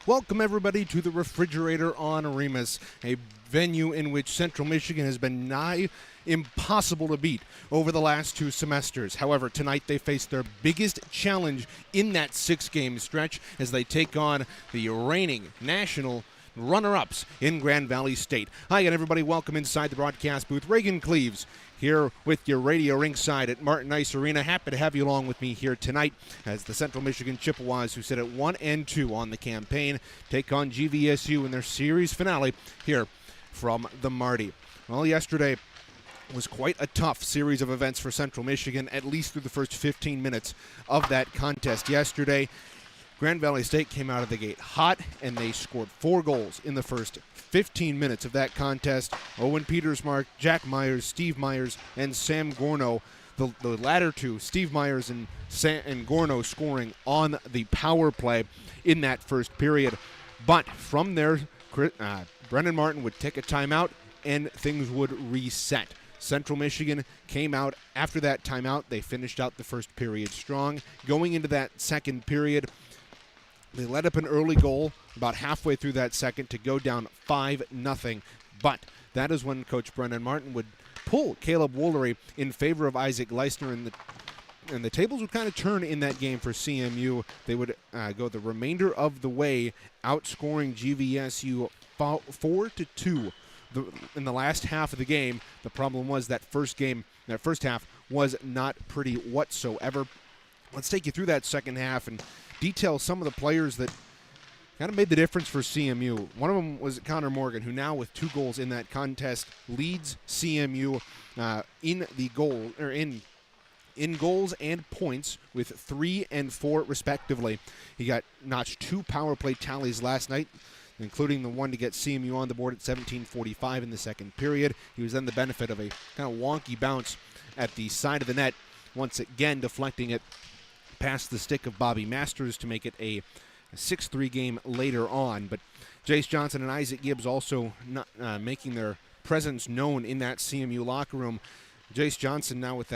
Welcome, everybody, to the Refrigerator on Remus, a venue in which Central Michigan has been nigh impossible to beat over the last two semesters. However, tonight they face their biggest challenge in that six-game stretch as they take on the reigning national runner-ups in Grand Valley State. Hi again, everybody. Welcome inside the broadcast booth. Reagan Cleaves here with your radio ringside at Martin Ice Arena. Happy to have you along with me here tonight as the Central Michigan Chippewas, who sit at 1-2 on the campaign, take on GVSU in their series finale here from the Marty. Well, yesterday was quite a tough series of events for Central Michigan, at least through the first 15 minutes of that contest yesterday. Grand Valley State came out of the gate hot, and they scored 4 goals in the first 15 minutes of that contest. Owen Petersmark, Jack Myers, Steve Myers, and Sam Gorno. The latter two, Steve Myers and Gorno, scoring on the power play in that first period. But from there, Brendan Martin would take a timeout, and things would reset. Central Michigan came out after that timeout. They finished out the first period strong. Going into that second period, they let up an early goal about halfway through that second to go down 5-0. But that is when Coach Brendan Martin would pull Caleb Woolery in favor of Isaac Leisner, and the tables would kind of turn in that game for CMU. They would go the remainder of the way, outscoring GVSU 4-2 in the last half of the game. The problem was that first half was not pretty whatsoever. Let's take you through that second half and detail some of the players that kind of made the difference for CMU. One of them was Connor Morgan, who now with 2 goals in that contest leads CMU in goals and points with 3 and 4 respectively. He notched 2 power play tallies last night, including the one to get CMU on the board at 17:45 in the second period. He was then the benefit of a kind of wonky bounce at the side of the net, once again deflecting it past the stick of Bobby Masters to make it a 6-3 game later on. But Jace Johnson and Isaac Gibbs also not making their presence known in that CMU locker room. Jace Johnson now with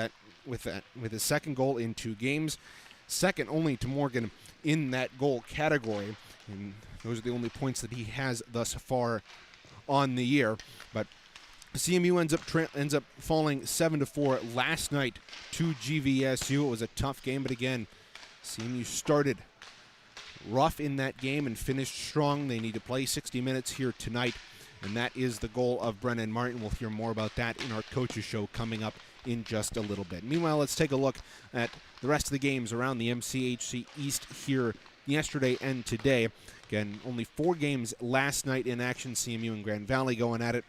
his second goal in 2 games, second only to Morgan in that goal category, and those are the only points that he has thus far on the year. But CMU ends up falling 7-4 last night to GVSU. It was a tough game, but again, CMU started rough in that game and finished strong. They need to play 60 minutes here tonight, and that is the goal of Brendan Martin. We'll hear more about that in our coaches show coming up in just a little bit. Meanwhile, let's take a look at the rest of the games around the MCHC East here yesterday and today. Again, only 4 games last night in action. CMU and Grand Valley going at it.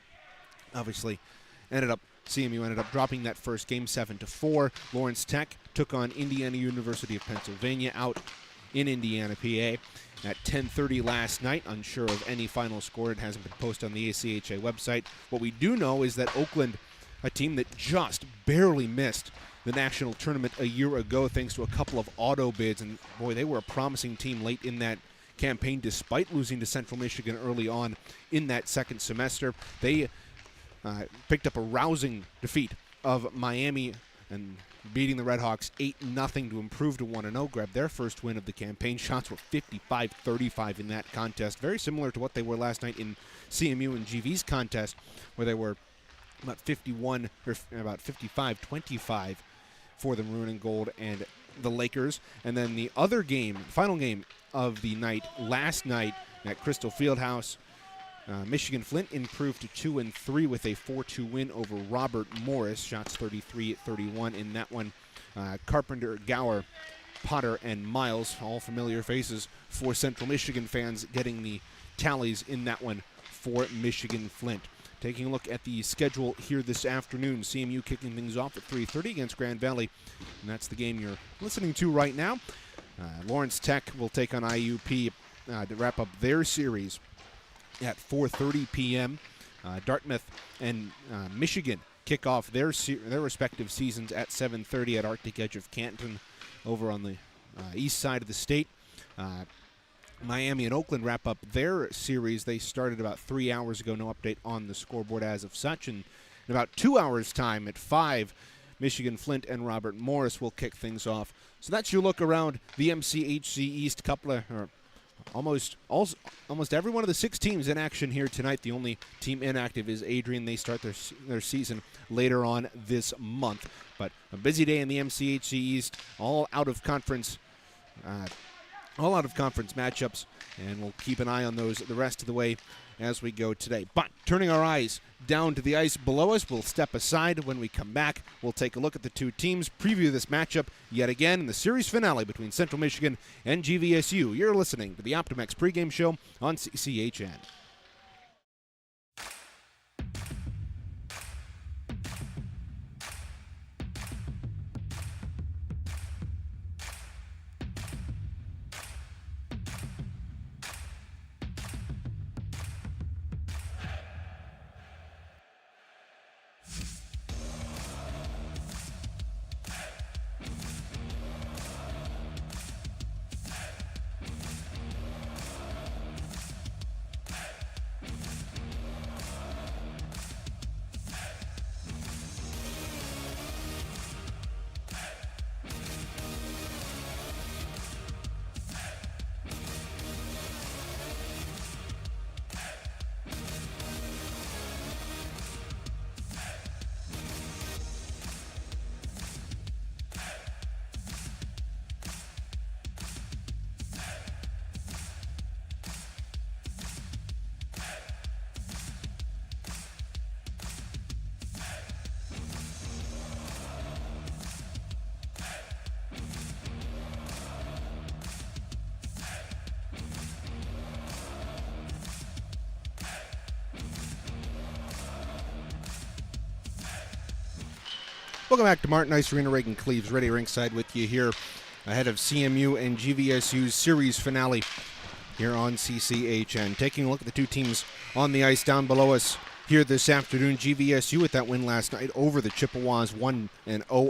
Obviously, CMU ended up dropping that first game 7-4. Lawrence Tech took on Indiana University of Pennsylvania out in Indiana, PA at 10:30 last night. Unsure of any final score. It hasn't been posted on the ACHA website. What we do know is that Oakland, a team that just barely missed the national tournament a year ago thanks to a couple of auto bids, and boy, they were a promising team late in that campaign despite losing to Central Michigan early on in that second semester. They picked up a rousing defeat of Miami and beating the Redhawks 8-0 to improve to 1-0, grabbed their first win of the campaign. Shots were 55-35 in that contest, very similar to what they were last night in CMU and GV's contest, where they were about 55-25 for the Maroon and Gold and the Lakers. And then the other game, final game of the night, last night at Crystal Fieldhouse, Michigan Flint improved to 2-3 with a 4-2 win over Robert Morris. Shots 33-31 in that one. Carpenter, Gower, Potter, and Miles, all familiar faces for Central Michigan fans, getting the tallies in that one for Michigan Flint. Taking a look at the schedule here this afternoon, CMU kicking things off at 3:30 against Grand Valley, and that's the game you're listening to right now. Lawrence Tech will take on IUP to wrap up their series at 4:30 p.m. Dartmouth and Michigan kick off their respective seasons at 7:30 at Arctic Edge of Canton over on the east side of the state. Miami and Oakland wrap up their series. They started about 3 hours ago. No update on the scoreboard as of such. And in about 2 hours' time at 5, Michigan Flint and Robert Morris will kick things off. So that's your look around the MCHC East. almost every one of the 6 teams in action here tonight. The only team inactive is Adrian. They start their season later on this month. But a busy day in the MCHC East, all out of conference matchups, and we'll keep an eye on those the rest of the way as we go today. But turning our eyes down to the ice below us, we'll step aside. When we come back, we'll take a look at the 2 teams, preview this matchup yet again in the series finale between Central Michigan and GVSU. You're listening to the Optimex pregame show on CCHN. Welcome back to Martin Ice Arena. Reagan Cleaves, ready ringside with you here ahead of CMU and GVSU's series finale here on CCHN. Taking a look at the 2 teams on the ice down below us here this afternoon. GVSU with that win last night over the Chippewas, 1-0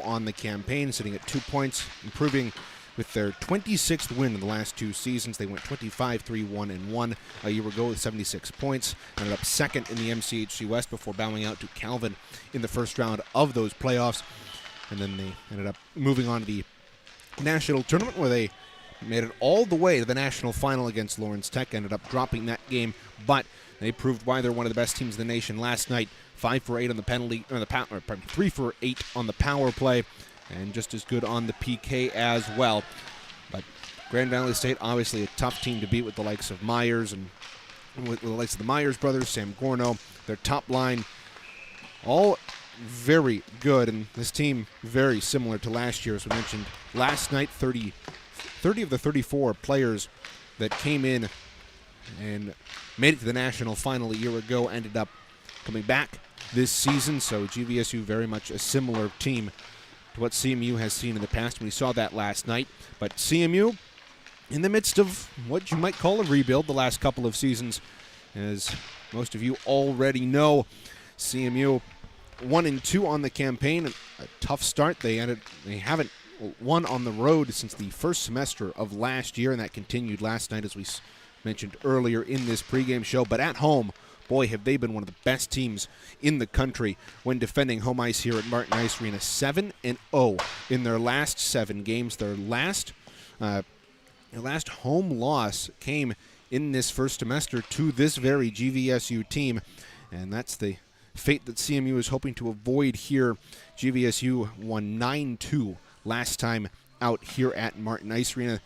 on the campaign, sitting at 2 points, improving with their 26th win in the last 2 seasons. They went 25-3-1-1 a year ago with 76 points. Ended up second in the MCHC West before bowing out to Calvin in the first round of those playoffs. And then they ended up moving on to the national tournament where they made it all the way to the national final against Lawrence Tech. Ended up dropping that game, but they proved why they're one of the best teams in the nation last night. 5 for 8 on the penalty, 3 for 8 on the power play, and just as good on the PK as well. But Grand Valley State, obviously a tough team to beat with the likes of Myers and with the likes of the Myers brothers, Sam Gorno, their top line, all very good. And this team very similar to last year, as we mentioned. Last night, 30 of the 34 players that came in and made it to the national final a year ago ended up coming back this season. So GVSU very much a similar team to what CMU has seen in the past. We saw that last night. But CMU, in the midst of what you might call a rebuild the last couple of seasons, as most of you already know, CMU 1-2 on the campaign. A tough start. They haven't won on the road since the first semester of last year, and that continued last night, as we mentioned earlier in this pregame show. But at home, boy, have they been one of the best teams in the country when defending home ice here at Martin Ice Arena. 7-0 in their last 7 games. Their last home loss came in this first semester to this very GVSU team, and that's the fate that CMU is hoping to avoid here. GVSU won 9-2 last time out here at Martin Ice Arena,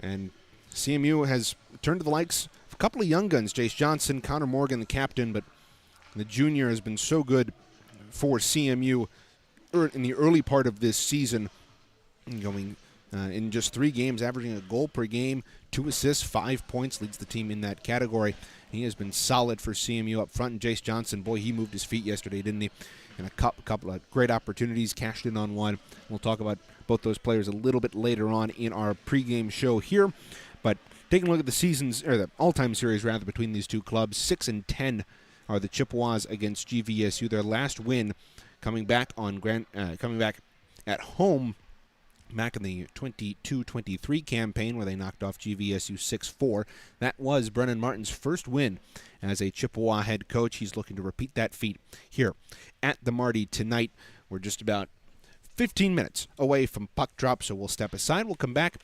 and CMU has turned to the likes of a couple of young guns, Jace Johnson, Connor Morgan, the captain, but the junior has been so good for CMU in the early part of this season, going in just 3 games, averaging a goal per game, 2 assists, 5 points, leads the team in that category. He has been solid for CMU up front. And Jace Johnson, boy, he moved his feet yesterday, didn't he? And a couple of great opportunities, cashed in on one. We'll talk about both those players a little bit later on in our pregame show here. But taking a look at the all-time series rather between these 2 clubs, 6-10 are the Chippewas against GVSU. Their last win coming back at home back in the 22-23 campaign, where they knocked off GVSU 6-4. That was Brennan Martin's first win as a Chippewa head coach. He's looking to repeat that feat here at the Marty tonight. We're just about 15 minutes away from puck drop, so we'll step aside. We'll come back,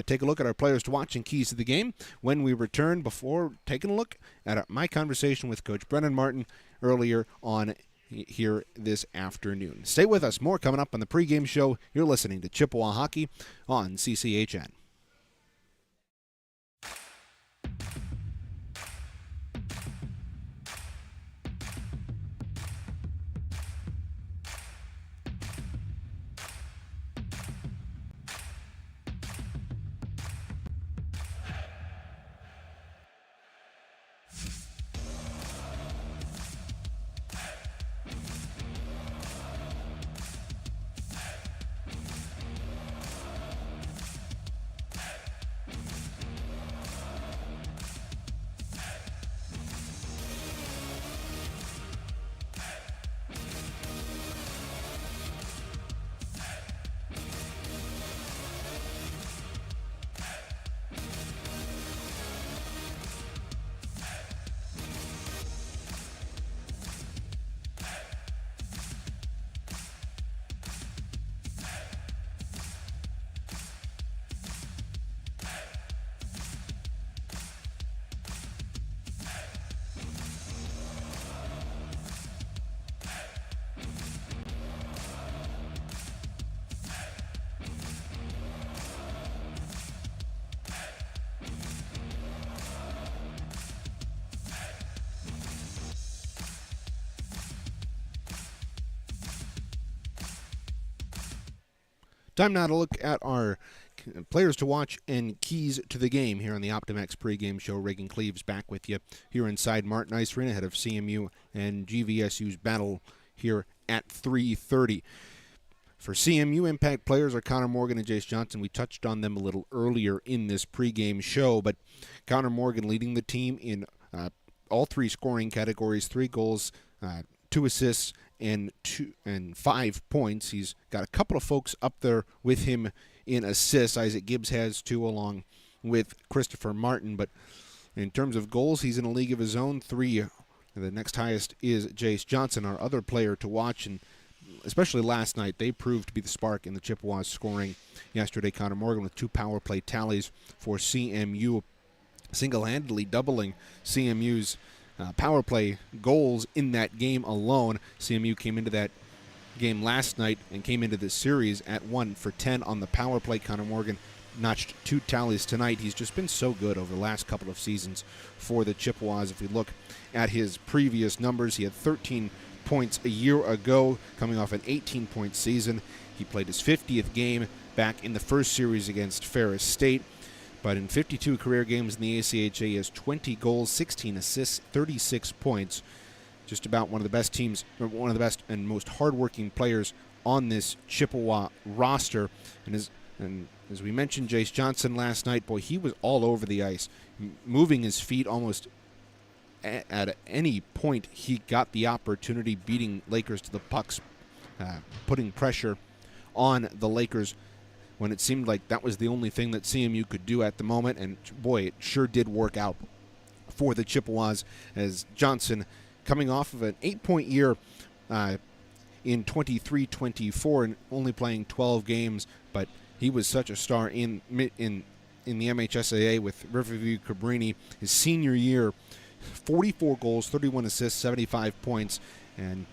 take a look at our players to watch and keys to the game when we return, before taking a look at my conversation with Coach Brennan Martin earlier on here this afternoon. Stay with us. More coming up on the pregame show. You're listening to Chippewa Hockey on CCHN. Time now to look at our players to watch and keys to the game here on the Optimex pregame show. Reagan Cleaves back with you here inside Martin Ice Arena ahead of CMU and GVSU's battle here at 3:30. For CMU, impact players are Connor Morgan and Jace Johnson. We touched on them a little earlier in this pregame show, but Connor Morgan leading the team in all three scoring categories: 3 goals, 2 assists, and 5 points. He's got a couple of folks up there with him in assists. Isaac Gibbs has 2 along with Christopher Martin, but in terms of goals, he's in a league of his own, 3. The next highest is Jace Johnson, our other player to watch, and especially last night, they proved to be the spark in the Chippewas scoring yesterday. Connor Morgan with 2 power play tallies for CMU, single-handedly doubling CMU's power play goals in that game alone. CMU came into that game last night and came into this series at 1 for 10 on the power play. Connor Morgan notched 2 tallies tonight. He's just been so good over the last couple of seasons for the Chippewas. If we look at his previous numbers, he had 13 points a year ago, coming off an 18-point season. He played his 50th game back in the first series against Ferris State. But in 52 career games in the ACHA, he has 20 goals, 16 assists, 36 points. Just about one of the best teams, one of the best and most hardworking players on this Chippewa roster. And as we mentioned, Jace Johnson last night, boy, he was all over the ice, moving his feet almost at any point he got the opportunity, beating Lakers to the pucks, putting pressure on the Lakers when it seemed like that was the only thing that CMU could do at the moment. And boy, it sure did work out for the Chippewas, as Johnson, coming off of an 8-point year in 23-24 and only playing 12 games, but he was such a star in the MHSAA with Riverview Cabrini. His senior year, 44 goals, 31 assists, 75 points, and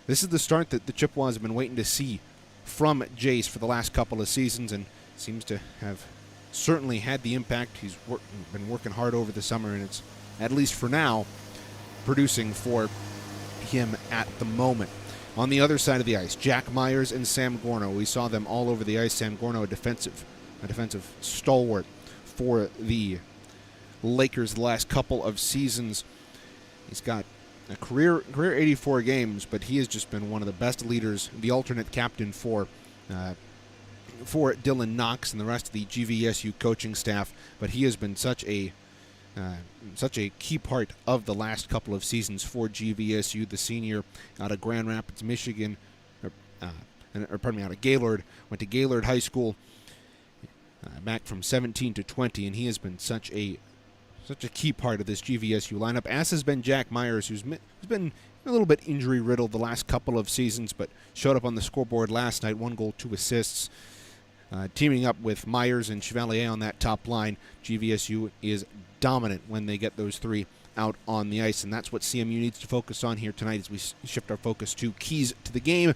this is the start that the Chippewas have been waiting to see from Jace for the last couple of seasons, and seems to have certainly had the impact. He's been working hard over the summer, and it's, at least for now, producing for him at the moment. On the other side of the ice, Jack Myers and Sam Gorno. We saw them all over the ice. Sam Gorno, a defensive stalwart for the Lakers the last couple of seasons. He's got a career 84 games, but he has just been one of the best leaders, the alternate captain for Dylan Knox and the rest of the GVSU coaching staff. But he has been such a key part of the last couple of seasons for GVSU. The senior out of Grand Rapids, Michigan, out of Gaylord, went to Gaylord High School back from 17 to 20, and he has been such a key part of this GVSU lineup, as has been Jack Myers, who's been a little bit injury-riddled the last couple of seasons, but showed up on the scoreboard last night, 1 goal, 2 assists. Teaming up with Myers and Chevalier on that top line, GVSU is dominant when they get those three out on the ice, and that's what CMU needs to focus on here tonight as we shift our focus to keys to the game.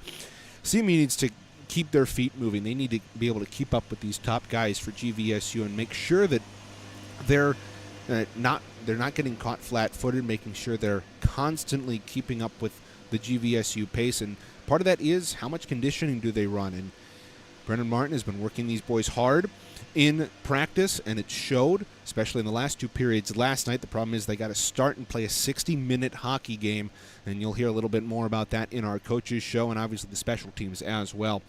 CMU needs to keep their feet moving. They need to be able to keep up with these top guys for GVSU and make sure that they're not getting caught flat-footed, making sure they're constantly keeping up with the GVSU pace. And part of that is how much conditioning do they run. And Brendan Martin has been working these boys hard in practice, and it showed, especially in the last two periods last night. The problem is they got to start and play a 60-minute hockey game, and you'll hear a little bit more about that in our coaches show, and obviously the special teams as well.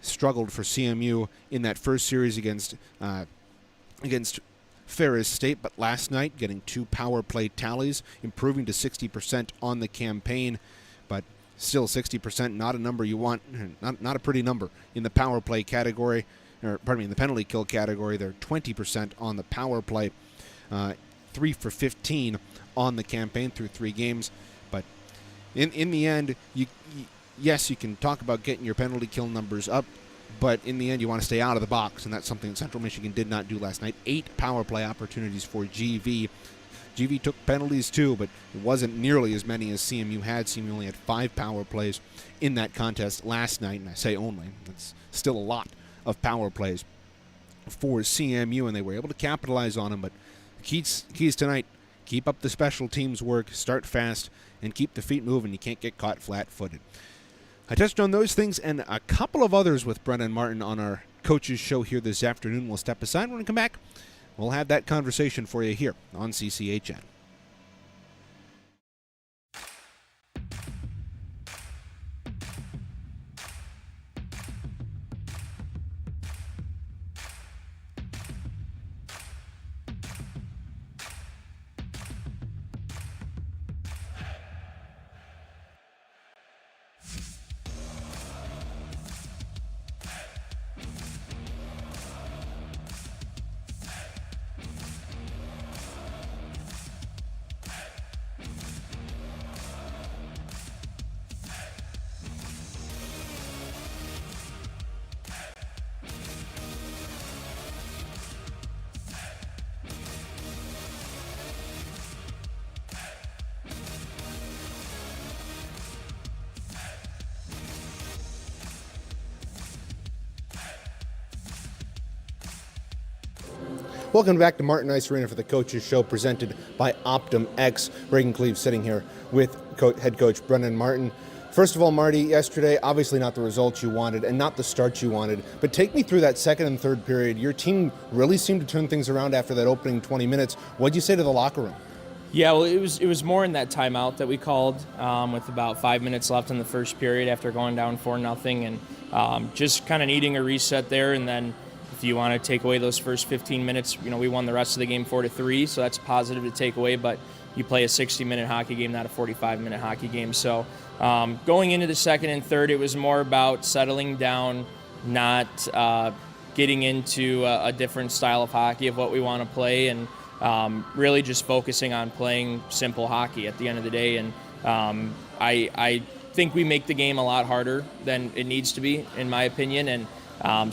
Struggled for CMU in that first series against Ferris State, but last night getting 2 power play tallies, improving to 60% on the campaign, but still 60%, not a number you want, not a pretty number in the power play category, or pardon me, in the penalty kill category. They're 20% on the power play, 3 for 15 on the campaign through 3 games. But in the end, yes, you can talk about getting your penalty kill numbers up, but in the end, you want to stay out of the box, and that's something that Central Michigan did not do last night. 8 power play opportunities for GV. GV took penalties too, but it wasn't nearly as many as CMU had. CMU only had 5 power plays in that contest last night, and I say only. That's still a lot of power plays for CMU, and they were able to capitalize on them. But the keys tonight, keep up the special teams work, start fast, and keep the feet moving. You can't get caught flat-footed. I touched on those things and a couple of others with Brendan Martin on our coaches show here this afternoon. We'll step aside. When we come back, we'll have that conversation for you here on CCHN. Welcome back to Martin Ice Arena for the Coaches Show, presented by Optum X. Reagan Cleave sitting here with head coach Brendan Martin. First of all, Marty, yesterday, obviously not the results you wanted and not the start you wanted, but take me through that second and third period. Your team really seemed to turn things around after that opening 20 minutes. What did you say to the locker room? Yeah, well, it was more in that timeout that we called with about 5 minutes left in the first period after going down 4-0, and just kind of needing a reset there. And then if you want to take away those first 15 minutes, we won the rest of the game 4-3, so that's positive to take away. But you play a 60-minute hockey game, not a 45-minute hockey game. So going into the second and third, it was more about settling down, not getting into a different style of hockey of what we want to play, and really just focusing on playing simple hockey at the end of the day. And I think we make the game a lot harder than it needs to be, in my opinion. And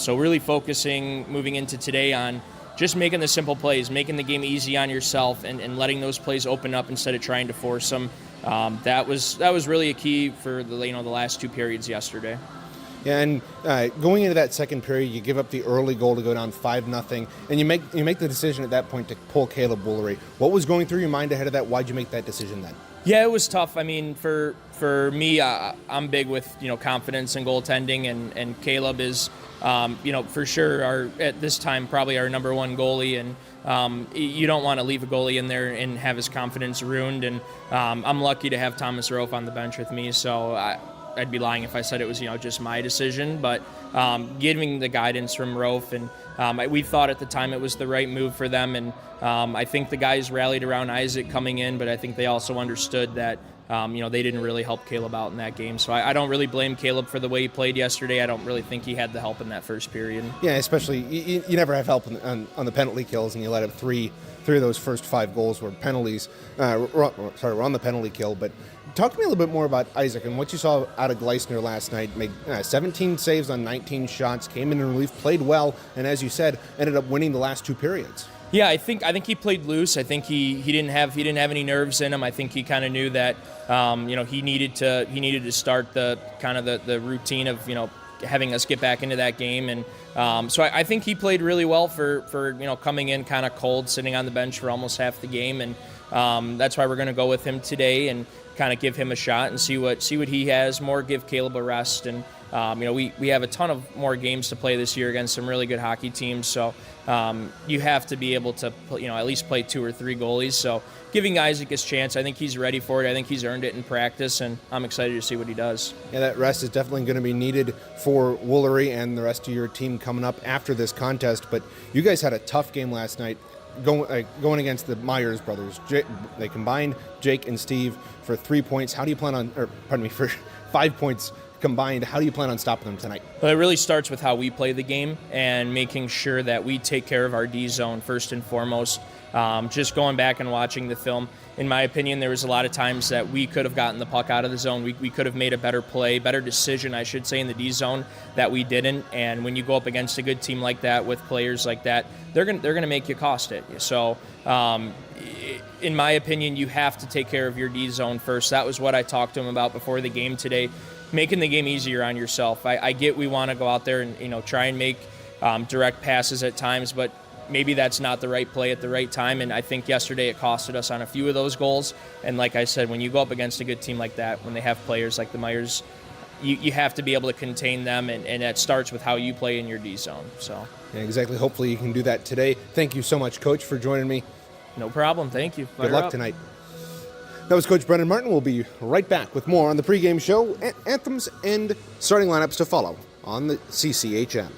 so really focusing moving into today on just making the simple plays, making the game easy on yourself, and letting those plays open up instead of trying to force them. That was really a key for the last 2 periods yesterday. Yeah, and going into that second period, you give up the early goal to go down 5-0, and you make the decision at that point to pull Caleb Woolery. What was going through your mind ahead of that? Why'd you make that decision then? Yeah, it was tough. I mean, for me, I'm big with confidence in goaltending, and Caleb is for sure at this time probably our number one goalie, and you don't want to leave a goalie in there and have his confidence ruined. And I'm lucky to have Thomas Rofe on the bench with me, so I'd be lying if I said it was just my decision. But giving the guidance from Rofe, and we thought at the time it was the right move for them, and I think the guys rallied around Isaac coming in, but I think they also understood that they didn't really help Caleb out in that game. So I don't really blame Caleb for the way he played yesterday. I don't really think he had the help in that first period. Yeah, especially you never have help on the penalty kills, and you let up three of those first 5 goals were penalties. Were on the penalty kill. But talk to me a little bit more about Isaac and what you saw out of Gleisner last night. Made 17 saves on 19 shots, came in relief, played well, and as you said, ended up winning the last 2 periods. Yeah, I think he played loose. I think he didn't have any nerves in him. I think he kind of knew that he needed to start the routine of having us get back into that game, and so I think he played really well for coming in kind of cold, sitting on the bench for almost half the game, and that's why we're going to go with him today and kind of give him a shot and see what he has more. Give Caleb a rest, and we have a ton of more games to play this year against some really good hockey teams. So you have to be able to at least play 2 or 3 goalies. So giving Isaac his chance, I think he's ready for it. I think he's earned it in practice, and I'm excited to see what he does. Yeah, that rest is definitely going to be needed for Woolery and the rest of your team coming up after this contest. But you guys had a tough game last night going against the Myers brothers. They combined Jake and Steve for 3 points. How do you plan on, for 5 points combined? How do you plan on stopping them tonight? Well, it really starts with how we play the game and making sure that we take care of our D zone first and foremost. Just going back and watching the film, in my opinion, there was a lot of times that we could have gotten the puck out of the zone. We could have made a better decision, I should say, in the D zone that we didn't. And when you go up against a good team like that with players like that, they're gonna make you cost it. So, in my opinion, you have to take care of your D zone first. That was what I talked to him about before the game today, making the game easier on yourself. I get we want to go out there and try and make direct passes at times, but maybe that's not the right play at the right time, and I think yesterday it costed us on a few of those goals. And like I said, when you go up against a good team like that, when they have players like the Myers, you have to be able to contain them, and that starts with how you play in your D zone. So yeah, exactly. Hopefully you can do that today. Thank you so much, Coach, for joining me. No problem. Thank you. Good luck tonight. That was Coach Brendan Martin. We'll be right back with more on the pregame show, anthems, and starting lineups to follow on the CCHM.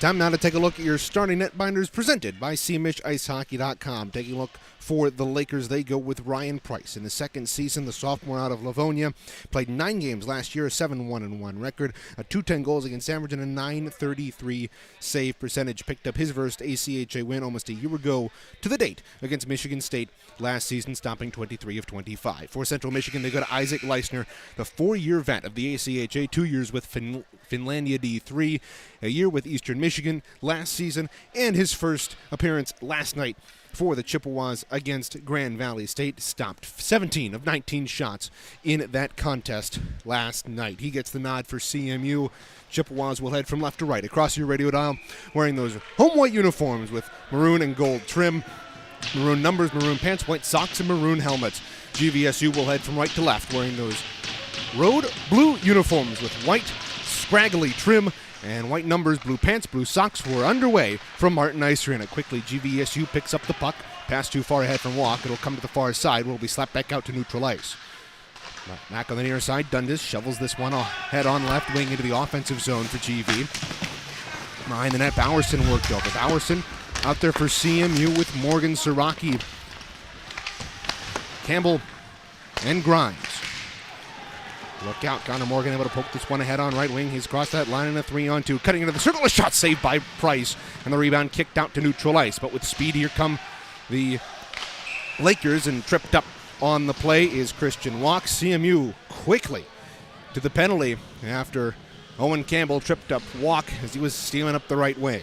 Time now to take a look at your starting net binders presented by CMishIceHockey.com. Taking a look for the Lakers, they go with Ryan Price. In the second season, the sophomore out of Livonia played 9 games last year, a 7-1-1 record, a 210 goals against average, and a .933 save percentage. Picked up his first ACHA win almost a year ago to the date against Michigan State last season, stopping 23 of 25. For Central Michigan, they go to Isaac Leisner, the 4-year vet of the ACHA, 2 years with Finlandia D3, a year with Eastern Michigan last season, and his first appearance last night for the Chippewas against Grand Valley State. Stopped 17 of 19 shots in that contest last night. He gets the nod for CMU. Chippewas will head from left to right across your radio dial, wearing those home white uniforms with maroon and gold trim, maroon numbers, maroon pants, white socks, and maroon helmets. GVSU will head from right to left, wearing those road blue uniforms with white scraggly trim and white numbers, blue pants, blue socks. Were underway from Martin Ice Arena. Quickly, GVSU picks up the puck. Pass too far ahead from Walk. It'll come to the far side. Will be slapped back out to neutral ice. Back on the near side, Dundas shovels this one head on left wing into the offensive zone for GV. Behind the net, Bowerson worked over. Bowerson out there for CMU with Morgan, Siraki, Campbell, and Grimes. Look out, Connor Morgan able to poke this one ahead on right wing. He's crossed that line in a 3-on-2. Cutting into the circle, a shot saved by Price. And the rebound kicked out to neutral ice. But with speed, here come the Lakers, and tripped up on the play is Christian Walk. CMU quickly to the penalty after Owen Campbell tripped up Walk as he was stealing up the right wing.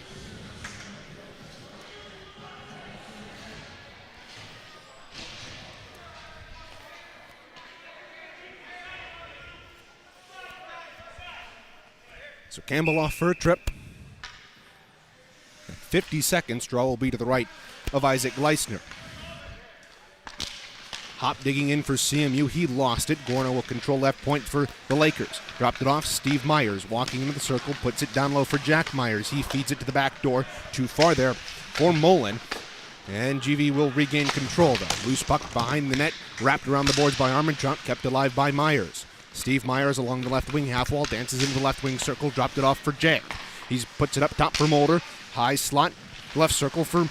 So Campbell off for a trip. 50 seconds. Draw will be to the right of Isaac Leisner. Hop digging in for CMU. He lost it. Gorno will control left point for the Lakers. Dropped it off. Steve Myers walking into the circle. Puts it down low for Jack Myers. He feeds it to the back door. Too far there for Mullen. And GV will regain control though. Loose puck behind the net. Wrapped around the boards by Armentrout. Kept alive by Myers. Steve Myers along the left wing half wall, dances into the left wing circle, dropped it off for Jack. He puts it up top for Mulder. High slot, left circle for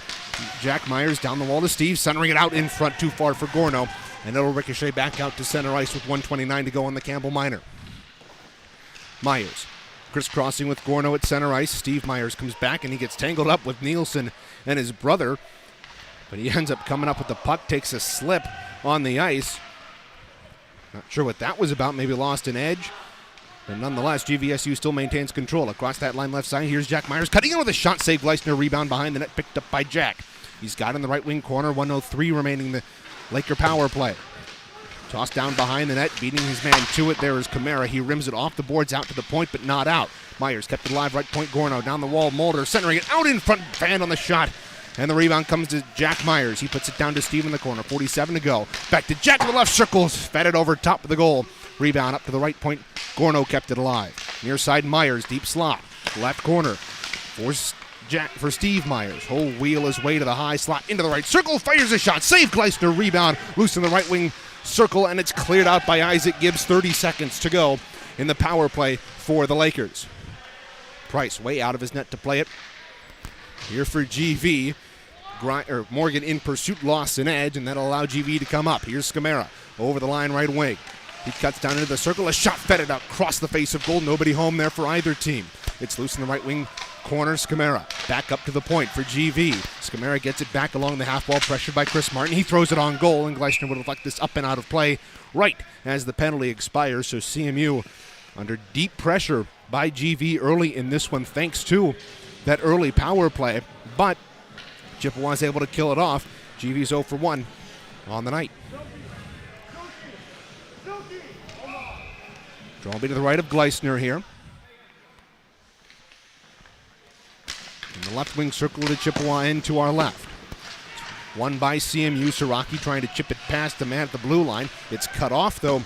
Jack Myers, down the wall to Steve, centering it out in front, too far for Gorno. And it'll ricochet back out to center ice with 1:29 to go on the Campbell Minor. Myers crisscrossing with Gorno at center ice. Steve Myers comes back and he gets tangled up with Nielsen and his brother. But he ends up coming up with the puck, takes a slip on the ice. Not sure what that was about, maybe lost an edge. But nonetheless, GVSU still maintains control. Across that line left side, here's Jack Myers cutting in with a shot, saved Leisner, rebound behind the net, picked up by Jack. He's got in the right wing corner, 1:03 remaining the Laker power play. Tossed down behind the net, beating his man to it. There is Kamara. He rims it off the boards out to the point, but not out. Myers kept it alive, right point, Gorno. Down the wall, Mulder centering it out in front, Fan on the shot. And the rebound comes to Jack Myers. He puts it down to Steve in the corner. 47 to go. Back to Jack to the left circle. Fed it over top of the goal. Rebound up to the right point. Gorno kept it alive. Near side Myers. Deep slot. Left corner for Steve Myers. Whole wheel his way to the high slot. Into the right circle. Fires a shot. Save Gleisner. Rebound. Loose in the right wing circle. And it's cleared out by Isaac Gibbs. 30 seconds to go in the power play for the Lakers. Price way out of his net to play it. Here for GV. Morgan in pursuit, lost an edge, and that'll allow GV to come up. Here's Scamara over the line right wing. He cuts down into the circle. A shot fed it out across the face of goal. Nobody home there for either team. It's loose in the right wing corner. Scamara back up to the point for GV. Scamara gets it back along the half wall, pressured by Chris Martin. He throws it on goal, and Gleisner would have left this up and out of play right as the penalty expires. So CMU under deep pressure by GV early in this one, thanks to that early power play, but Chippewas able to kill it off. GV's 0 for 1 on the night. Draw will be to the right of Gleisner here. In the left wing circle to Chippewa end to our left. Won by CMU. Siraki trying to chip it past the man at the blue line. It's cut off, though,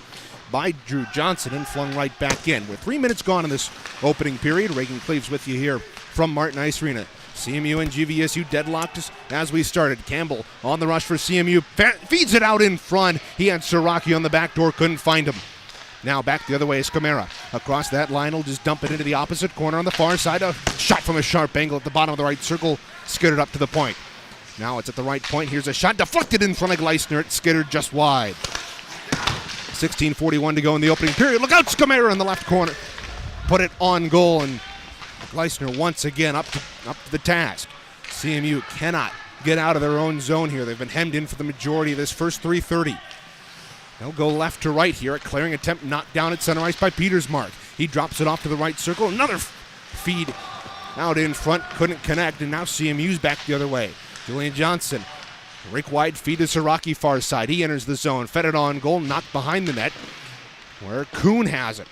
by Drew Johnson and flung right back in. With 3 minutes gone in this opening period, Reagan Cleaves with you here from Martin Ice Arena. CMU and GVSU deadlocked as we started. Campbell on the rush for CMU. Feeds it out in front. He had Siraki on the back door. Couldn't find him. Now back the other way is Scamera. Across that line, will just dump it into the opposite corner on the far side. A shot from a sharp angle at the bottom of the right circle, skittered up to the point. Now it's at the right point. Here's a shot deflected in front of Gleisner. It skittered just wide. 16:41 to go in the opening period. Look out, Scamera in the left corner. Put it on goal, and Gleisner once again up to the task. CMU cannot get out of their own zone here. They've been hemmed in for the majority of this first 3:30. They'll go left to right here. A clearing attempt knocked down at center ice by Petersmark. He drops it off to the right circle. Another feed out in front. Couldn't connect, and now CMU's back the other way. Julian Johnson. Rink wide feed to Siraki far side. He enters the zone. Fed it on goal. Knocked behind the net where Kuhn has it.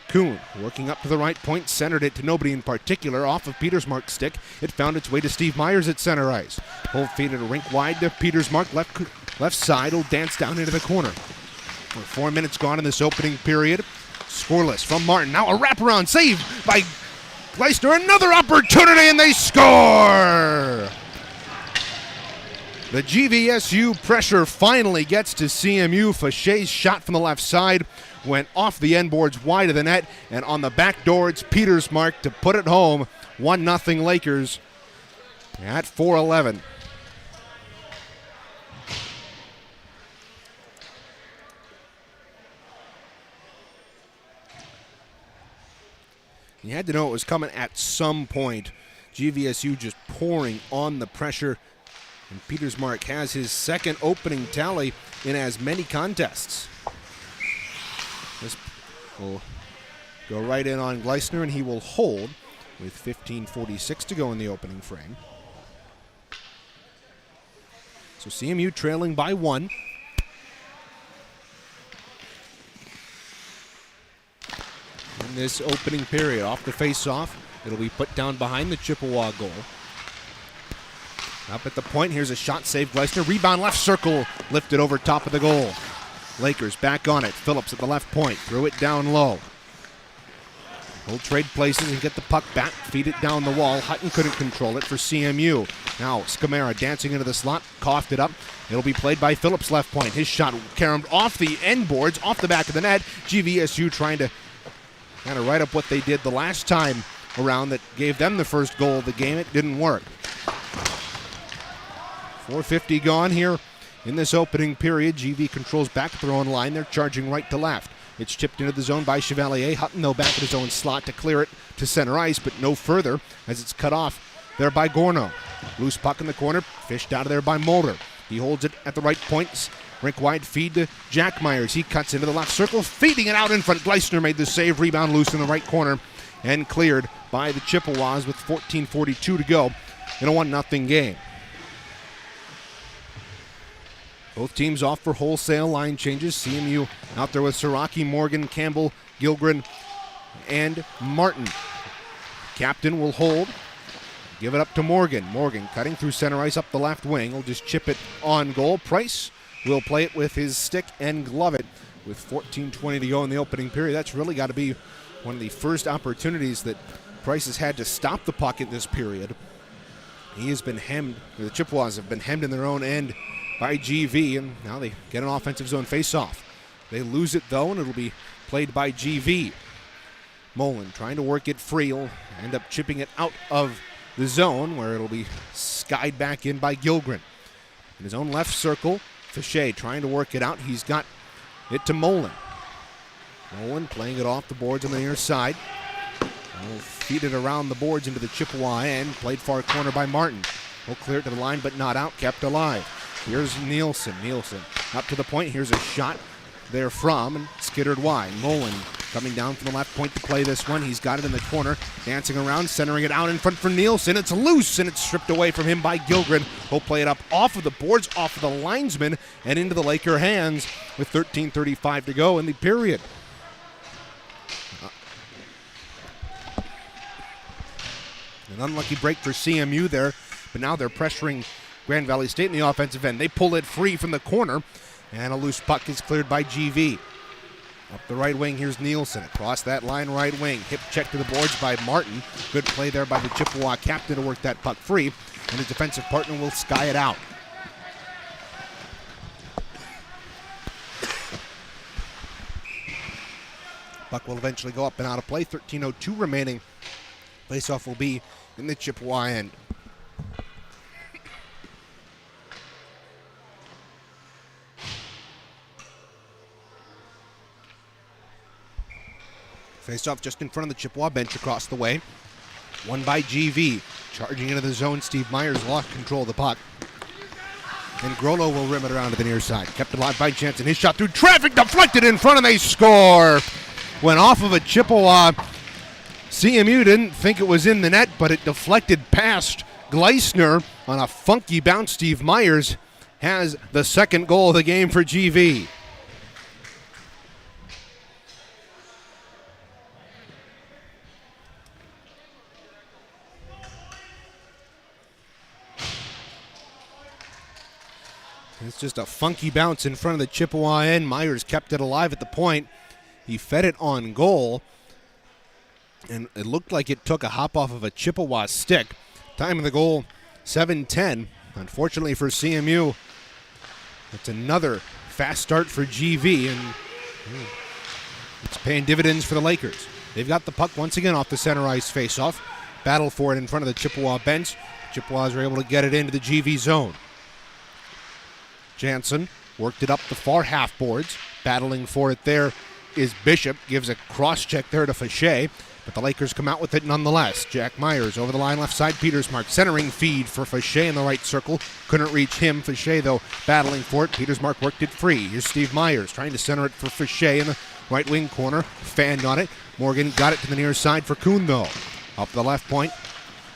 Kuhn working up to the right point. Centered it to nobody in particular. Off of Petersmark's stick. It found its way to Steve Myers at center ice. Pull feed it a rink wide to Petersmark. Left side will dance down into the corner. 4 minutes gone in this opening period. Scoreless from Martin. Now a wraparound save by Gleisner. Another opportunity, and they score! The GVSU pressure finally gets to CMU. Fauché's shot from the left side went off the end boards wide of the net, and on the back door it's Petersmark to put it home. 1-0 Lakers at 4:11. You had to know it was coming at some point. GVSU just pouring on the pressure. And Petersmark has his second opening tally in as many contests. This will go right in on Gleisner, and he will hold with 15:46 to go in the opening frame. So CMU trailing by 1. In this opening period, off the face-off, it'll be put down behind the Chippewa goal. Up at the point, here's a shot saved Gleisner. Rebound left circle, lifted over top of the goal. Lakers back on it. Phillips at the left point, threw it down low. He'll trade places and get the puck back, feed it down the wall. Hutton couldn't control it for CMU. Now Scamera dancing into the slot, coughed it up. It'll be played by Phillips left point. His shot caromed off the end boards, off the back of the net. GVSU trying to kind of write up what they did the last time around that gave them the first goal of the game. It didn't work. 4:50 gone here in this opening period. GV controls back at their own line. They're charging right to left. It's chipped into the zone by Chevalier. Hutton, though, back at his own slot to clear it to center ice, but no further as it's cut off there by Gorno. Loose puck in the corner, fished out of there by Mulder. He holds it at the right point. Rink wide feed to Jack Myers. He cuts into the left circle, feeding it out in front. Gleisner made the save. Rebound loose in the right corner and cleared by the Chippewas with 14:42 to go in a 1-0 game. Both teams off for wholesale line changes. CMU out there with Siraki, Morgan, Campbell, Gilgren, and Martin. Captain will hold. Give it up to Morgan. Morgan cutting through center ice up the left wing. Will just chip it on goal. Price will play it with his stick and glove it with 14:20 to go in the opening period. That's really got to be one of the first opportunities that Price has had to stop the puck in this period. He has been hemmed, the Chippewas have been hemmed in their own end by GV, and now they get an offensive zone face-off. They lose it, though, and it'll be played by GV. Mullen trying to work it free. He'll end up chipping it out of the zone, where it'll be skied back in by Gilgren. In his own left circle, Fauché trying to work it out. He's got it to Mullen. Mullen playing it off the boards on the near side. He'll feed it around the boards into the Chippewa end. Played far corner by Martin. He'll clear it to the line, but not out. Kept alive. Here's Nielsen. Nielsen up to the point. Here's a shot there from, and skittered wide. Mullen coming down from the left point to play this one. He's got it in the corner, dancing around, centering it out in front for Nielsen. It's loose, and it's stripped away from him by Gilgren. He'll play it up off of the boards, off of the linesman, and into the Laker hands with 13:35 to go in the period. An unlucky break for CMU there, but now they're pressuring Grand Valley State in the offensive end. They pull it free from the corner, and a loose puck is cleared by GV. Up the right wing, here's Nielsen. Across that line, right wing. Hip check to the boards by Martin. Good play there by the Chippewa captain to work that puck free, and his defensive partner will sky it out. Puck will eventually go up and out of play. 13:02 remaining. Faceoff will be in the Chippewa end. Faceoff just in front of the Chippewa bench across the way. Won by GV. Charging into the zone, Steve Myers lost control of the puck. And Grolo will rim it around to the near side. Kept alive by Jansen. His shot through traffic, deflected in front, and they score. Went off of a Chippewa. CMU didn't think it was in the net, but it deflected past Gleisner on a funky bounce. Steve Myers has the second goal of the game for GV. It's just a funky bounce in front of the Chippewa end. Myers kept it alive at the point. He fed it on goal, and it looked like it took a hop off of a Chippewa stick. Time of the goal, 7:10. Unfortunately for CMU, it's another fast start for GV, and it's paying dividends for the Lakers. They've got the puck once again off the center ice faceoff. Battle for it in front of the Chippewa bench. Chippewas are able to get it into the GV zone. Jansen worked it up the far half boards. Battling for it there is Bishop. Gives a cross check there to Fauché, but the Lakers come out with it nonetheless. Jack Myers over the line left side. Petersmark centering feed for Fauché in the right circle. Couldn't reach him. Fauché though battling for it. Petersmark worked it free. Here's Steve Myers trying to center it for Fauché in the right wing corner. Fanned on it. Morgan got it to the near side for Kuhn though. Up the left point.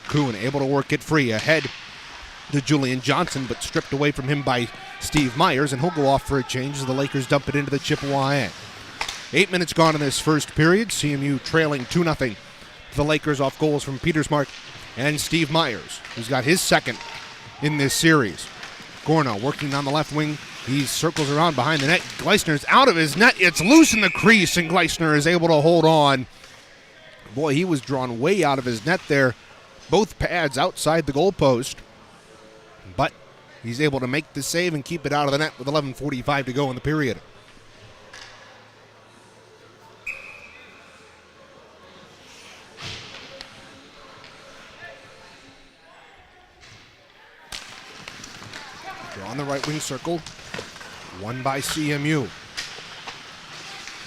Kuhn able to work it free. Ahead to Julian Johnson, but stripped away from him by Steve Myers, and he'll go off for a change as the Lakers dump it into the Chippewa end. 8 minutes gone in this first period. CMU trailing 2-0 to the Lakers off goals from Petersmark and Steve Myers, who's got his second in this series. Gorno working on the left wing. He circles around behind the net. Gleisner's out of his net. It's loose in the crease, and Gleisner is able to hold on. Boy, he was drawn way out of his net there. Both pads outside the goalpost. But he's able to make the save and keep it out of the net with 11:45 to go in the period. Draw on the right wing circle. Won by CMU.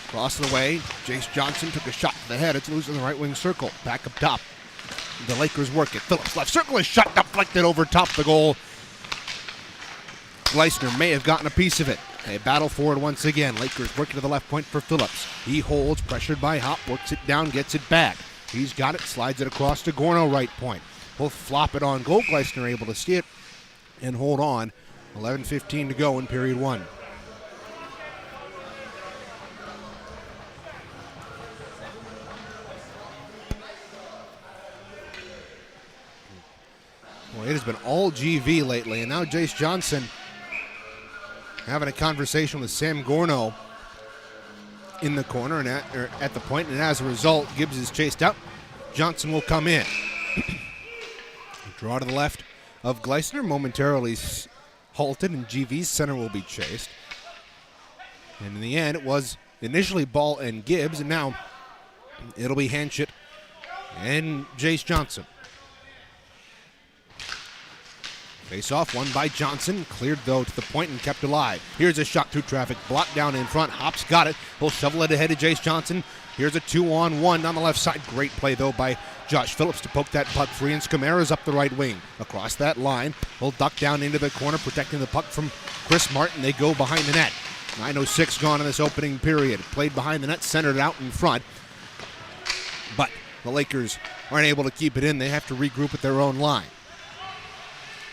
Across the way, Jace Johnson took a shot to the head. It's loose in the right wing circle. Back up top. The Lakers work it. Phillips left circle, is shot deflected over top the goal. Gleisner may have gotten a piece of it. They battle forward once again. Lakers working to the left point for Phillips. He holds, pressured by Hop, works it down, gets it back. He's got it, slides it across to Gorno right point. He'll flop it on goal. Gleisner able to see it and hold on. 11:15 to go in period one. Boy, it has been all GV lately, and now Jace Johnson having a conversation with Sam Gorno in the corner and at the point, and as a result, Gibbs is chased out. Johnson will come in. Draw to the left of Gleisner, momentarily halted, and GV's center will be chased. And in the end, it was initially Ball and Gibbs, and now it'll be Hanchett and Jace Johnson. Face-off won by Johnson, cleared though to the point and kept alive. Here's a shot through traffic, blocked down in front. Hop's got it. He'll shovel it ahead to Jace Johnson. Here's a 2-on-1 on the left side. Great play though by Josh Phillips to poke that puck free, and Scamara's up the right wing. Across that line, he'll duck down into the corner, protecting the puck from Chris Martin. They go behind the net. 9:06 gone in this opening period. Played behind the net, centered out in front. But the Lakers aren't able to keep it in. They have to regroup at their own line.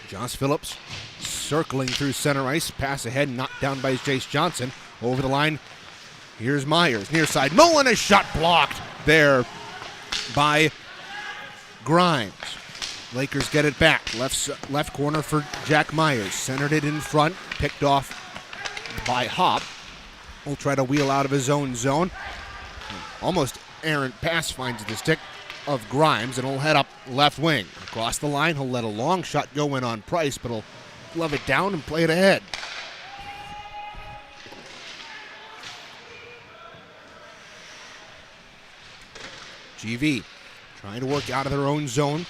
Josh Phillips circling through center ice. Pass ahead, knocked down by Jace Johnson. Over the line, here's Myers. Near side, Mullen, a shot blocked there by Grimes. Lakers get it back. Left corner for Jack Myers. Centered it in front. Picked off by Hop. Will try to wheel out of his own zone. Almost errant pass finds the stick of Grimes, and he'll head up left wing. Across the line, he'll let a long shot go in on Price, but he'll glove it down and play it ahead. GV trying to work out of their own zone.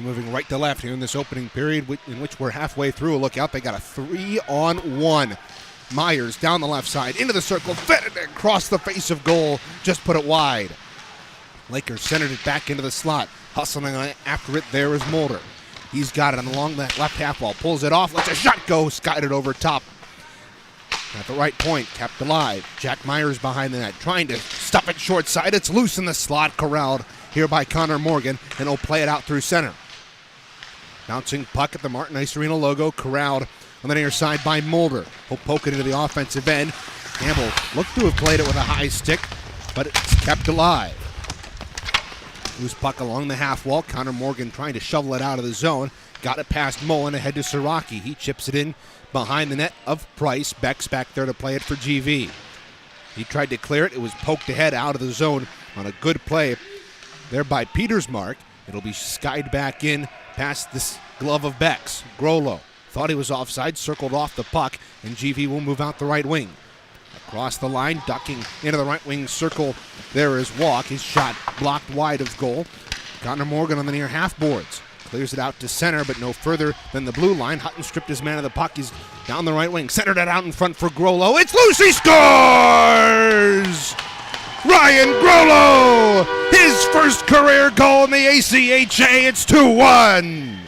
Moving right to left here in this opening period, in which we're halfway through. Look out, they got a 3-on-1. Myers down the left side, into the circle, fed it across the face of goal, just put it wide. Lakers centered it back into the slot. Hustling after it there is Mulder. He's got it along that left half wall, pulls it off, lets a shot go, skied it over top. At the right point, kept alive. Jack Myers behind the net, trying to stuff it short side. It's loose in the slot, corralled here by Connor Morgan, and he'll play it out through center. Bouncing puck at the Martin Ice Arena logo, corralled on the near side by Mulder. He'll poke it into the offensive end. Campbell looked to have played it with a high stick, but it's kept alive. Loose puck along the half wall. Connor Morgan trying to shovel it out of the zone. Got it past Mullen, ahead to Siraki. He chips it in behind the net of Price. Beck's back there to play it for GV. He tried to clear it. It was poked ahead out of the zone on a good play there by Petersmark. It'll be skied back in past this glove of Beck's. Grolo thought he was offside, circled off the puck, and GV will move out the right wing. Across the line, ducking into the right wing circle, there is Walk. His shot blocked wide of goal. Connor Morgan on the near half boards. Clears it out to center, but no further than the blue line. Hutton stripped his man of the puck. He's down the right wing. Centered it out in front for Grolo. It's loose. He scores! Ryan Grolo! His first career goal in the ACHA. It's 2-1.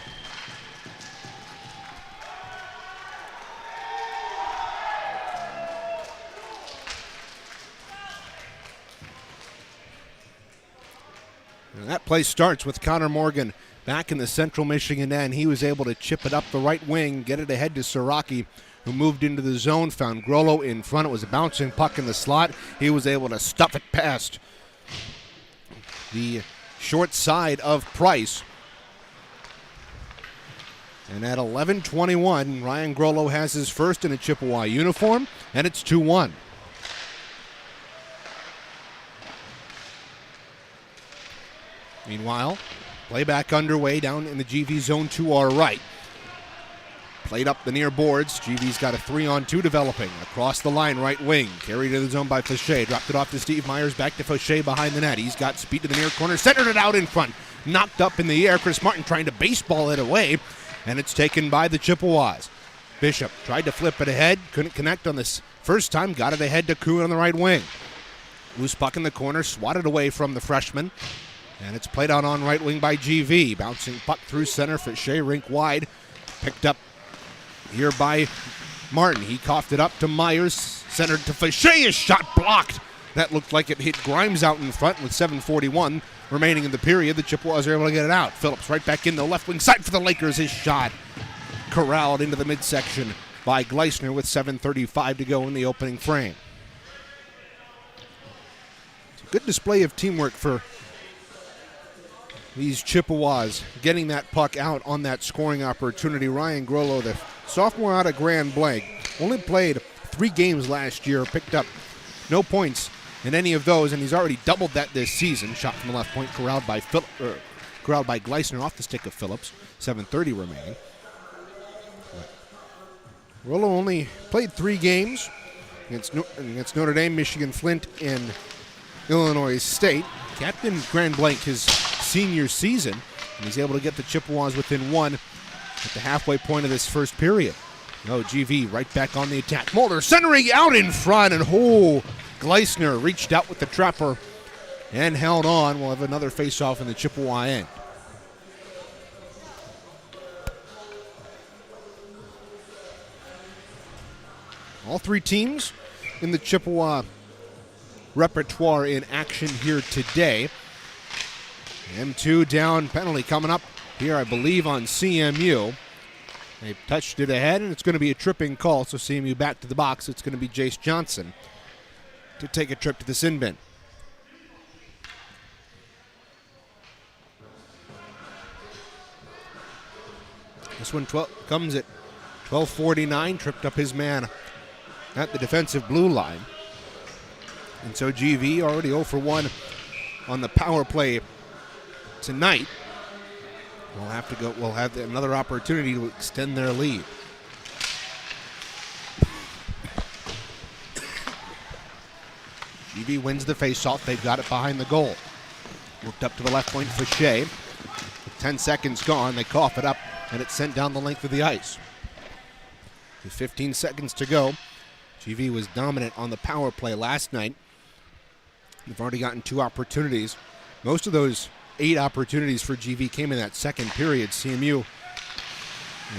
And that play starts with Connor Morgan back in the Central Michigan end. He was able to chip it up the right wing, get it ahead to Siraki, who moved into the zone, found Grolo in front. It was a bouncing puck in the slot. He was able to stuff it past the short side of Price. And at 11:21, Ryan Grolo has his first in a Chippewa uniform, and it's 2-1. Meanwhile, play back underway down in the GV zone to our right. Played up the near boards. GV's got a 3-on-2 developing. Across the line, right wing. Carried to the zone by Fauché. Dropped it off to Steve Myers. Back to Fauché behind the net. He's got speed to the near corner. Centered it out in front. Knocked up in the air. Chris Martin trying to baseball it away. And it's taken by the Chippewas. Bishop tried to flip it ahead. Couldn't connect on this first time. Got it ahead to Kuhn on the right wing. Loose puck in the corner. Swatted away from the freshman. And it's played out on right wing by GV. Bouncing puck through center. Fauché rink wide. Picked up here by Martin. He coughed it up to Myers. Centered to Fauché. His shot blocked. That looked like it hit Grimes out in front with 7:41 remaining in the period. The Chippewas are able to get it out. Phillips right back in the left wing side for the Lakers. His shot corralled into the midsection by Gleisner with 7:35 to go in the opening frame. It's a good display of teamwork for these Chippewas, getting that puck out on that scoring opportunity. Ryan Grolo, the sophomore out of Grand Blanc, only played 3 games last year, picked up no points in any of those, and he's already doubled that this season. Shot from the left point, corralled by Gleisner off the stick of Phillips. 7:30 remaining. Grolo only played 3 games against Notre Dame, Michigan, Flint, and Illinois State. Captain Grand Blanc his senior season, and he's able to get the Chippewas within 1 at the halfway point of this first period. No, GV right back on the attack. Mulder centering out in front, and Gleisner reached out with the trapper and held on. We'll have another face-off in the Chippewa end. All 3 teams in the Chippewa repertoire in action here today. M2 down, penalty coming up here, I believe, on CMU. They've touched it ahead, and it's going to be a tripping call, so CMU back to the box. It's going to be Jace Johnson to take a trip to the sin bin. This one comes at 12:49, tripped up his man at the defensive blue line. And so GV already 0 for 1 on the power play tonight. We'll have another opportunity to extend their lead. GV wins the faceoff. They've got it behind the goal. Worked up to the left point for Shea. With 10 seconds gone, they cough it up, and it's sent down the length of the ice. With 15 seconds to go, GV was dominant on the power play last night. They've already gotten 2 opportunities. Most of those 8 opportunities for GV came in that second period. CMU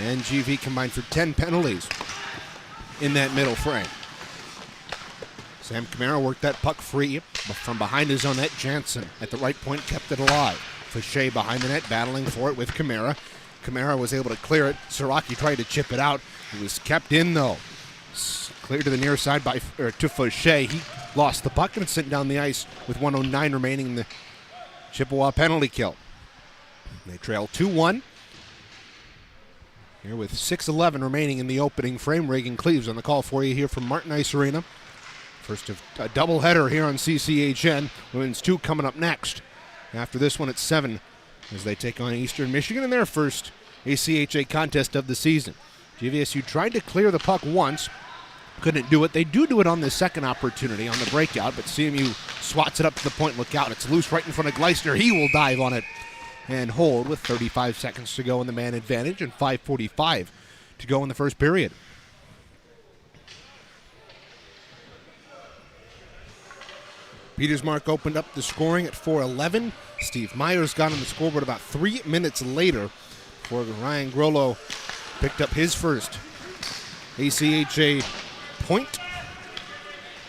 and GV combined for 10 penalties in that middle frame. Sam Camara worked that puck free, but from behind his own net, Jansen at the right point kept it alive. Fauché behind the net, battling for it with Camara. Camara was able to clear it. Siraki tried to chip it out. It was kept in, though. Cleared to the near side to Fauché. He lost the puck and it's sent down the ice with 1:09 remaining in the Chippewa penalty kill. They trail 2-1. Here with 6:11 remaining in the opening frame. Reagan Cleaves on the call for you here from Martin Ice Arena. First of a doubleheader here on CCHN. Women's 2 coming up next. After this one at 7 as they take on Eastern Michigan in their first ACHA contest of the season. GVSU tried to clear the puck once. Couldn't do it. They do it on the second opportunity on the breakout, but CMU swats it up to the point. Look out. It's loose right in front of Gleisner. He will dive on it and hold with 35 seconds to go in the man advantage and 5:45 to go in the first period. Petersmark opened up the scoring at 4:11. Steve Myers got on the scoreboard about 3 minutes later before Ryan Grollo picked up his first ACHA point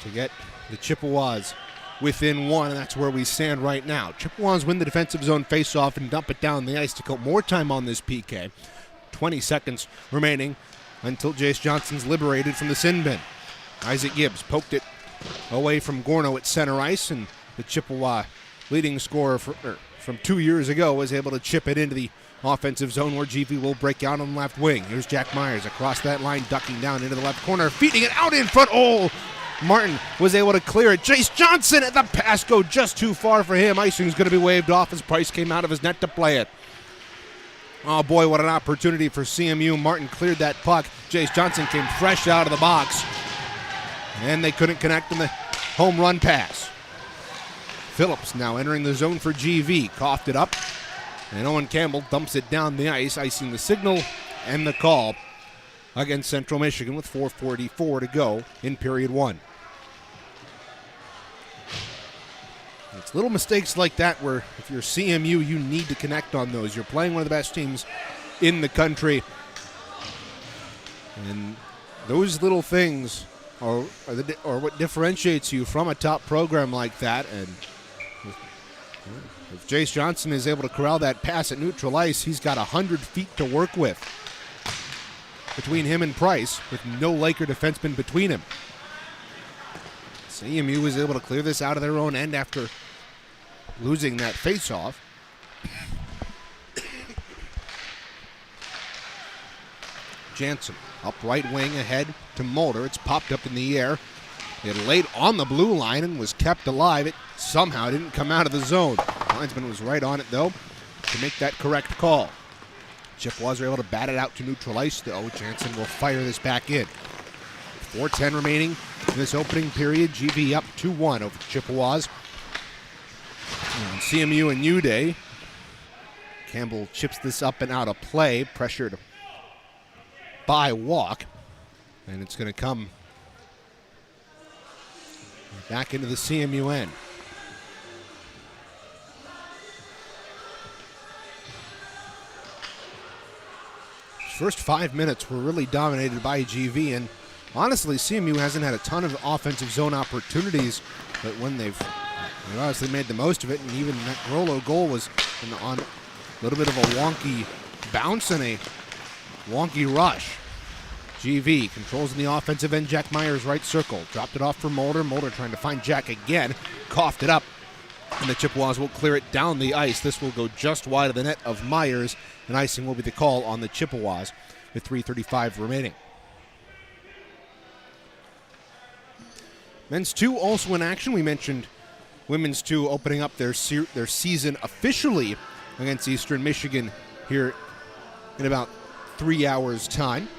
to get the Chippewas within 1, and that's where we stand right now. Chippewas win the defensive zone faceoff and dump it down the ice to kill more time on this PK. 20 seconds remaining until Jace Johnson's liberated from the sin bin. Isaac Gibbs poked it away from Gorno at center ice, and the Chippewa leading scorer from 2 years ago was able to chip it into the offensive zone where GV will break out on the left wing. Here's Jack Myers across that line, ducking down into the left corner, feeding it out in front. Oh, Martin was able to clear it. Jace Johnson at the pass go just too far for him. Icing's going to be waved off as Price came out of his net to play it. Oh boy, what an opportunity for CMU. Martin cleared that puck. Jace Johnson came fresh out of the box, and they couldn't connect on the home run pass. Phillips now entering the zone for GV. Coughed it up, and Owen Campbell dumps it down the ice, icing the signal and the call against Central Michigan with 4:44 to go in period 1. It's little mistakes like that where if you're CMU, you need to connect on those. You're playing one of the best teams in the country, and those little things are what differentiates you from a top program like that. And if Jace Johnson is able to corral that pass at neutral ice, he's got 100 feet to work with between him and Price, with no Laker defenseman between him. CMU was able to clear this out of their own end after losing that faceoff. Jansen up right wing ahead to Mulder. It's popped up in the air. It laid on the blue line and was kept alive. It somehow didn't come out of the zone. Linesman was right on it, though, to make that correct call. Chippewas are able to bat it out to neutral ice, though. Jansen will fire this back in. 4:10 remaining in this opening period. GV up 2-1 over the Chippewas. And CMU and Uday. Campbell chips this up and out of play, pressured by Walk. And it's going to come back into the CMU end. First 5 minutes were really dominated by GV, and honestly, CMU hasn't had a ton of offensive zone opportunities, but when they've obviously made the most of it, and even that Grollo goal was on a little bit of a wonky bounce and a wonky rush. GV controls in the offensive end. Jack Myers right circle. Dropped it off for Mulder. Mulder trying to find Jack again. Coughed it up. And the Chippewas will clear it down the ice. This will go just wide of the net of Myers. And icing will be the call on the Chippewas with 3:35 remaining. Men's 2 also in action. We mentioned women's 2 opening up their season officially against Eastern Michigan here in about 3 hours' time.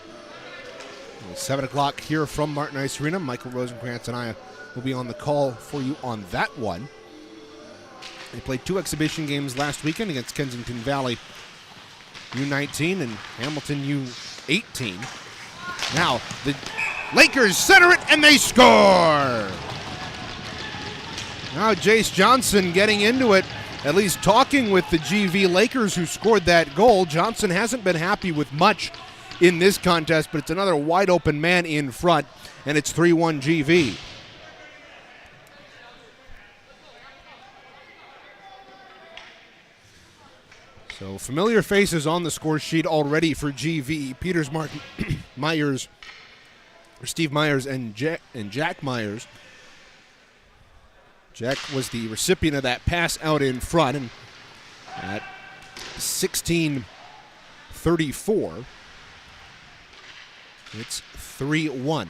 7 o'clock here from Martin Ice Arena. Michael Rosenkrantz and I will be on the call for you on that one. They played 2 exhibition games last weekend against Kensington Valley U19 and Hamilton U18. Now the Lakers center it and they score! Now Jace Johnson getting into it, at least talking with the GV Lakers who scored that goal. Johnson hasn't been happy with much in this contest, but it's another wide open man in front, and it's 3-1 GV. So familiar faces on the score sheet already for GV. Peters, Mark Myers, or Steve Myers, and Jack Myers. Jack was the recipient of that pass out in front, and at 16:34, it's 3-1.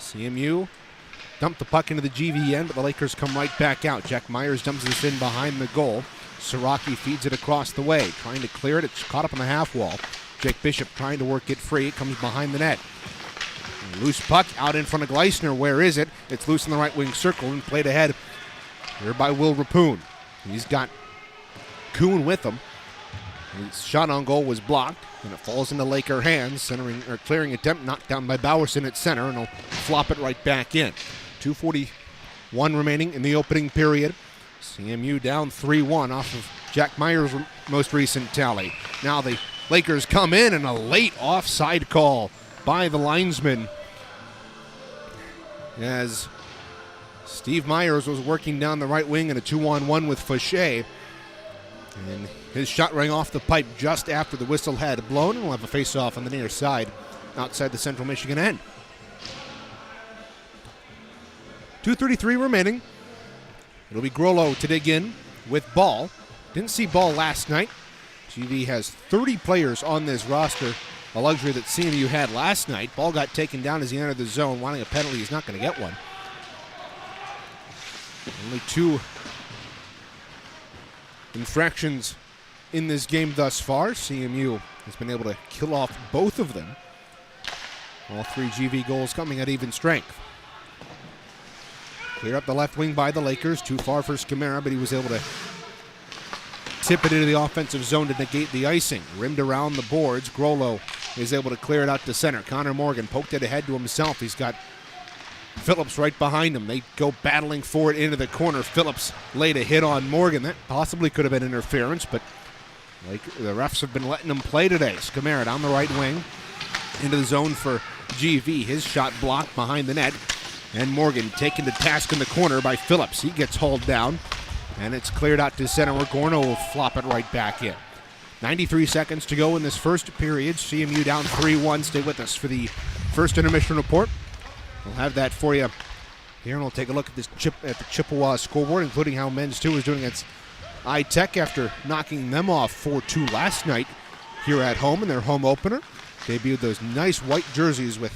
CMU dumped the puck into the GV end, but the Lakers come right back out. Jack Myers dumps this in behind the goal. Siraki feeds it across the way, trying to clear it. It's caught up on the half wall. Jake Bishop trying to work it free. It comes behind the net. Loose puck out in front of Gleisner. Where is it? It's loose in the right wing circle and played ahead here by Will Rapoon. He's got Kuhn with him. His shot on goal was blocked, and it falls into Laker hands. Centering or clearing attempt knocked down by Bowerson at center, and he'll flop it right back in. 2:41 remaining in the opening period. CMU down 3-1 off of Jack Myers' most recent tally. Now the Lakers come in, and a late offside call by the linesman as Steve Myers was working down the right wing in a 2-on-1 with Fauché. And his shot rang off the pipe just after the whistle had blown, and we'll have a face-off on the near side outside the Central Michigan end. 2:33 remaining. It'll be Grollo to dig in with Ball. Didn't see Ball last night. GV has 30 players on this roster, a luxury that CMU had last night. Ball got taken down as he entered the zone, wanting a penalty. He's not going to get one. Only 2 infractions in this game thus far. CMU has been able to kill off both of them. All 3 GV goals coming at even strength. Clear up the left wing by the Lakers. Too far for Scamara, but he was able to tip it into the offensive zone to negate the icing. Rimmed around the boards. Grollo is able to clear it out to center. Connor Morgan poked it ahead to himself. He's got Phillips right behind him. They go battling for it into the corner. Phillips laid a hit on Morgan. That possibly could have been interference, but the refs have been letting him play today. Scamara down the right wing into the zone for GV. His shot blocked behind the net. And Morgan taken to task in the corner by Phillips. He gets hauled down, and it's cleared out to center where Gorno will flop it right back in. 93 seconds to go in this first period. CMU down 3-1. Stay with us for the first intermission report. We'll have that for you here, and we'll take a look at the Chippewas scoreboard, including how men's 2 is doing against I-Tech after knocking them off 4-2 last night here at home in their home opener. Debuted those nice white jerseys with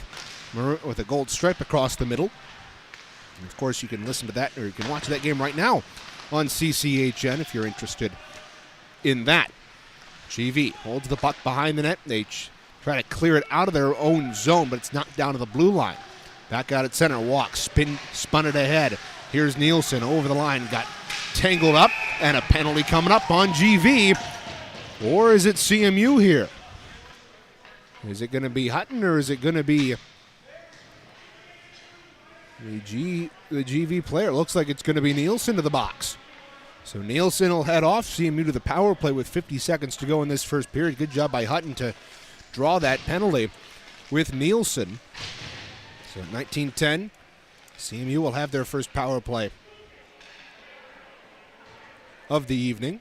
a gold stripe across the middle. And of course, you can listen to that, or you can watch that game right now on CCHN if you're interested in that. GV holds the puck behind the net. They try to clear it out of their own zone, but it's knocked down to the blue line. Back out at center, walk, spun it ahead. Here's Nielsen over the line, got tangled up, and a penalty coming up on GV. Or is it CMU here? Is it going to be Hutton, or is it going to be the GV player? Looks like it's going to be Nielsen to the box. So Nielsen will head off. CMU to the power play with 50 seconds to go in this first period. Good job by Hutton to draw that penalty with Nielsen. So at 19:10, CMU will have their first power play of the evening.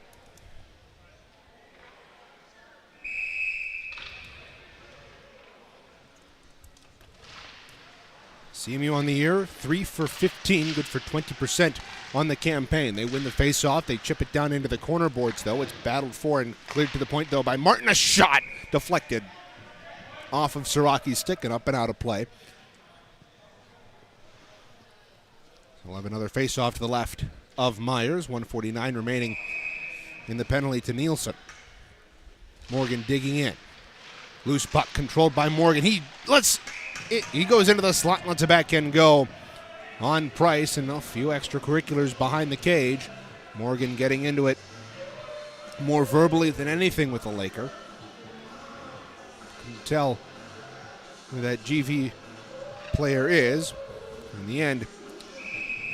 CMU on the year, 3 for 15, good for 20% on the campaign. They win the face-off. They chip it down into the corner boards, though. It's battled for and cleared to the point, though, by Martin. A shot deflected off of Siraki's stick and up and out of play. So we'll have another face-off to the left of Myers. 1:49 remaining in the penalty to Nielsen. Morgan digging in. Loose puck controlled by Morgan. He goes into the slot and lets it back and go. on Price and a few extracurriculars behind the cage. Morgan getting into it more verbally than anything with the Laker. You can tell who that GV player is. In the end,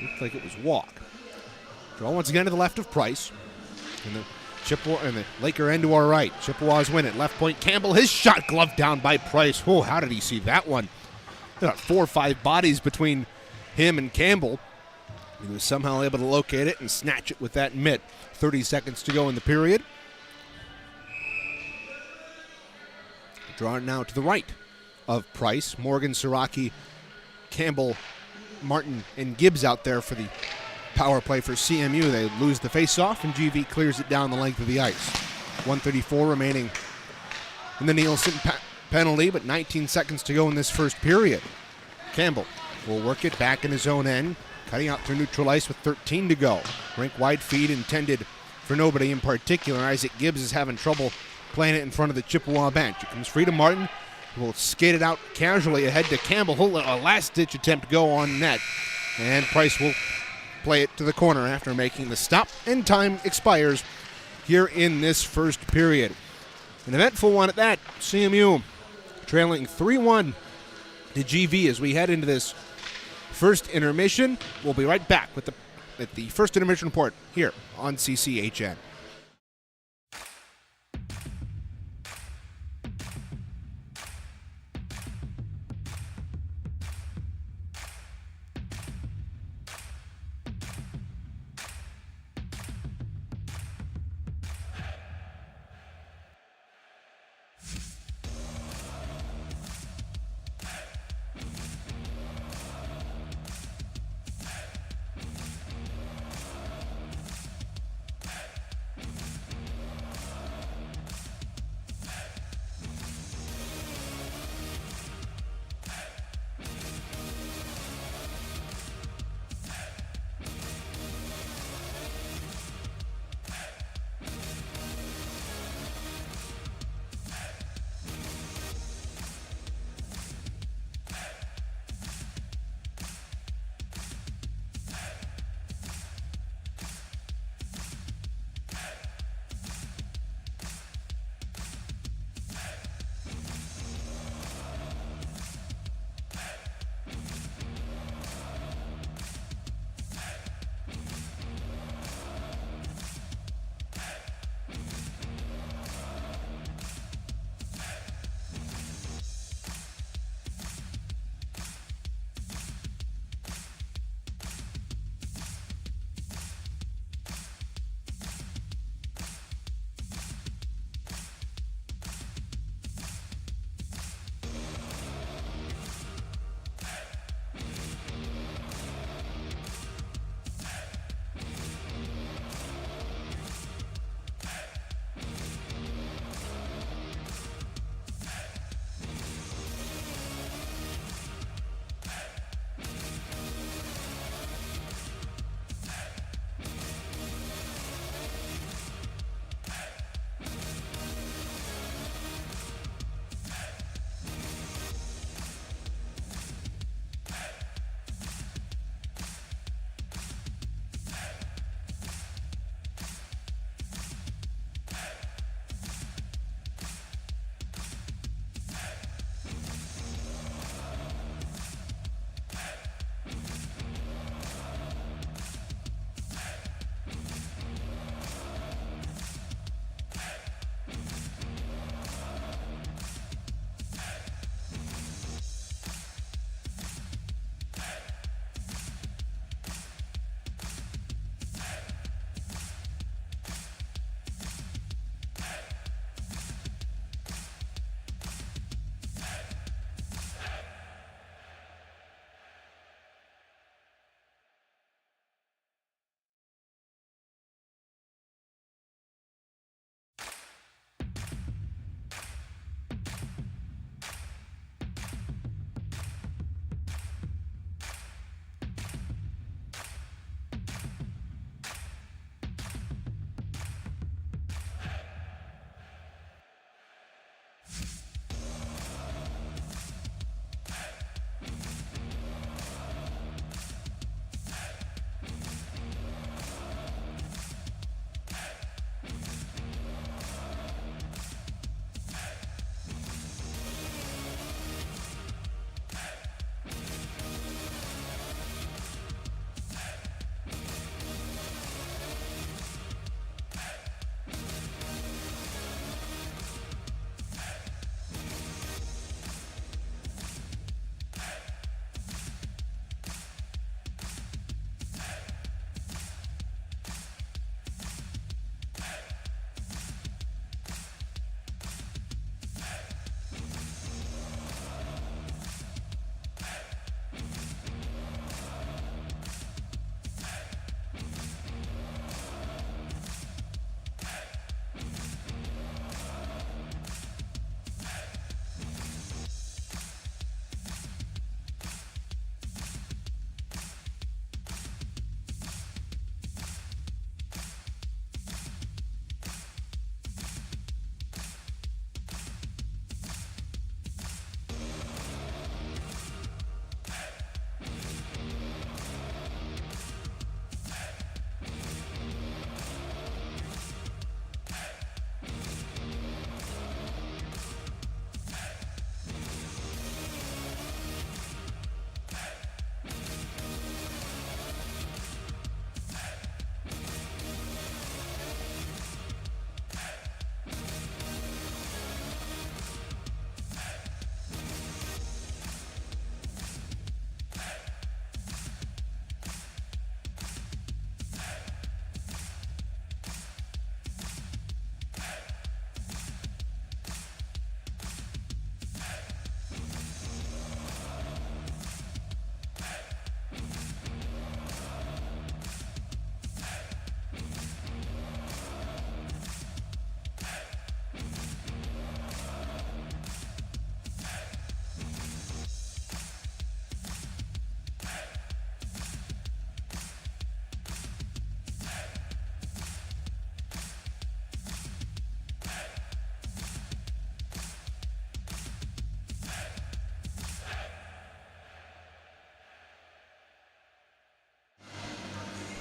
looked like it was Walk. Draw once again to the left of Price. And the Laker end to our right. Chippewas win it. Left point, Campbell. His shot gloved down by Price. Oh, how did he see that one? There are 4 or 5 bodies between him and Campbell. He was somehow able to locate it and snatch it with that mitt. 30 seconds to go in the period. Drawn now to the right of Price. Morgan, Siraki, Campbell, Martin, and Gibbs out there for the power play for CMU. They lose the face-off, and GV clears it down the length of the ice. 1:34 remaining in the Nielsen penalty, but 19 seconds to go in this first period. Campbell will work it back in his own end, cutting out through neutral ice with 13 to go. Rink-wide feed intended for nobody in particular. Isaac Gibbs is having trouble playing it in front of the Chippewa bench. It comes free to Martin, who will skate it out casually ahead to Campbell. He'll let a last-ditch attempt go on net, and Price will play it to the corner after making the stop, and time expires here in this first period. An eventful one at that. CMU trailing 3-1 to GV as we head into this first intermission. We'll be right back with the first intermission report here on CCHN.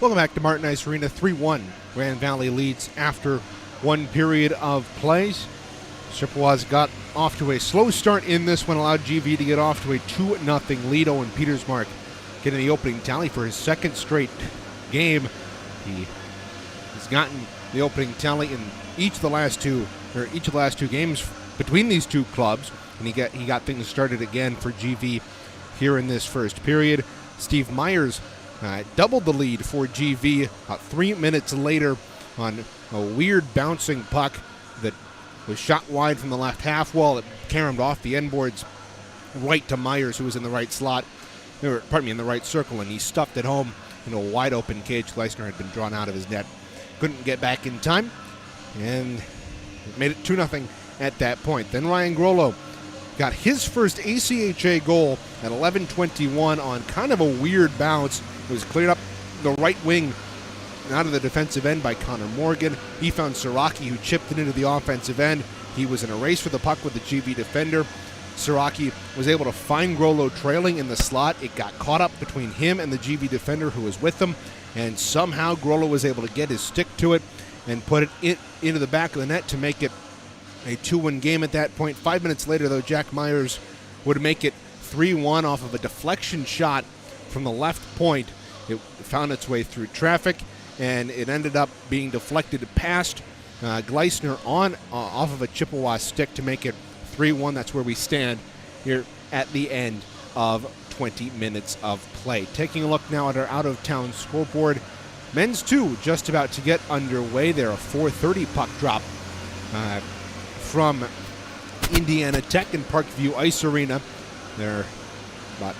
Welcome back to Martin Ice Arena. 3-1. Grand Valley leads after one period of plays. Chippewas got off to a slow start in this one, allowed GV to get off to a 2-0 lead. Owen Petersmark getting the opening tally for his second straight game. He has gotten the opening tally in each of the last two games between these two clubs, and he got things started again for GV here in this first period. Steve Myers doubled the lead for GV 3 minutes later on a weird bouncing puck that was shot wide from the left half wall. It caromed off the end boards right to Myers, who was in the right slot, in the right circle, and he stuffed it home into a wide open cage. Gleisner had been drawn out of his net. Couldn't get back in time, and made it 2-0 at that point. Then Ryan Grollo got his first ACHA goal at 11:21 on kind of a weird bounce. It was cleared up the right wing out of the defensive end by Connor Morgan. He found Siraki, who chipped it into the offensive end. He was in a race for the puck with the GV defender. Siraki was able to find Grollo trailing in the slot. It got caught up between him and the GV defender who was with him, and somehow Grollo was able to get his stick to it and put it into the back of the net to make it a 2-1 game at that point. 5 minutes later, though, Jack Myers would make it 3-1 off of a deflection shot from the left point. It found its way through traffic, and it ended up being deflected past Gleisner off of a Chippewa stick to make it 3-1. That's where we stand here at the end of 20 minutes of play. Taking a look now at our out-of-town scoreboard. Men's 2 just about to get underway. There, a 4:30 puck drop from Indiana Tech and Parkview Ice Arena. They're about,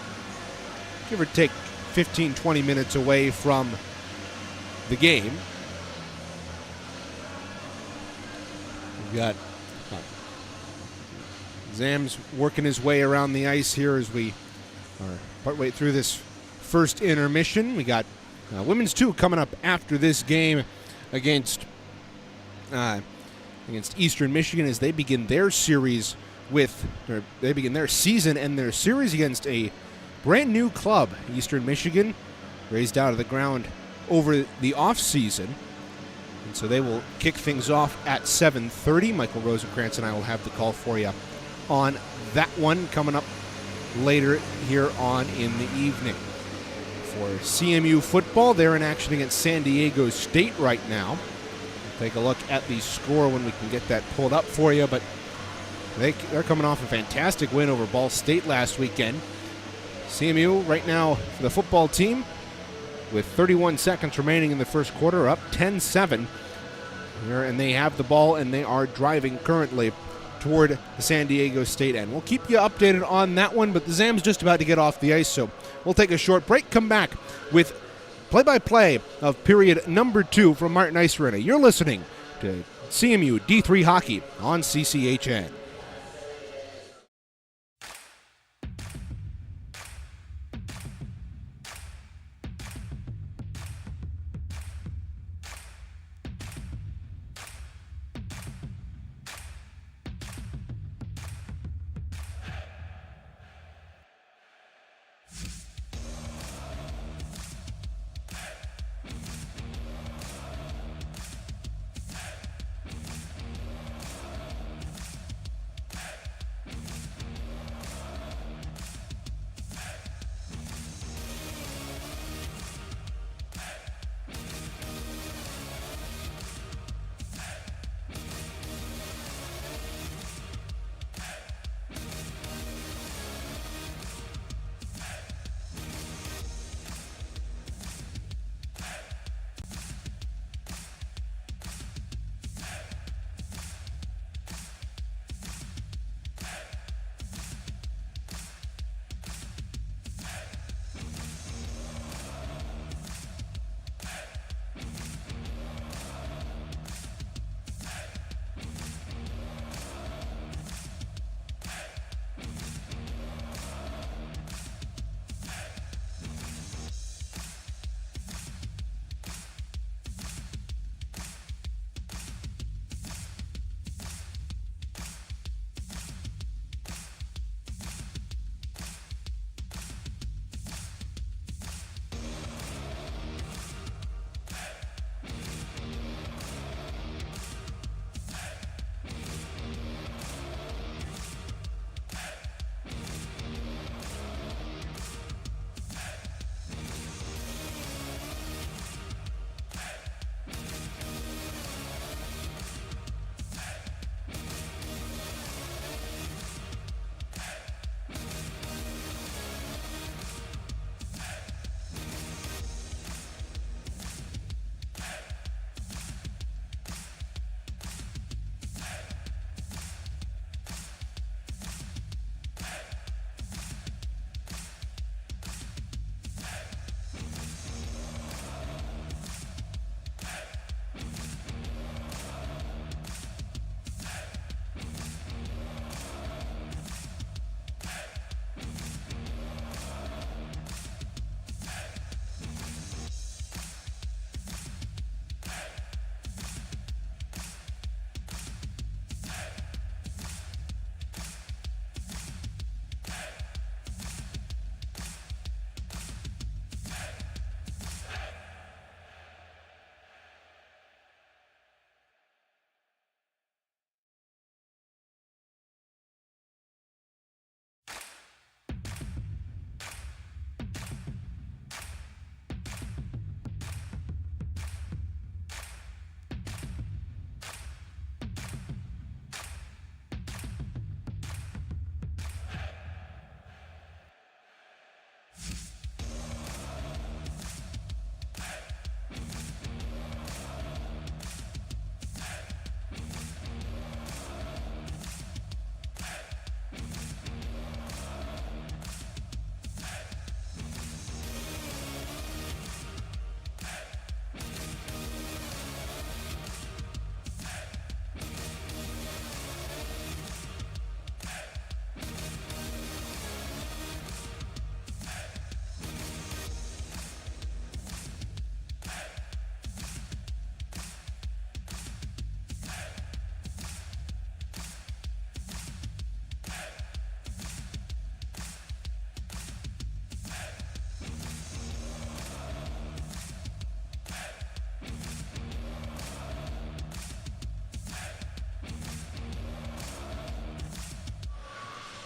give or take, 15-20 minutes away from the game. We've got Zams working his way around the ice here as we are partway through this first intermission. We got Women's 2 coming up after this game against Eastern Michigan as they begin their series they begin their season and their series against a brand new club, Eastern Michigan, raised out of the ground over the off season. And so they will kick things off at 7:30. Michael Rosenkrantz and I will have the call for you on that one coming up later here on in the evening. For CMU football, they're in action against San Diego State right now. We'll take a look at the score when we can get that pulled up for you, but they're coming off a fantastic win over Ball State last weekend. CMU right now for the football team with 31 seconds remaining in the first quarter, up 10-7. And they have the ball and they are driving currently toward the San Diego State end. We'll keep you updated on that one, but the Zam's just about to get off the ice, so we'll take a short break, come back with play-by-play of period number 2 from Martin Ice Arena. You're listening to CMU D3 Hockey on CCHN.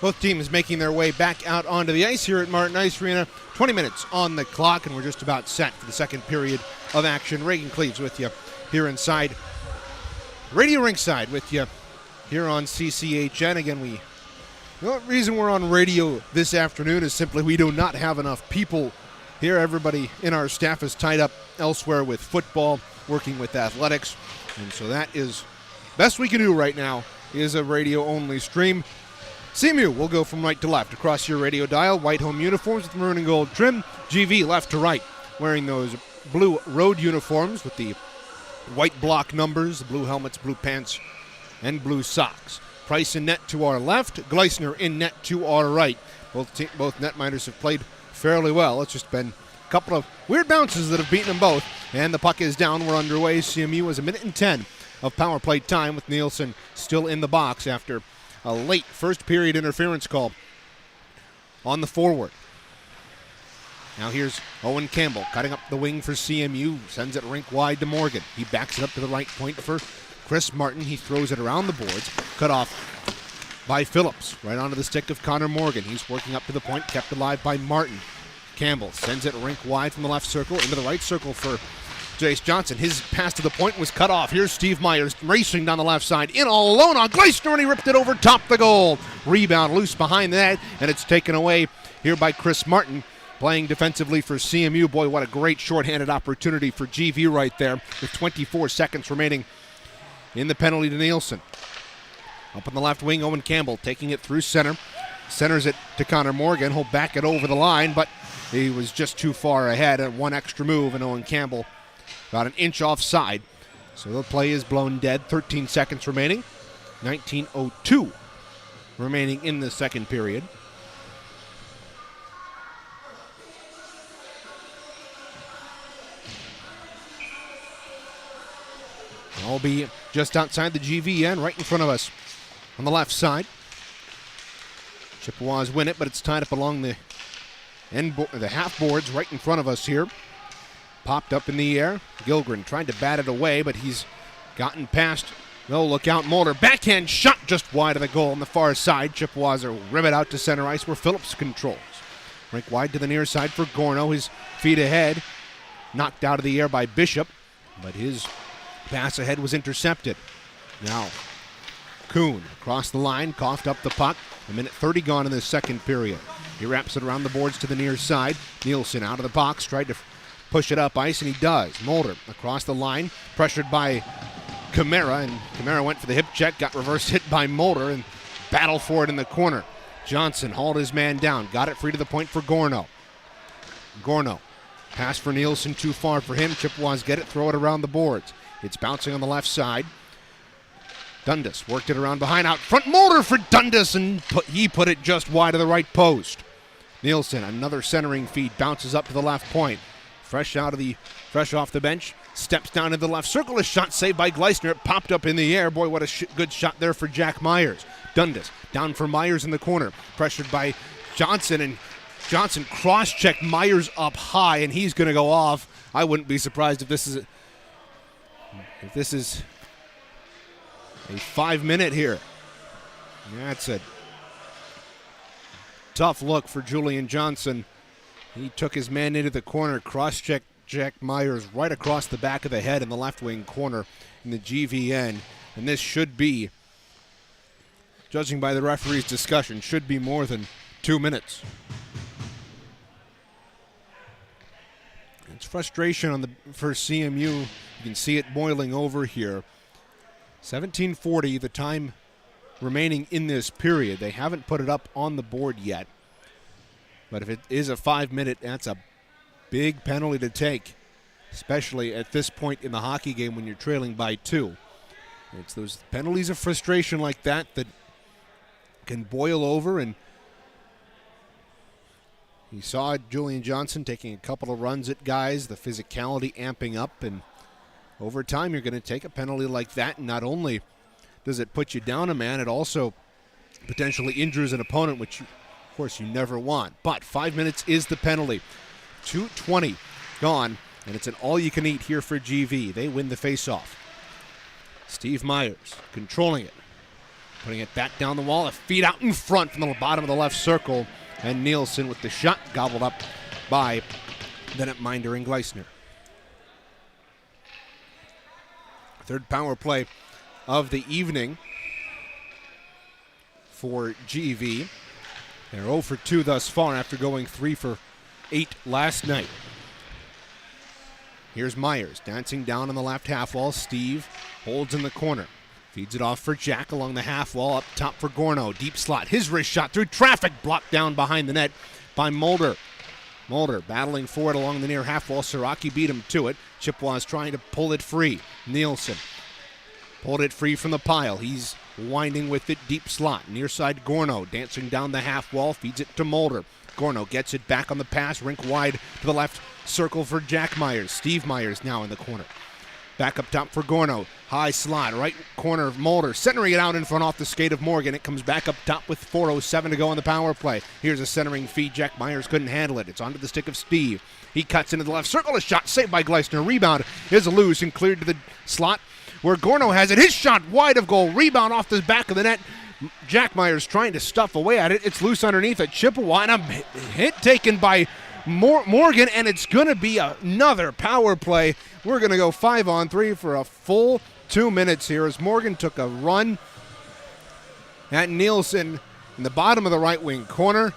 Both teams making their way back out onto the ice here at Martin Ice Arena. 20 minutes on the clock, and we're just about set for the second period of action. Reagan Cleaves with you here inside Radio Rinkside with you here on CCHN. Again, the reason we're on radio this afternoon is simply we do not have enough people here. Everybody in our staff is tied up elsewhere with football, working with athletics, and so that is best we can do right now is a radio-only stream. CMU will go from right to left across your radio dial. White home uniforms with maroon and gold trim. GV left to right, wearing those blue road uniforms with the white block numbers, blue helmets, blue pants, and blue socks. Price in net to our left, Gleisner in net to our right. Both netminders have played fairly well. It's just been a couple of weird bounces that have beaten them both, and the puck is down. We're underway. CMU has 1:10 of power play time with Nielsen still in the box after a late first period interference call on the forward. Now here's Owen Campbell cutting up the wing for CMU, sends it rink wide to Morgan. He backs it up to the right point for Chris Martin. He throws it around the boards, cut off by Phillips, right onto the stick of Connor Morgan. He's working up to the point, kept alive by Martin. Campbell sends it rink wide from the left circle into the right circle for Jace Johnson. His pass to the point was cut off. Here's Steve Myers racing down the left side, in all alone on Gleisner, and he ripped it over top the goal. Rebound loose behind that, and it's taken away here by Chris Martin, playing defensively for CMU. Boy, what a great shorthanded opportunity for GV right there with 24 seconds remaining in the penalty to Nielsen. Up on the left wing, Owen Campbell taking it through center. Centers it to Connor Morgan. He'll back it over the line, but he was just too far ahead. One extra move, and Owen Campbell about an inch offside. So the play is blown dead. 13 seconds remaining. 19:02 remaining in the second period. All be just outside the GV end, right in front of us on the left side. Chippewas win it, but it's tied up along the half boards right in front of us here. Popped up in the air. Gilgren tried to bat it away, but he's gotten past. No, look out, Mulder. Backhand shot just wide of the goal on the far side. Chippewas are rivet out to center ice where Phillips controls. Rink wide to the near side for Gorno. His feet ahead. Knocked out of the air by Bishop, but his pass ahead was intercepted. Now, Kuhn across the line, coughed up the puck. 1:30 gone in the second period. He wraps it around the boards to the near side. Nielsen out of the box, tried to push it up ice, and he does. Mulder across the line, pressured by Camara, and Camara went for the hip check, got reverse hit by Mulder, and battled for it in the corner. Johnson hauled his man down, got it free to the point for Gorno. Gorno, pass for Nielsen, too far for him. Chippewas get it, throw it around the boards. It's bouncing on the left side. Dundas worked it around behind, out front. Mulder for Dundas, and he put it just wide of the right post. Nielsen, another centering feed, bounces up to the left point. Fresh off the bench, steps down into the left circle. A shot saved by Gleisner. It popped up in the air. Boy, what a good shot there for Jack Myers. Dundas down for Myers in the corner, pressured by Johnson, and Johnson cross-checked Myers up high, and he's going to go off. I wouldn't be surprised if this is a 5-minute here. That's a tough look for Julian Johnson. He took his man into the corner, cross-checked Jack Myers right across the back of the head in the left wing corner in the GVN. And this should be, judging by the referee's discussion, should be more than 2 minutes. It's frustration for CMU. You can see it boiling over here. 17:40, the time remaining in this period. They haven't put it up on the board yet. But if it is a 5-minute, that's a big penalty to take, especially at this point in the hockey game when you're trailing by 2. It's those penalties of frustration like that can boil over, and you saw Julian Johnson taking a couple of runs at guys, the physicality amping up, and over time you're going to take a penalty like that, and not only does it put you down a man, it also potentially injures an opponent, which of course you never want. But 5 minutes is the penalty. 2:20 gone, and it's an all-you-can-eat here for GV. They win the faceoff. Steve Myers controlling it. Putting it back down the wall, a feed out in front from the bottom of the left circle. And Nielsen with the shot gobbled up by the netminder and Gleisner. Third power play of the evening for GV. They're 0 for 2 thus far after going 3 for 8 last night. Here's Myers dancing down on the left half wall. Steve holds in the corner. Feeds it off for Jack along the half wall. Up top for Gorno. Deep slot. His wrist shot through traffic. Blocked down behind the net by Mulder. Mulder battling for it along the near half wall. Siraki beat him to it. Chippewas trying to pull it free. Nielsen pulled it free from the pile. He's winding with it. Deep slot. Near side Gorno dancing down the half wall. Feeds it to Mulder. Gorno gets it back on the pass. Rink wide to the left circle for Jack Myers. Steve Myers now in the corner. Back up top for Gorno. High slot, right corner of Mulder. Centering it out in front off the skate of Morgan. It comes back up top with 4:07 to go on the power play. Here's a centering feed. Jack Myers couldn't handle it. It's onto the stick of Steve. He cuts into the left circle. A shot saved by Gleisner. Rebound is loose and cleared to the slot where Gorno has it. His shot wide of goal. Rebound off the back of the net. Jack Myers trying to stuff away at it. It's loose underneath a Chippewa. And a hit taken by Morgan, and it's going to be another power play. We're going to go 5-on-3 for a full 2 minutes here as Morgan took a run at Nielsen in the bottom of the right wing corner,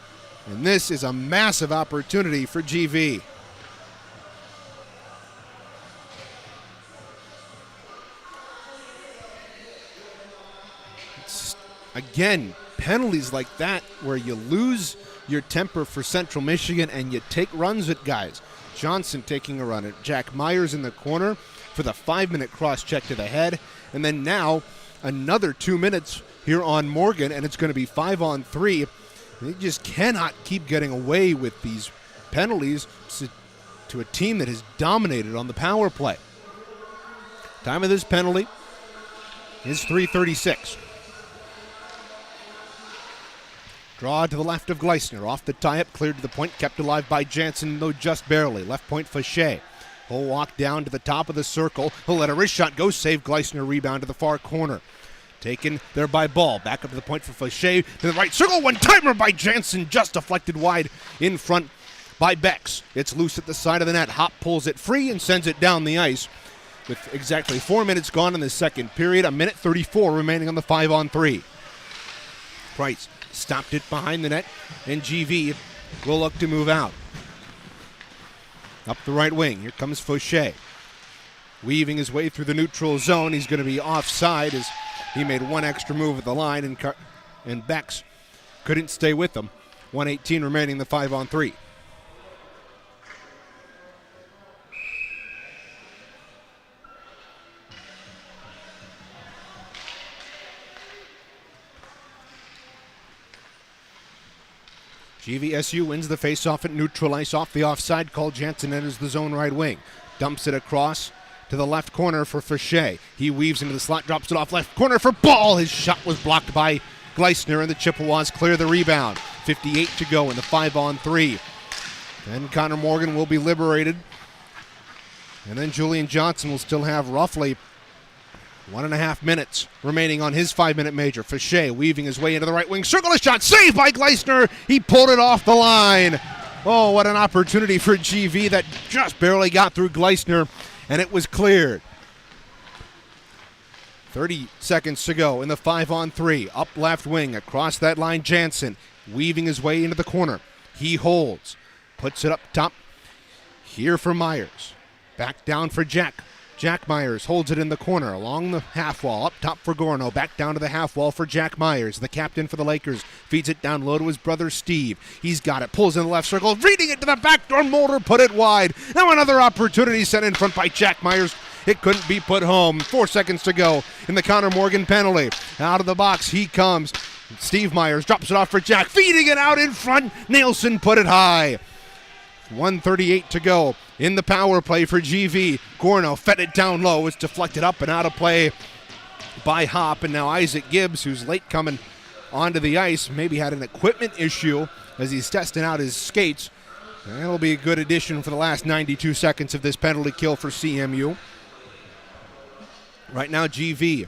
and this is a massive opportunity for GV. Again, penalties like that where you lose your temper for Central Michigan and you take runs at guys. Johnson taking a run at Jack Myers in the corner for the 5-minute cross check to the head. And then now another 2 minutes here on Morgan, and it's going to be 5-on-3. They just cannot keep getting away with these penalties to a team that has dominated on the power play. Time of this penalty is 3:36. Draw to the left of Gleisner. Off the tie-up, cleared to the point, kept alive by Jansen, though just barely. Left point, Fauché. He'll walk down to the top of the circle. He'll let a wrist shot go, save Gleisner, rebound to the far corner. Taken there by Ball. Back up to the point for Fauché. To the right circle, one-timer by Jansen, just deflected wide in front by Bex. It's loose at the side of the net. Hop pulls it free and sends it down the ice. With exactly 4 minutes gone in the second period, 1:34 remaining on the 5-on-3. Price stopped it behind the net, and GV will look to move out. Up the right wing, here comes Fauché. Weaving his way through the neutral zone. He's going to be offside as he made one extra move at the line, and Bex couldn't stay with him. 1:18 remaining in the 5-on-3. GVSU wins the faceoff at neutral ice off the offside call. Jansen enters the zone right wing. Dumps it across to the left corner for Fauché. He weaves into the slot, drops it off left corner for Ball. His shot was blocked by Gleisner, and the Chippewas clear the rebound. 58 to go in the 5-on-3. Then Connor Morgan will be liberated. And then Julian Johnson will still have roughly 1.5 minutes remaining on his 5-minute major. Fauché weaving his way into the right wing. Circle a shot. Saved by Gleisner. He pulled it off the line. Oh, what an opportunity for GV that just barely got through Gleisner, and it was cleared. 30 seconds to go in the 5-on-3. Up left wing. Across that line, Jansen weaving his way into the corner. He holds. Puts it up top. Here for Myers. Back down for Jack. Jack Myers holds it in the corner along the half wall. Up top for Gorno. Back down to the half wall for Jack Myers, the captain for the Lakers. Feeds it down low to his brother Steve. He's got it. Pulls in the left circle. Reading it to the back door. Mulder put it wide. Now another opportunity set in front by Jack Myers. It couldn't be put home. 4 seconds to go in the Connor Morgan penalty. Out of the box he comes. Steve Myers drops it off for Jack. Feeding it out in front. Nielsen put it high. 1:38 to go in the power play for GV. Gorno fed it down low. It's deflected up and out of play by Hop. And now Isaac Gibbs, who's late coming onto the ice, maybe had an equipment issue as he's testing out his skates. That'll be a good addition for the last 92 seconds of this penalty kill for CMU. Right now, GV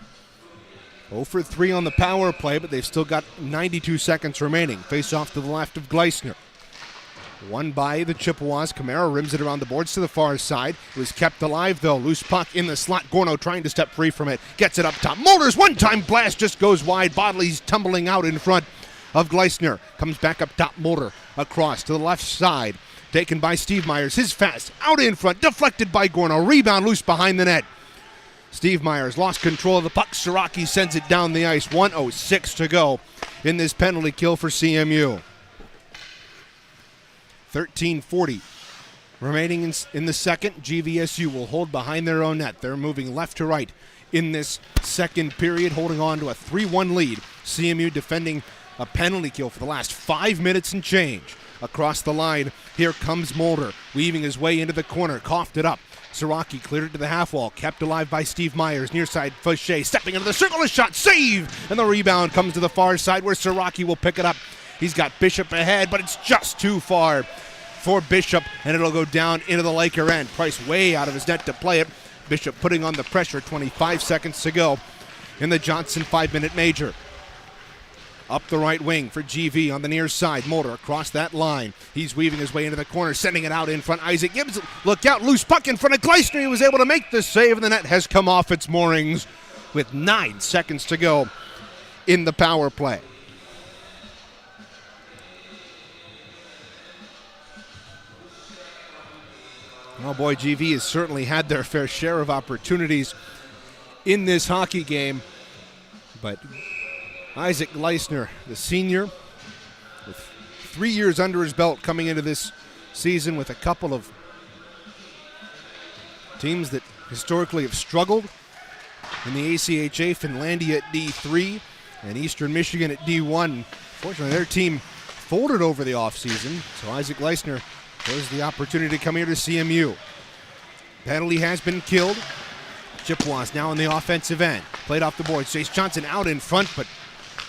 0 for 3 on the power play, but they've still got 92 seconds remaining. Face off to the left of Gleisner. Won by the Chippewas. Camara rims it around the boards to the far side. It was kept alive, though. Loose puck in the slot. Gorno trying to step free from it. Gets it up top. Mulder's one-time blast just goes wide. Bodley's tumbling out in front of Gleisner. Comes back up top. Mulder across to the left side. Taken by Steve Myers. His fast. Out in front. Deflected by Gorno. Rebound loose behind the net. Steve Myers lost control of the puck. Siraki sends it down the ice. 1:06 to go in this penalty kill for CMU. 13:40 remaining in the second. GVSU will hold behind their own net. They're moving left to right in this second period, holding on to a 3-1 lead. CMU defending a penalty kill for the last 5 minutes and change. Across the line, here comes Mulder, weaving his way into the corner, coughed it up. Siraki cleared it to the half wall, kept alive by Steve Myers. Near side, Fauché stepping into the circle, a shot, save! And the rebound comes to the far side where Siraki will pick it up. He's got Bishop ahead, but it's just too far for Bishop, and it'll go down into the Laker end. Price way out of his net to play it. Bishop putting on the pressure, 25 seconds to go in the Johnson 5-minute major. Up the right wing for GV on the near side. Mulder across that line. He's weaving his way into the corner, sending it out in front. Isaac Gibbs, look out, loose puck in front of Gleisner. He was able to make the save, and the net has come off its moorings with 9 seconds to go in the power play. Oh boy, GV has certainly had their fair share of opportunities in this hockey game, but Isaac Gleisner, the senior, with 3 years under his belt coming into this season with a couple of teams that historically have struggled in the ACHA, Finlandia at D3 and Eastern Michigan at D1. Fortunately, their team folded over the offseason, so Isaac Gleisner has the opportunity to come here to CMU. Penalty has been killed. Chippewas now on the offensive end. Played off the boards. Chase Johnson out in front, but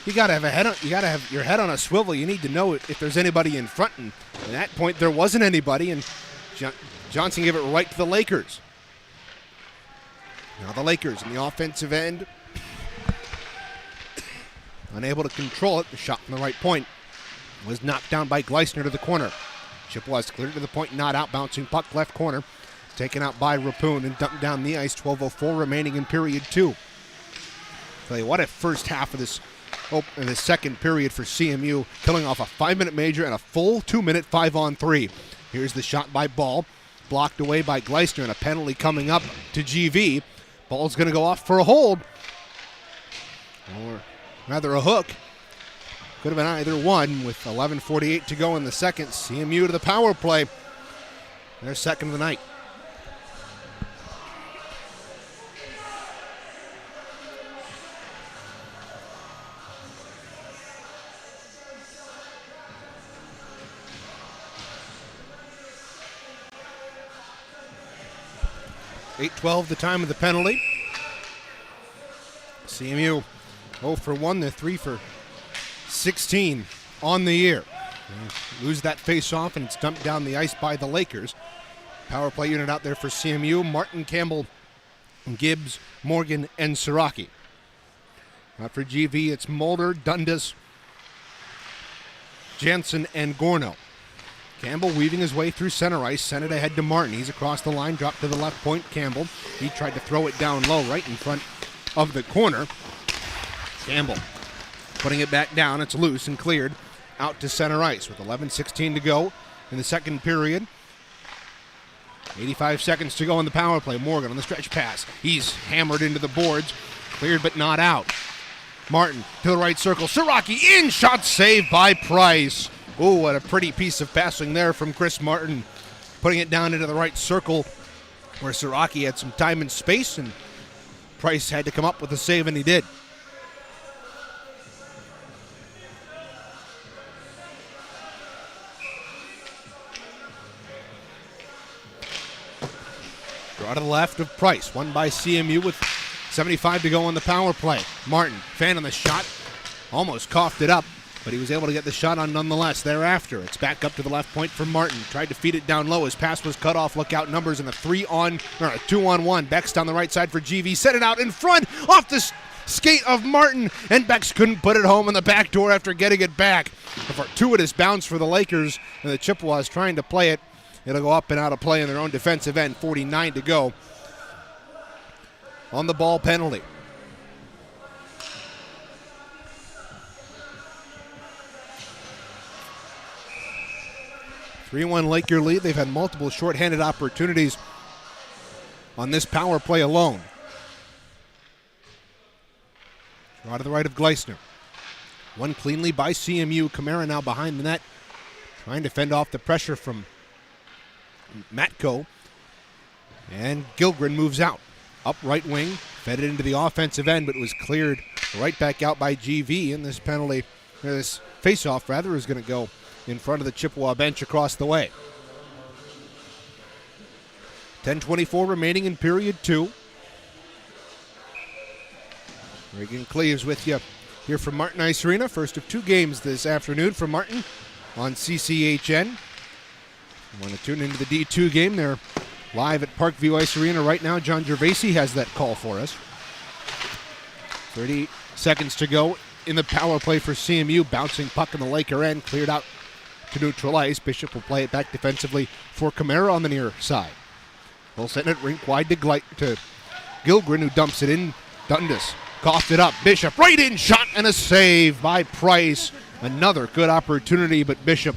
you gotta have your head on a swivel. You need to know if there's anybody in front, and at that point there wasn't anybody, and Johnson gave it right to the Lakers. Now the Lakers in the offensive end, unable to control it. The shot from the right point was knocked down by Gleisner to the corner. Chippewas cleared to the point, not out, bouncing puck left corner, taken out by Rappoon and dumped down the ice. 12:04 remaining in period 2. Tell you what, a first half of this in the second period for CMU, killing off a 5-minute major and a full 2-minute 5-on-3. Here's the shot by Ball, blocked away by Gleisner, and a penalty coming up to GV. Ball's going to go off for a hold, or rather a hook. Could have been either one with 11:48 to go in the second. CMU to the power play. Their second of the night. .8:12 the time of the penalty. CMU 0 for 1. They're 3 for 16 on the year. They lose that face-off, and it's dumped down the ice by the Lakers. Power play unit out there for CMU. Martin, Campbell, Gibbs, Morgan, and Siraki. Out for GV, it's Mulder, Dundas, Jansen, and Gorno. Campbell weaving his way through center ice, sent it ahead to Martin. He's across the line, dropped to the left point. Campbell, he tried to throw it down low right in front of the corner. Campbell putting it back down. It's loose and cleared out to center ice with 11:16 to go in the second period. 85 seconds to go in the power play. Morgan on the stretch pass. He's hammered into the boards. Cleared but not out. Martin to the right circle. Siraki in. Shot saved by Price. Oh, what a pretty piece of passing there from Chris Martin. Putting it down into the right circle where Siraki had some time and space, and Price had to come up with a save, and he did. Draw to the left of Price. Won by CMU with 75 to go on the power play. Martin, fan on the shot. Almost coughed it up, but he was able to get the shot on nonetheless. Thereafter, it's back up to the left point for Martin. Tried to feed it down low. His pass was cut off. Look out numbers in a 2-on-1. Beck's down the right side for GV. Set it out in front. Off the skate of Martin, and Bex couldn't put it home on the back door after getting it back. A fortuitous bounce for the Lakers, and the Chippewas trying to play it. It'll go up and out of play in their own defensive end, 49 to go. On the ball penalty. A 3-1 Laker lead. They've had multiple shorthanded opportunities on this power play alone. Draw to the right of Gleisner. One cleanly by CMU. Kamara now behind the net, trying to fend off the pressure from Matko. And Gilgren moves out. Up right wing, fed it into the offensive end, but was cleared right back out by GV. And this penalty, or this face-off rather, is going to go in front of the Chippewa bench across the way. 10:24 remaining in period 2. Reagan Cleaves with you here from Martin Ice Arena. First of 2 games this afternoon from Martin on CCHN. You want to tune into the D2 game. They're live at Parkview Ice Arena right now. John Gervasi has that call for us. 30 seconds to go in the power play for CMU. Bouncing puck in the Laker end. Cleared out to neutral ice. Bishop will play it back defensively for Kamara on the near side. We'll send it rink wide to Gilgren, who dumps it in. Dundas coughed it up. Bishop right in, shot, and a save by Price. Another good opportunity, but Bishop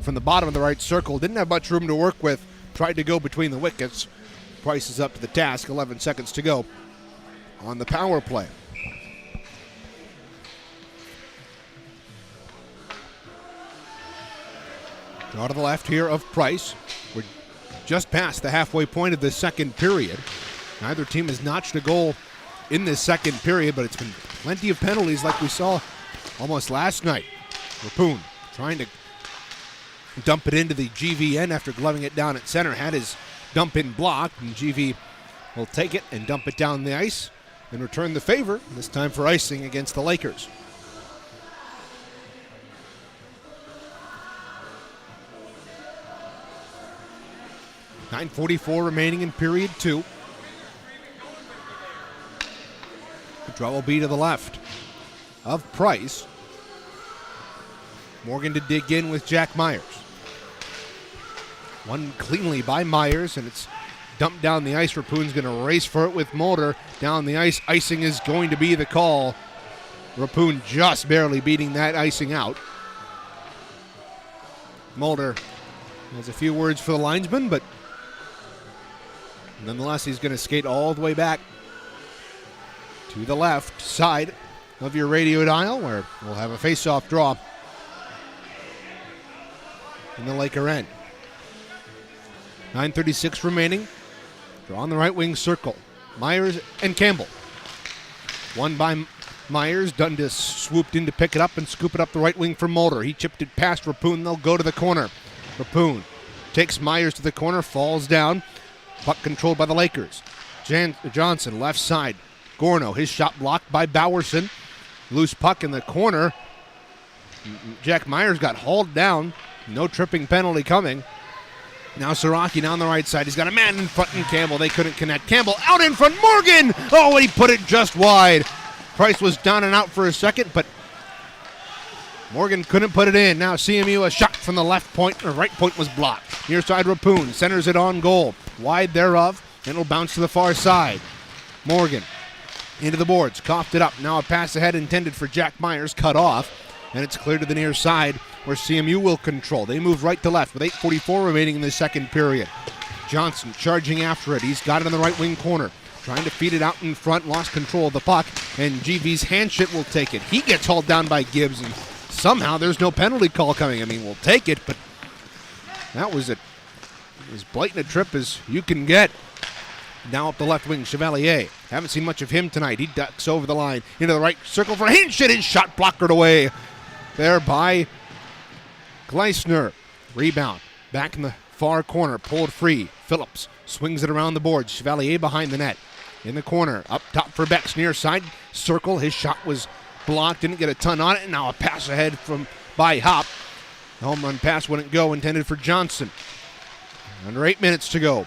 from the bottom of the right circle didn't have much room to work with. Tried to go between the wickets. Price is up to the task. 11 seconds to go on the power play. Draw to the left here of Price. We're just past the halfway point of the second period. Neither team has notched a goal in this second period, but it's been plenty of penalties like we saw almost last night. Rapoon trying to dump it into the GVN after gloving it down at center. Had his dump in blocked, and GV will take it and dump it down the ice and return the favor, this time for icing against the Lakers. .9:44 remaining in period 2. The draw will be to the left of Price. Morgan to dig in with Jack Myers. One cleanly by Myers, and it's dumped down the ice. Rapoon's going to race for it with Mulder down the ice. Icing is going to be the call. Rapoon just barely beating that icing out. Mulder has a few words for the linesman, but nonetheless, he's going to skate all the way back to the left side of your radio dial, where we'll have a face-off draw in the Laker end. 9:36 remaining. Draw on the right wing circle. Myers and Campbell. One by Myers. Dundas swooped in to pick it up and scoop it up the right wing for Mulder. He chipped it past Rapoon. They'll go to the corner. Rapoon takes Myers to the corner, falls down. Puck controlled by the Lakers. Johnson, left side. Gorno, his shot blocked by Bowerson. Loose puck in the corner. Jack Myers got hauled down. No tripping penalty coming. Now Siraki down the right side. He's got a man in front, and Campbell. They couldn't connect. Campbell out in front. Morgan! Oh, he put it just wide. Price was down and out for a second, but Morgan couldn't put it in. Now CMU, a shot from the left point. The right point was blocked. Near side Rapoon centers it on goal. Wide thereof, and it'll bounce to the far side. Morgan into the boards, coughed it up. Now a pass ahead intended for Jack Myers, cut off, and it's clear to the near side where CMU will control. They move right to left with 8:44 remaining in the second period. Johnson charging after it. He's got it in the right wing corner, trying to feed it out in front, lost control of the puck, and GV's handship will take it. He gets hauled down by Gibbs, and somehow there's no penalty call coming. I mean, we'll take it, but that was as blatant a trip as you can get. Now up the left wing, Chevalier. Haven't seen much of him tonight. He ducks over the line into the right circle for Hinchett. His shot blockered away there by Gleisner. Rebound back in the far corner, pulled free. Phillips swings it around the board. Chevalier behind the net. In the corner, up top for Bex, near side circle. His shot was blocked, didn't get a ton on it. And now a pass ahead by Hop. The home run pass wouldn't go, intended for Johnson. Under 8 minutes to go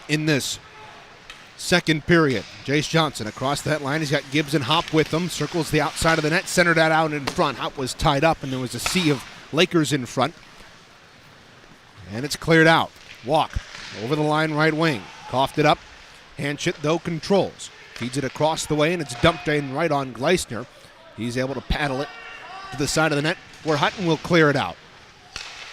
in this second period. Jace Johnson across that line. He's got Gibbs and Hop with him. Circles the outside of the net. Centered that out in front. Hop was tied up, and there was a sea of Lakers in front. And it's cleared out. Walk over the line, right wing. Coughed it up. Hanchett, though, controls. Feeds it across the way, and it's dumped in right on Gleisner. He's able to paddle it to the side of the net, where Hutton will clear it out.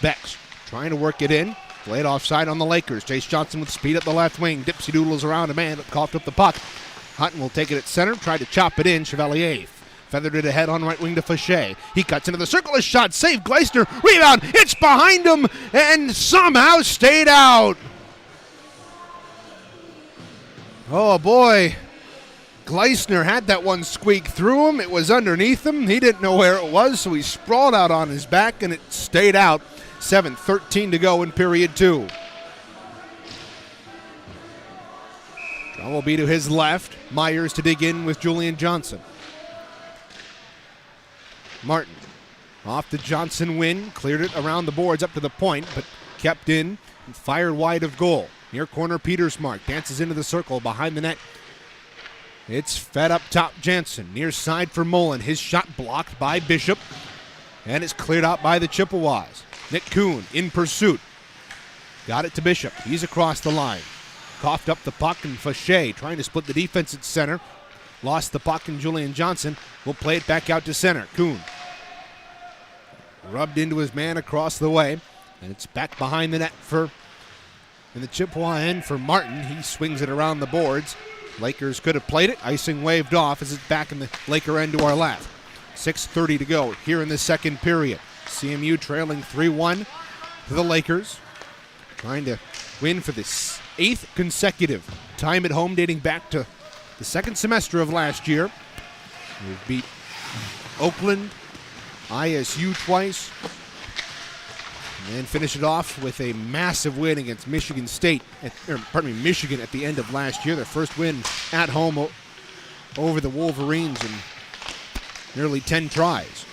Bex trying to work it in. Played offside on the Lakers. Jace Johnson with speed at the left wing. Dipsy doodles around a man, but coughed up the puck. Hutton will take it at center. Tried to chop it in. Chevalier feathered it ahead on right wing to Fauché. He cuts into the circle. A shot. Save Gleisner. Rebound. It's behind him and somehow stayed out. Oh, boy. Gleisner had that one squeak through him. It was underneath him. He didn't know where it was, so he sprawled out on his back, and it stayed out. 7:13 to go in period 2. Draw will be to his left. Myers to dig in with Julian Johnson. Martin off the Johnson win. Cleared it around the boards up to the point, but kept in and fired wide of goal. Near corner, Petersmark dances into the circle behind the net. It's fed up top, Jansen. Near side for Mullen. His shot blocked by Bishop, and it's cleared out by the Chippewas. Nick Kuhn in pursuit. Got it to Bishop. He's across the line. Coughed up the puck, and Fauché trying to split the defense at center. Lost the puck, and Julian Johnson will play it back out to center. Kuhn rubbed into his man across the way, and it's back behind the net in the Chippewa end for Martin. He swings it around the boards. Lakers could have played it. Icing waved off as it's back in the Laker end to our left. 6:30 to go here in the second period. CMU trailing 3-1 to the Lakers. Trying to win for the 8th consecutive time at home dating back to the second semester of last year. We've beat Oakland, ISU twice, and then finish it off with a massive win against Michigan Michigan at the end of last year. Their first win at home over the Wolverines in nearly 10 tries.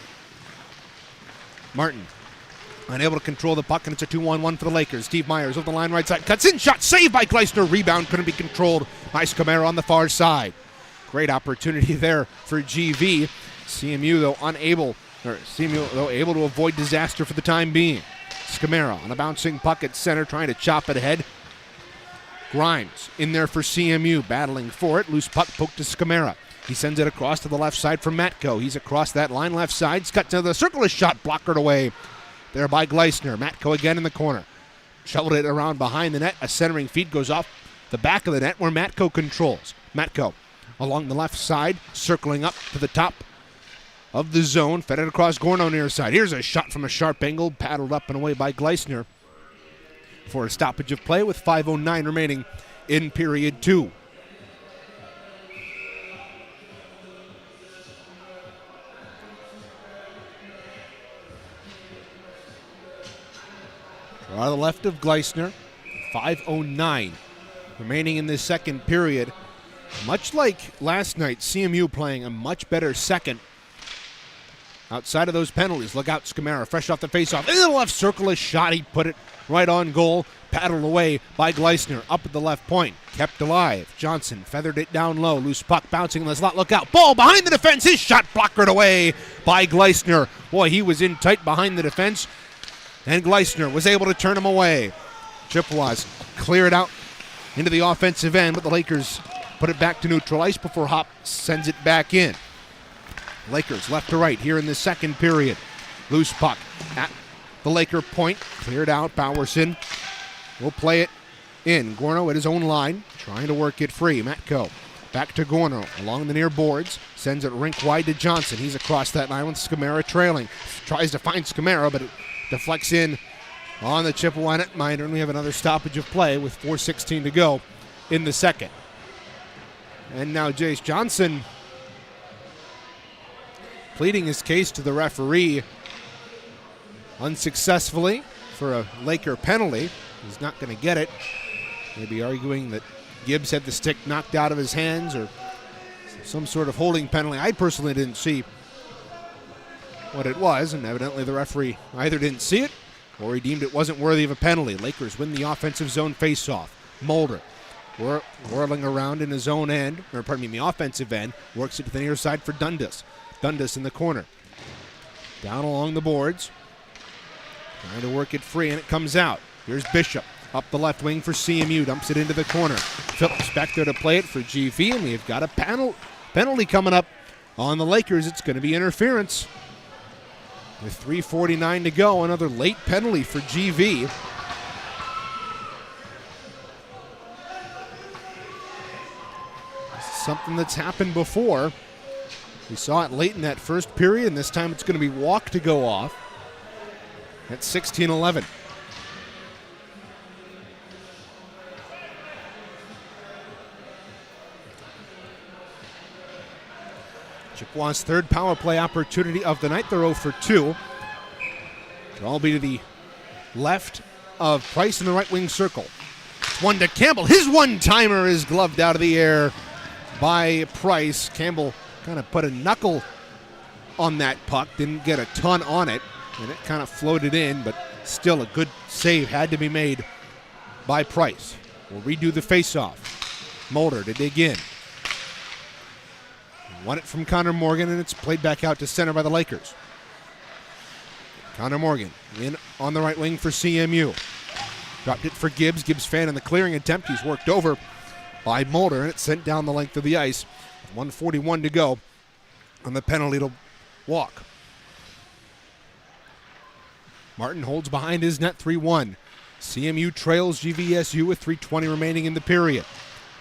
Martin unable to control the puck, and it's a 2-on-1 for the Lakers. Steve Myers over the line right side. Cuts in, shot saved by Gleisner. Rebound couldn't be controlled by Scamara on the far side. Great opportunity there for GV. CMU able to avoid disaster for the time being. Scamara on a bouncing puck at center, trying to chop it ahead. Grimes in there for CMU, battling for it. Loose puck poked to Scamara. He sends it across to the left side for Matko. He's across that line, left side. He's cut to the circle, a shot blockered away there by Gleisner. Matko again in the corner. Shoveled it around behind the net. A centering feed goes off the back of the net where Matko controls. Matko along the left side, circling up to the top of the zone. Fed it across Gorno near side. Here's a shot from a sharp angle, paddled up and away by Gleisner for a stoppage of play with 5:09 remaining in period 2. Draw to the left of Gleisner. 5:09 remaining in this second period. Much like last night, CMU playing a much better second. Outside of those penalties, look out, Scamara, fresh off the faceoff. In the left circle, a shot. He put it right on goal. Paddled away by Gleisner up at the left point. Kept alive. Johnson feathered it down low. Loose puck bouncing in the slot. Look out. Ball behind the defense. His shot blockered away by Gleisner. Boy, he was in tight behind the defense, and Gleisner was able to turn him away. Chippewas clear it out into the offensive end, but the Lakers put it back to neutral ice before Hop sends it back in. Lakers left to right here in the second period. Loose puck at the Laker point. Cleared out. Bowerson will play it in. Gorno at his own line, trying to work it free. Matko back to Gorno along the near boards. Sends it rink wide to Johnson. He's across that line with Scamara trailing. Tries to find Scamara, but it deflects in on the Chippewa netminder, and we have another stoppage of play with 4:16 to go in the second. And now Jace Johnson pleading his case to the referee unsuccessfully for a Laker penalty. He's not going to get it. Maybe arguing that Gibbs had the stick knocked out of his hands or some sort of holding penalty. I personally didn't see what it was, and evidently the referee either didn't see it or he deemed it wasn't worthy of a penalty. Lakers win the offensive zone faceoff. Mulder whirling around in his own end, or pardon me, in the offensive end, works it to the near side for Dundas. Dundas in the corner. Down along the boards. Trying to work it free, and it comes out. Here's Bishop. Up the left wing for CMU. Dumps it into the corner. Philip Spector to play it for GV, and we've got a penalty coming up on the Lakers. It's going to be interference. With 3:49 to go, another late penalty for GV. This is something that's happened before. We saw it late in that first period, and this time it's going to be walk to go off at 16-11. Chippewas' third power play opportunity of the night. They're 0 for 2. It'll all be to the left of Price in the right wing circle. One to Campbell. His one-timer is gloved out of the air by Price. Campbell kind of put a knuckle on that puck. Didn't get a ton on it, and it kind of floated in, but still a good save had to be made by Price. We'll redo the face-off. Mulder to dig in. Won it from Connor Morgan, and it's played back out to center by the Lakers. Connor Morgan in on the right wing for CMU. Dropped it for Gibbs. Gibbs fan in the clearing attempt. He's worked over by Mulder, and it's sent down the length of the ice. 1:41 to go on the penalty to walk. Martin holds behind his net 3-1. CMU trails GVSU with 3:20 remaining in the period.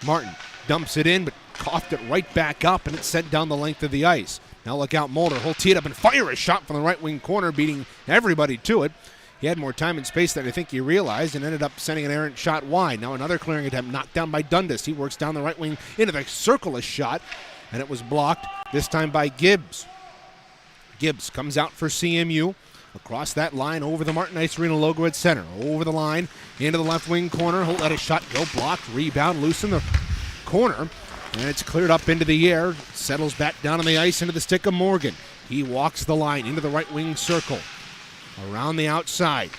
Martin dumps it in, but coughed it right back up, and it's sent down the length of the ice. Now look out, Mulder. He'll tee it up and fire a shot from the right wing corner, beating everybody to it. He had more time and space than I think he realized, and ended up sending an errant shot wide. Now another clearing attempt knocked down by Dundas. He works down the right wing into the circle a shot, and it was blocked, this time by Gibbs. Gibbs comes out for CMU. Across that line, over the Martin Ice Arena logo at center. Over the line, into the left wing corner. He'll let a shot go, blocked, rebound, loose in the corner. And it's cleared up into the air. Settles back down on the ice into the stick of Morgan. He walks the line into the right wing circle. Around the outside.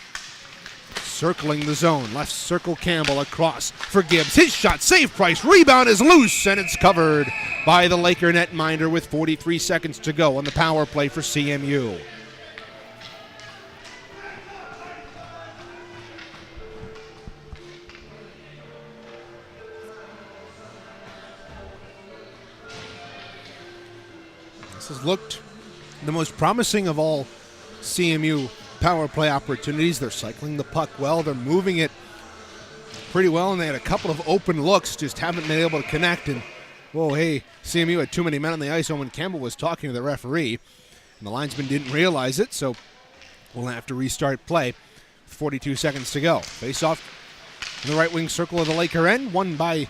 Circling the zone. Left circle Campbell across for Gibbs. His shot, save Price. Rebound is loose, and it's covered by the Laker netminder with 43 seconds to go on the power play for CMU. Has looked the most promising of all CMU power play opportunities. They're cycling the puck well. They're moving it pretty well, and they had a couple of open looks, just haven't been able to connect. And, whoa, hey, CMU had too many men on the ice. Owen Campbell was talking to the referee, and the linesman didn't realize it, so we'll have to restart play. 42 seconds to go. Face off in the right wing circle of the Laker end, won by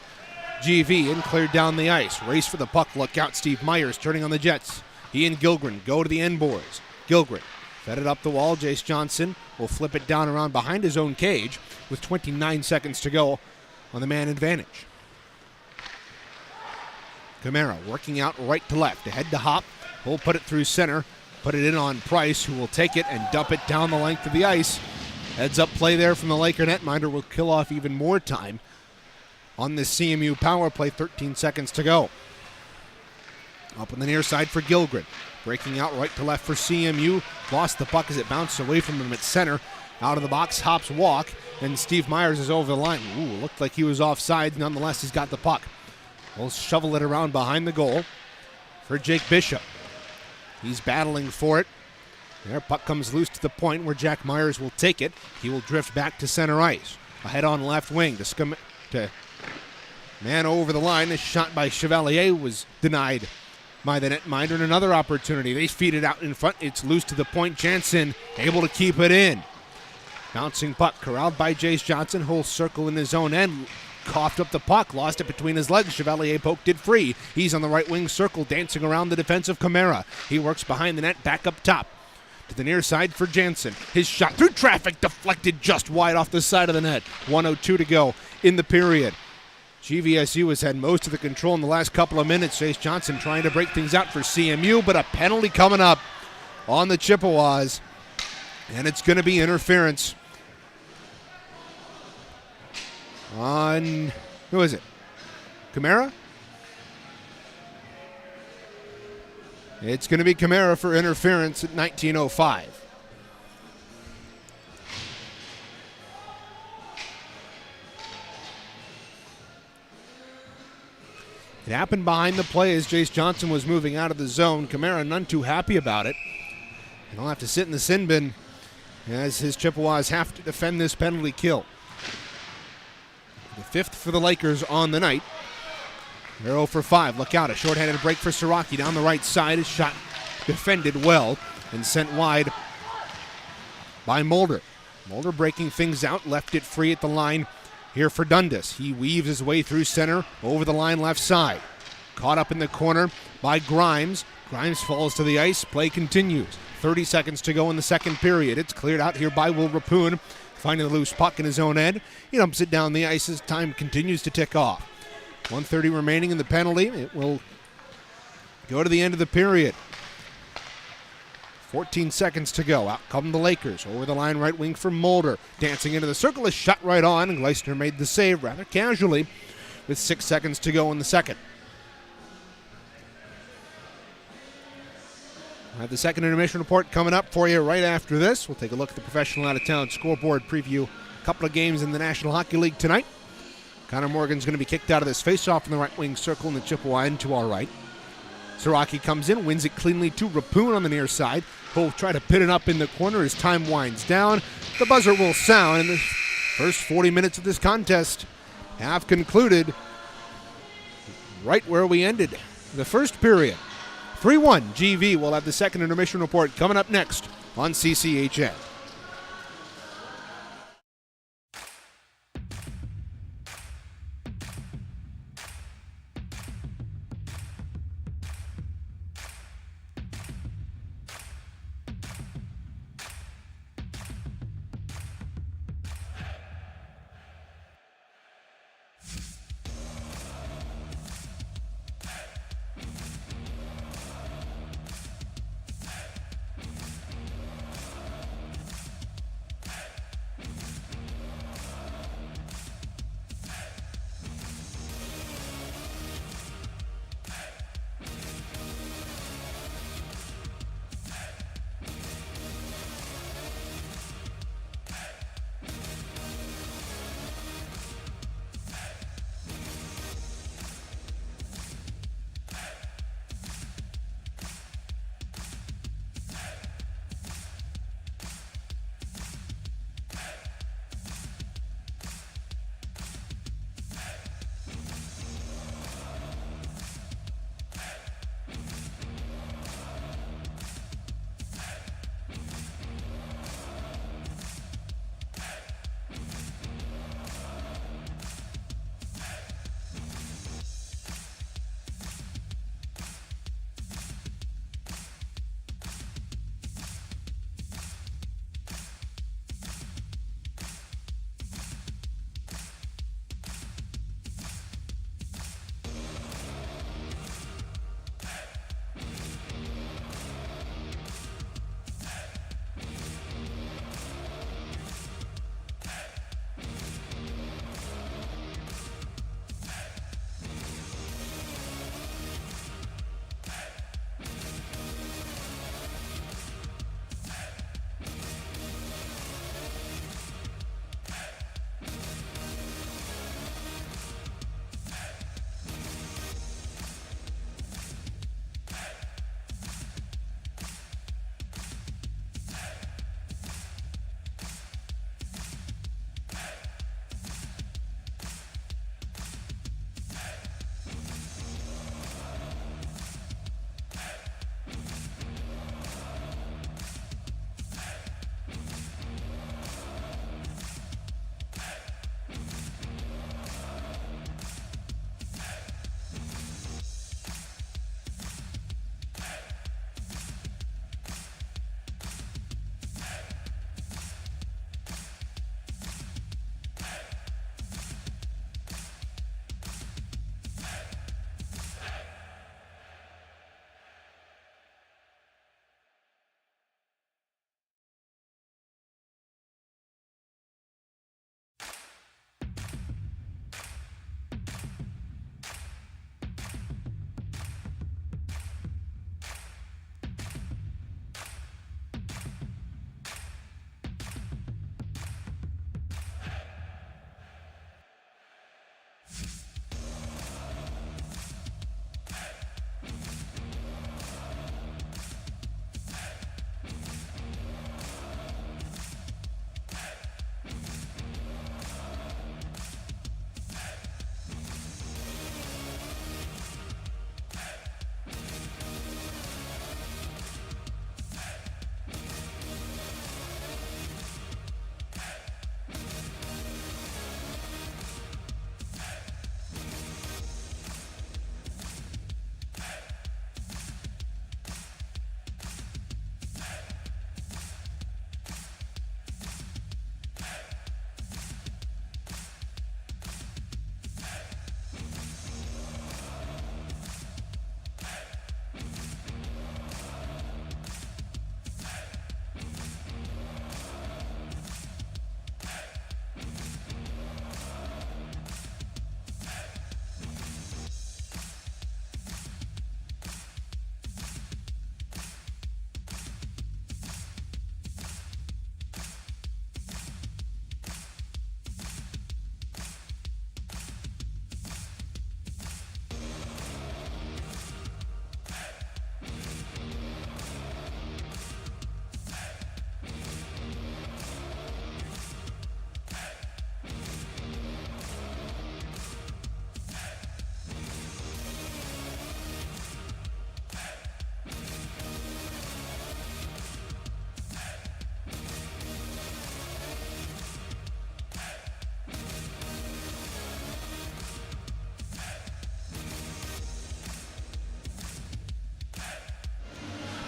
GV and cleared down the ice. Race for the puck. Look out, Steve Myers turning on the Jets. He and Gilgren go to the end boards. Gilgren fed it up the wall. Jace Johnson will flip it down around behind his own cage with 29 seconds to go on the man advantage. Camara working out right to left. Ahead to Hop. He'll put it through center. Put it in on Price, who will take it and dump it down the length of the ice. Heads up play there from the Laker netminder will kill off even more time on this CMU power play. 13 seconds to go. Up on the near side for Gilgren. Breaking out right to left for CMU. Lost the puck as it bounced away from him at center. Out of the box, Hops walk, and Steve Myers is over the line. Ooh, looked like he was offside. Nonetheless, he's got the puck. We'll shovel it around behind the goal for Jake Bishop. He's battling for it. Their puck comes loose to the point where Jack Myers will take it. He will drift back to center ice. Ahead on left wing to man over the line. This shot by Chevalier was denied by the netminder, and another opportunity. They feed it out in front. It's loose to the point. Jansen able to keep it in. Bouncing puck corralled by Jace Johnson. Whole circle in his own end. Coughed up the puck. Lost it between his legs. Chevalier poked it free. He's on the right wing circle, dancing around the defensive Camara. He works behind the net, back up top. To the near side for Jansen. His shot through traffic, deflected just wide off the side of the net. 1:02 to go in the period. GVSU has had most of the control in the last couple of minutes. Jace Johnson trying to break things out for CMU, but a penalty coming up on the Chippewas, and it's going to be interference on, who is it? Kamara? It's going to be Kamara for interference at 19:05. It happened behind the play as Jace Johnson was moving out of the zone. Kamara none too happy about it. And he'll have to sit in the sin bin as his Chippewas have to defend this penalty kill. The 5th for the Lakers on the night. They're 0 for 5. Look out, a shorthanded break for Siraki down the right side. His shot defended well and sent wide by Mulder. Mulder breaking things out, left it free at the line here for Dundas. He weaves his way through center, over the line left side. Caught up in the corner by Grimes. Grimes falls to the ice. Play continues. 30 seconds to go in the second period. It's cleared out here by Will Rapoon, finding the loose puck in his own end. He dumps it down the ice as time continues to tick off. 1:30 remaining in the penalty. It will go to the end of the period. 14 seconds to go. Out come the Lakers. Over the line, right wing for Mulder. Dancing into the circle, is shot right on, and Gleisner made the save rather casually with 6 seconds to go in the second. We'll have the second intermission report coming up for you right after this. We'll take a look at the professional out-of-town scoreboard, preview a couple of games in the National Hockey League tonight. Connor Morgan's going to be kicked out of this face-off in the right wing circle in the Chippewa end to our right. Siraki comes in, wins it cleanly to Rapoon on the near side. He'll try to pin it up in the corner as time winds down. The buzzer will sound, and the first 40 minutes of this contest have concluded right where we ended the first period. 3-1 GV. We'll have the second intermission report coming up next on CCHN.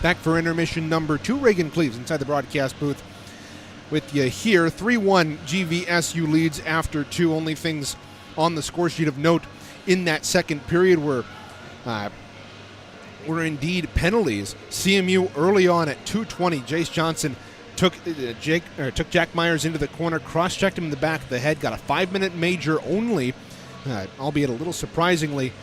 Back for intermission number 2. Reagan Cleaves inside the broadcast booth with you here. 3-1 GVSU leads after 2. Only things on the score sheet of note in that second period were indeed penalties. CMU early on at 2:20. Jace Johnson took Jack Myers into the corner, cross-checked him in the back of the head, got a 5-minute major only, albeit a little surprisingly,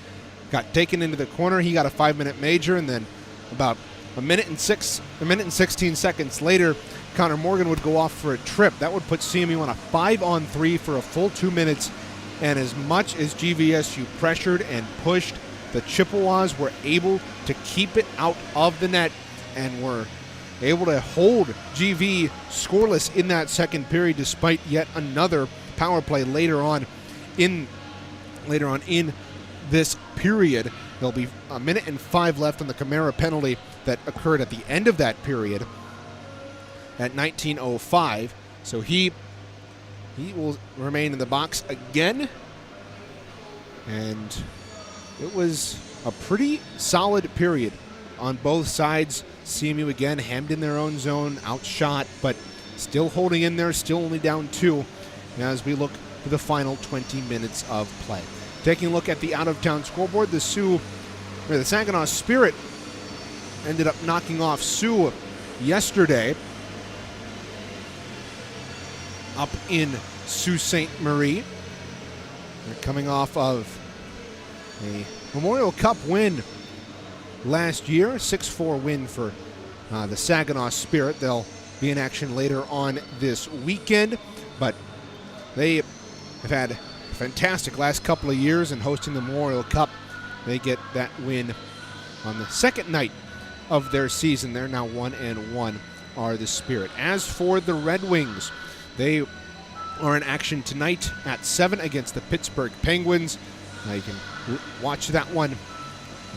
got taken into the corner. He got a 5-minute major, and then about a minute and 16 seconds later, Connor Morgan would go off for a trip. That would put CMU on a 5-on-3 for a full 2 minutes, and as much as GVSU pressured and pushed, the Chippewas were able to keep it out of the net and were able to hold GV scoreless in that second period despite yet another power play later on in this period. There'll be a minute and 5 left on the Camara penalty that occurred at the end of that period at 19:05. So he will remain in the box again. And it was a pretty solid period on both sides. CMU again hemmed in their own zone, outshot, but still holding in there, still only down 2 as we look to the final 20 minutes of play. Taking a look at the out-of-town scoreboard, the Saginaw Spirit ended up knocking off Sioux yesterday up in Sault Ste. Marie. They're coming off of a Memorial Cup win last year, 6-4 win for the Saginaw Spirit. They'll be in action later on this weekend, but they have had a fantastic last couple of years in hosting the Memorial Cup. They get that win on the second night of their season. They're now 1-1 are the Spirit. As for the Red Wings, they are in action tonight at 7 against the Pittsburgh Penguins. You can watch that one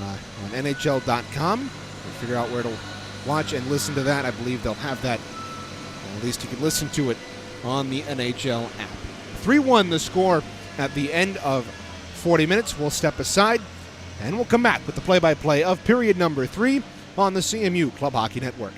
on NHL.com. Figure out where to watch and listen to that. I believe they'll have that. At least you can listen to it on the NHL app. 3-1 the score at the end of 40 minutes. We'll step aside and we'll come back with the play-by-play of period number 3 on the CMU Club Hockey Network.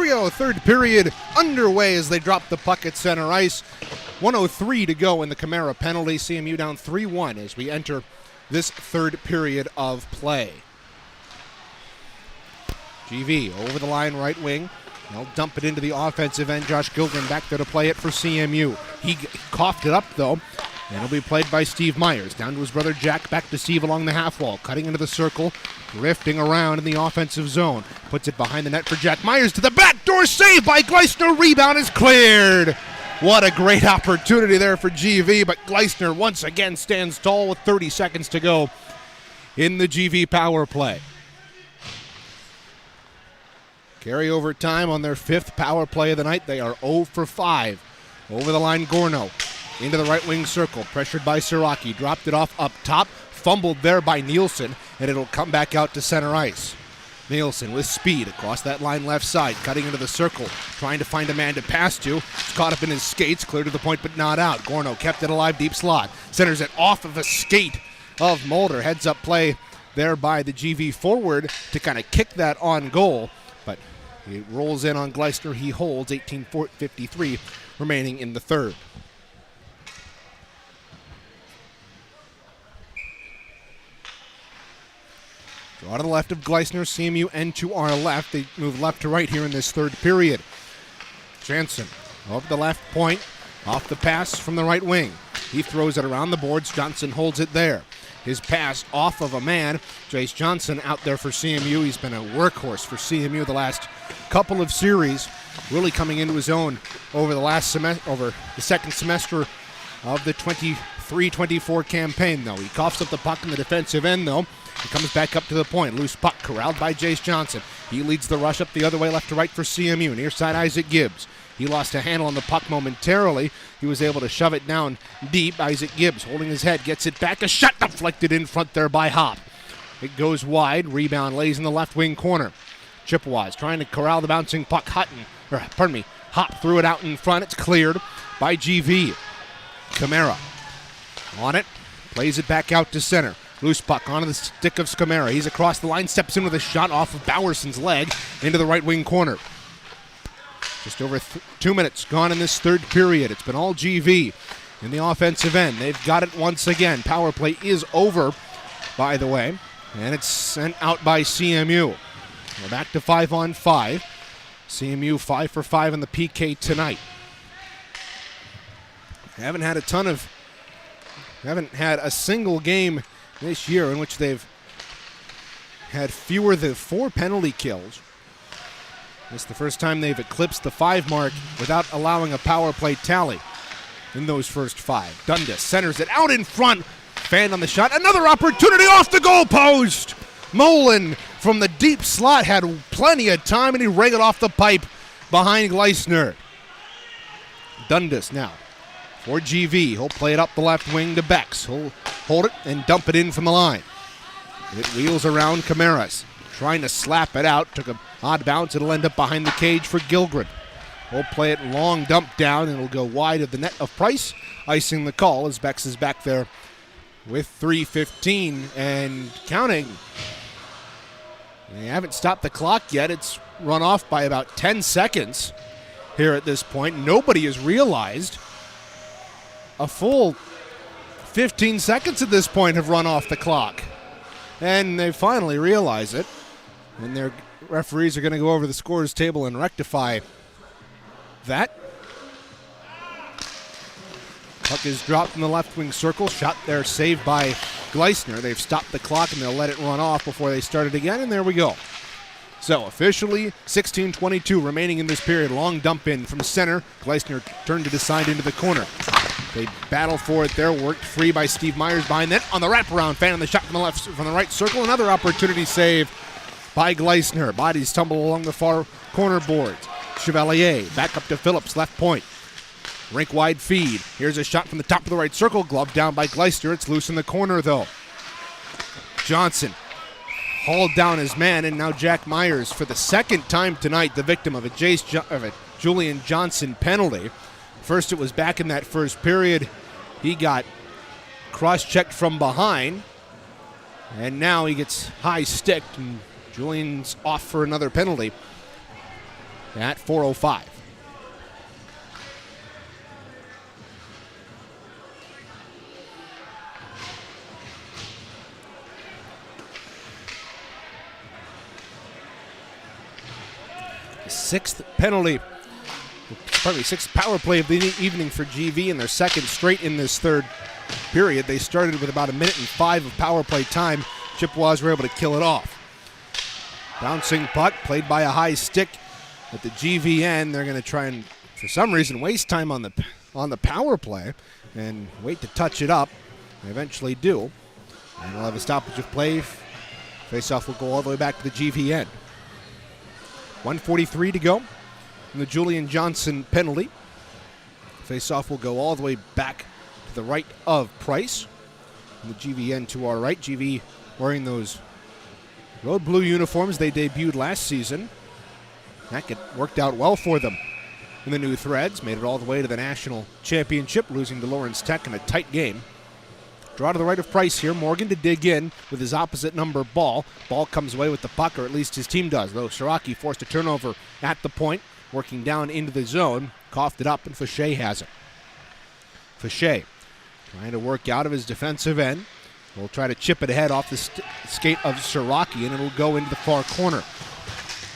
we go. Third period underway as they drop the puck at center ice. 1:03 to go in the Camara penalty. CMU down 3-1 as we enter this third period of play. GV over the line, right wing. They'll dump it into the offensive end. Josh Gilgren back there to play it for CMU. He coughed it up, though, and it'll be played by Steve Myers. Down to his brother Jack, back to Steve along the half wall, cutting into the circle, drifting around in the offensive zone. Puts it behind the net for Jack Myers to the back door, save by Gleisner. Rebound is cleared. What a great opportunity there for GV, but Gleisner once again stands tall with 30 seconds to go in the GV power play. Carryover time on their fifth power play of the night. They are 0 for 5. Over the line, Gorno into the right wing circle, pressured by Siraki. Dropped it off up top, fumbled there by Nielsen, and it'll come back out to center ice. Nielsen with speed across that line left side, cutting into the circle, trying to find a man to pass to. It's caught up in his skates, clear to the point but not out. Gorno kept it alive, deep slot. Centers it off of a skate of Mulder. Heads up play there by the GV forward to kind of kick that on goal. But it rolls in on Gleisner. He holds. 18:53 remaining in the third. Draw to the left of Gleisner, CMU and to our left. They move left to right here in this third period. Jansen over the left point, off the pass from the right wing. He throws it around the boards. Johnson holds it there. His pass off of a man. Jace Johnson out there for CMU. He's been a workhorse for CMU the last couple of series, really coming into his own over the second semester of the 23-24 campaign, though. He coughs up the puck in the defensive end, though. He comes back up to the point. Loose puck corralled by Jace Johnson. He leads the rush up the other way, left to right for CMU. Near side, Isaac Gibbs. He lost a handle on the puck momentarily. He was able to shove it down deep. Isaac Gibbs holding his head, gets it back. A shot deflected in front there by Hop. It goes wide. Rebound lays in the left wing corner. Chippewas trying to corral the bouncing puck. Hop threw it out in front. It's cleared by GV. Camara on it. Plays it back out to center. Loose puck onto the stick of Scamara. He's across the line, steps in with a shot off of Bowerson's leg into the right wing corner. Just over 2 minutes gone in this third period. It's been all GV in the offensive end. They've got it once again. Power play is over, by the way, and it's sent out by CMU. We're back to 5-on-5. CMU 5 for 5 in the PK tonight. Haven't had a single game this year in which they've had fewer than 4 penalty kills. It's the first time they've eclipsed the 5 mark without allowing a power play tally in those first 5. Dundas centers it out in front. Fan on the shot. Another opportunity off the goal post. Mullen from the deep slot had plenty of time, and he rang it off the pipe behind Gleisner. Dundas now for GV. He'll play it up the left wing to Bex. He'll hold it and dump it in from the line. It wheels around Camaras, trying to slap it out. Took a odd bounce. It'll end up behind the cage for Gilgren. We'll play it long dump down, and it'll go wide of the net of Price, icing the call as Bex is back there with 3:15 and counting. They haven't stopped the clock yet. It's run off by about 10 seconds here at this point. Nobody has realized a full 15 seconds at this point have run off the clock. And they finally realize it. And their referees are going to go over the scores table and rectify that. Puck is dropped in the left wing circle. Shot there, saved by Gleisner. They've stopped the clock and they'll let it run off before they start it again. And there we go. So officially 16:22 remaining in this period. Long dump in from center. Gleisner turned to decide into the corner. They battle for it there. Worked free by Steve Myers behind that. On the wraparound, fan on the shot from the right circle. Another opportunity save by Gleisner. Bodies tumble along the far corner boards. Chevalier back up to Phillips, left point. Rink wide feed. Here's a shot from the top of the right circle. Glove down by Gleisner. It's loose in the corner though. Johnson hauled down his man, and now Jack Myers, for the second time tonight, the victim of a Julian Johnson penalty. First it was back in that first period. He got cross-checked from behind, and now he gets high-sticked, and Julian's off for another penalty. at 4:05. Sixth power play of the evening for GV, and their second straight in this third period. They started with about 1:05 of power play time. Chippewas were able to kill it off. Bouncing puck played by a high stick at the GV end. They're going to try and, for some reason, waste time on the power play and wait to touch it up. They eventually do. And we'll have a stoppage of play. Faceoff will go all the way back to the GV end. 1:43 to go. And the Julian Johnson penalty. Faceoff will go all the way back to the right of Price. And the GVN to our right. GV wearing those road blue uniforms they debuted last season. That worked out well for them in the new threads. Made it all the way to the national championship, losing to Lawrence Tech in a tight game. Draw to the right of Price here. Morgan to dig in with his opposite number Ball. Ball comes away with the puck, or at least his team does, though Shiraki forced a turnover at the point, working down into the zone. Coughed it up, and Fauché has it. Fauché trying to work out of his defensive end. Will try to chip it ahead off the skate of Shiraki, and it'll go into the far corner.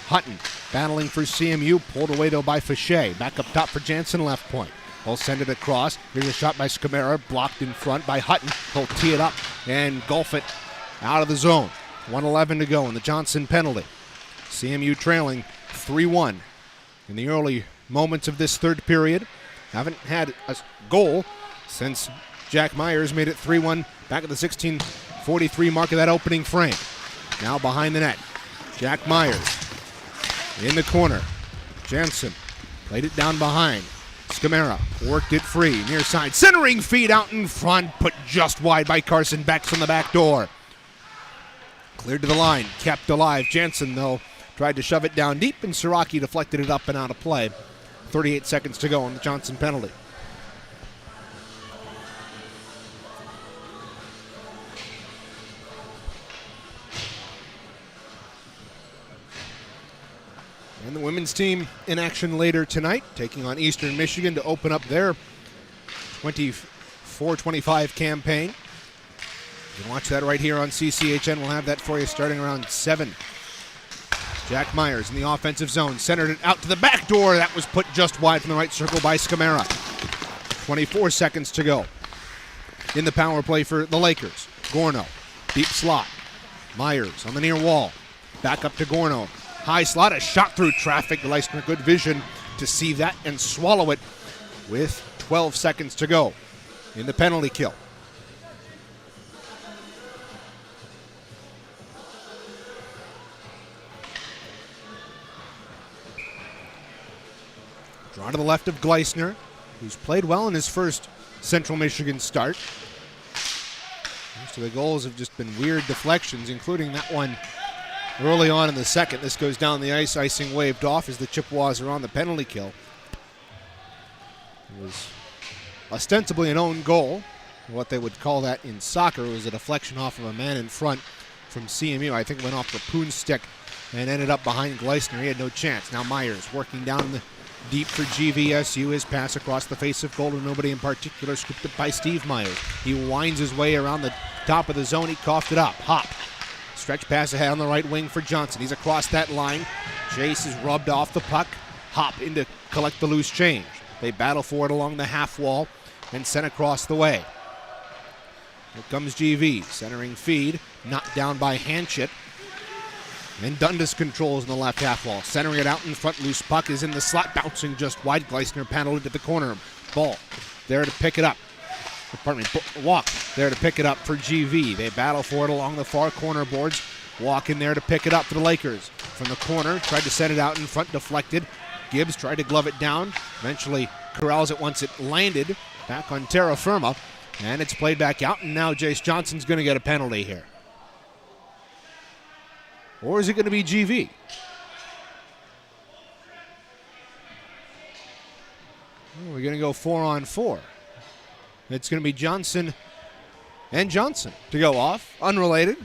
Hutton battling for CMU, pulled away though by Fauché. Back up top for Jansen, left point. He'll send it across. Here's a shot by Scamera, blocked in front by Hutton. He'll tee it up and golf it out of the zone. 1:11 to go in the Johnson penalty. CMU trailing 3-1 in the early moments of this third period. Haven't had a goal since Jack Myers made it 3-1 back at the 16:43 mark of that opening frame. Now behind the net, Jack Myers in the corner. Jansen played it down behind. Scamera worked it free, near side, centering feed out in front, put just wide by Carson Becks from the back door. Cleared to the line, kept alive. Jansen, though, tried to shove it down deep, and Shiraki deflected it up and out of play. 38 seconds to go on the Johnson penalty. And the women's team in action later tonight, taking on Eastern Michigan to open up their 24-25 campaign. You can watch that right here on CCHN. We'll have that for you starting around 7. Jack Myers in the offensive zone, centered it out to the back door. That was put just wide from the right circle by Scamera. 24 seconds to go in the power play for the Lakers. Gorno, deep slot. Myers on the near wall. Back up to Gorno. High slot, a shot through traffic. Gleisner, good vision to see that and swallow it with 12 seconds to go in the penalty kill. Draw to the left of Gleisner, who's played well in his first Central Michigan start. Most of the goals have just been weird deflections, including that one early on in the second. This goes down the ice, icing waved off as the Chippewas are on the penalty kill. It was ostensibly an own goal. What they would call that in soccer was a deflection off of a man in front from CMU. I think it went off the Poon stick and ended up behind Gleisner. He had no chance. Now Myers working down the deep for GVSU. His pass across the face of goal to nobody in particular, scooped up by Steve Myers. He winds his way around the top of the zone. He coughed it up. Hop. Stretch pass ahead on the right wing for Johnson. He's across that line. Jace is rubbed off the puck. Hop in to collect the loose change. They battle for it along the half wall and sent across the way. Here comes GV. Centering feed. Knocked down by Hanchett. And Dundas controls in the left half wall. Centering it out in front. Loose puck is in the slot. Bouncing just wide. Gleisner paddled it to the corner. Ball there to pick it up. Walk there to pick it up for GV. They battle for it along the far corner boards. Walk in there to pick it up for the Lakers. From the corner, tried to send it out in front, deflected. Gibbs tried to glove it down. Eventually corrals it once it landed. Back on terra firma. And it's played back out, and now Jace Johnson's going to get a penalty here. Or is it going to be GV? We're going to go 4-on-4. It's going to be Johnson and Johnson to go off. Unrelated.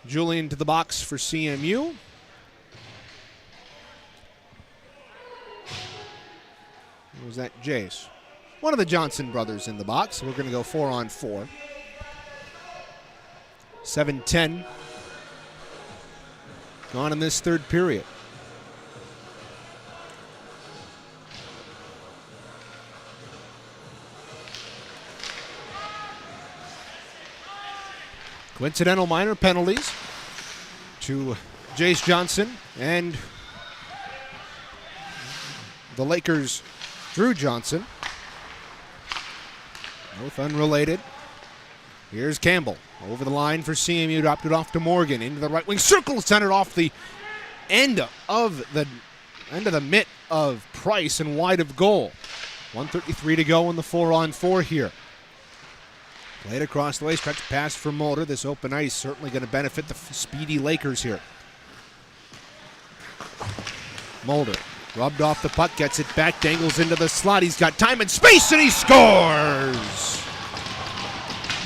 Julian to the box for CMU. Or was that Jace? One of the Johnson brothers in the box. We're going to go 4-on-4. 7:10 gone in this third period. Coincidental minor penalties to Jace Johnson and the Lakers' Drew Johnson. Both unrelated. Here's Campbell over the line for CMU. Dropped it off to Morgan into the right wing circle. Centered off the end of the mitt of Price and wide of goal. 1:33 to go in the 4-on-4 here. Played across the way, stretch pass for Mulder. This open ice certainly going to benefit the speedy Lakers here. Mulder rubbed off the puck, gets it back, dangles into the slot. He's got time and space, and he scores!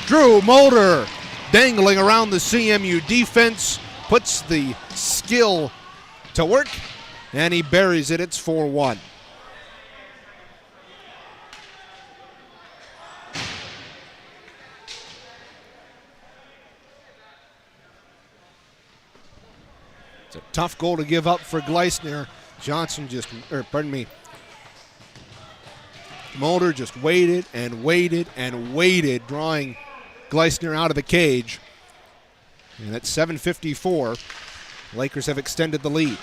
Drew Mulder dangling around the CMU defense, puts the skill to work, and he buries it. It's 4-1. It's a tough goal to give up for Gleisner. Mulder just waited and waited and waited, drawing Gleisner out of the cage. And at 7:54, Lakers have extended the lead.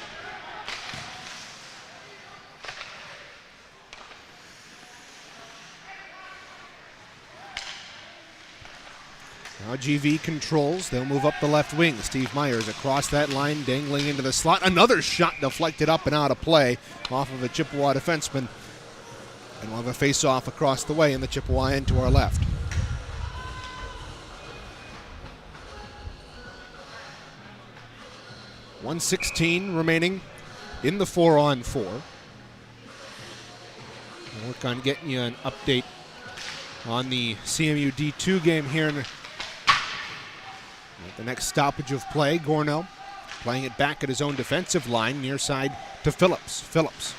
Now GV controls. They'll move up the left wing. Steve Myers across that line, dangling into the slot. Another shot deflected up and out of play off of a Chippewa defenseman. And we'll have a face-off across the way in the Chippewa end to our left. .116 remaining in the 4-on-4. We'll work on getting you an update on the CMU D2 game here in the next stoppage of play. Gorno playing it back at his own defensive line, near side to Phillips. Phillips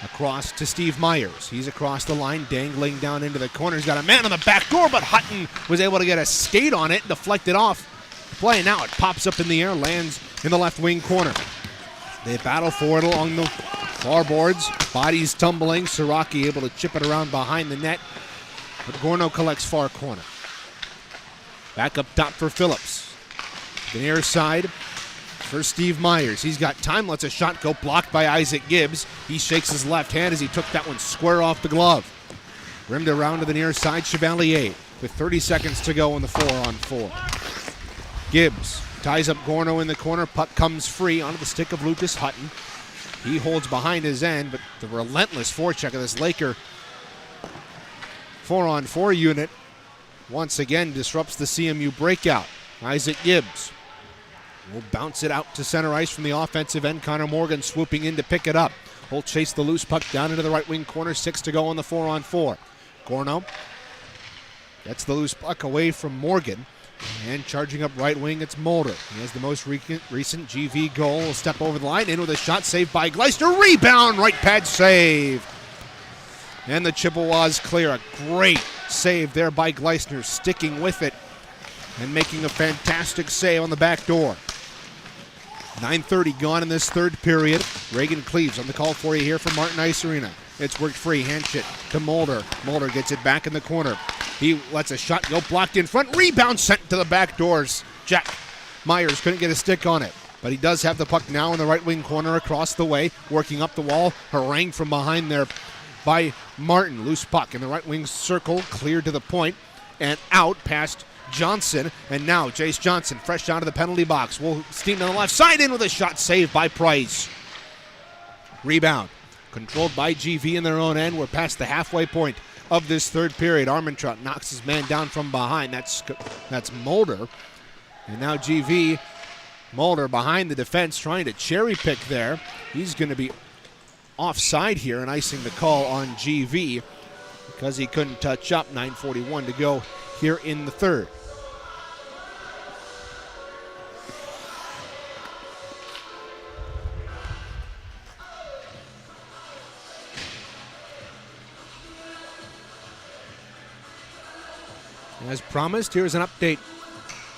across to Steve Myers. He's across the line, dangling down into the corner. He's got a man on the back door, but Hutton was able to get a skate on it, deflect it off the play. Now it pops up in the air, lands in the left wing corner. They battle for it along the far boards. Bodies tumbling. Siraki able to chip it around behind the net, but Gorno collects far corner. Back up top for Phillips. The near side for Steve Myers. He's got time, lets a shot go, blocked by Isaac Gibbs. He shakes his left hand as he took that one square off the glove. Rimmed around to the near side, Chevalier with 30 seconds to go in the 4-on-4. Gibbs ties up Gorno in the corner. Puck comes free onto the stick of Lucas Hutton. He holds behind his end, but the relentless forecheck of this Laker 4-on-4 unit once again disrupts the CMU breakout. Isaac Gibbs will bounce it out to center ice from the offensive end. Connor Morgan swooping in to pick it up. He'll chase the loose puck down into the right wing corner. 6 to go on the 4-on-4. Gorno gets the loose puck away from Morgan. And charging up right wing, it's Mulder. He has the most recent GV goal. Will step over the line, in with a shot saved by Gleisner. Rebound, right pad save. And the Chippewas clear. A great save there by Gleisner, sticking with it and making a fantastic save on the back door. 9:30 gone in this third period. Reagan Cleaves on the call for you here from Martin Ice Arena. It's worked free, hand shit to Mulder. Mulder gets it back in the corner. He lets a shot go, blocked in front. Rebound sent to the back doors. Jack Myers couldn't get a stick on it, but he does have the puck now in the right wing corner across the way, working up the wall. Harangued from behind there by Martin. Loose puck in the right wing circle, cleared to the point and out past Johnson. And now Jace Johnson, fresh out of the penalty box, will steam on the left side, in with a shot saved by Price. Rebound controlled by GV in their own end. We're past the halfway point of this third period. Armentrout knocks his man down from behind. That's Mulder. And now GV, Mulder behind the defense, trying to cherry pick there. He's going to be offside here and icing the call on GV because he couldn't touch up. 9:41 to go here in the third. As promised, here's an update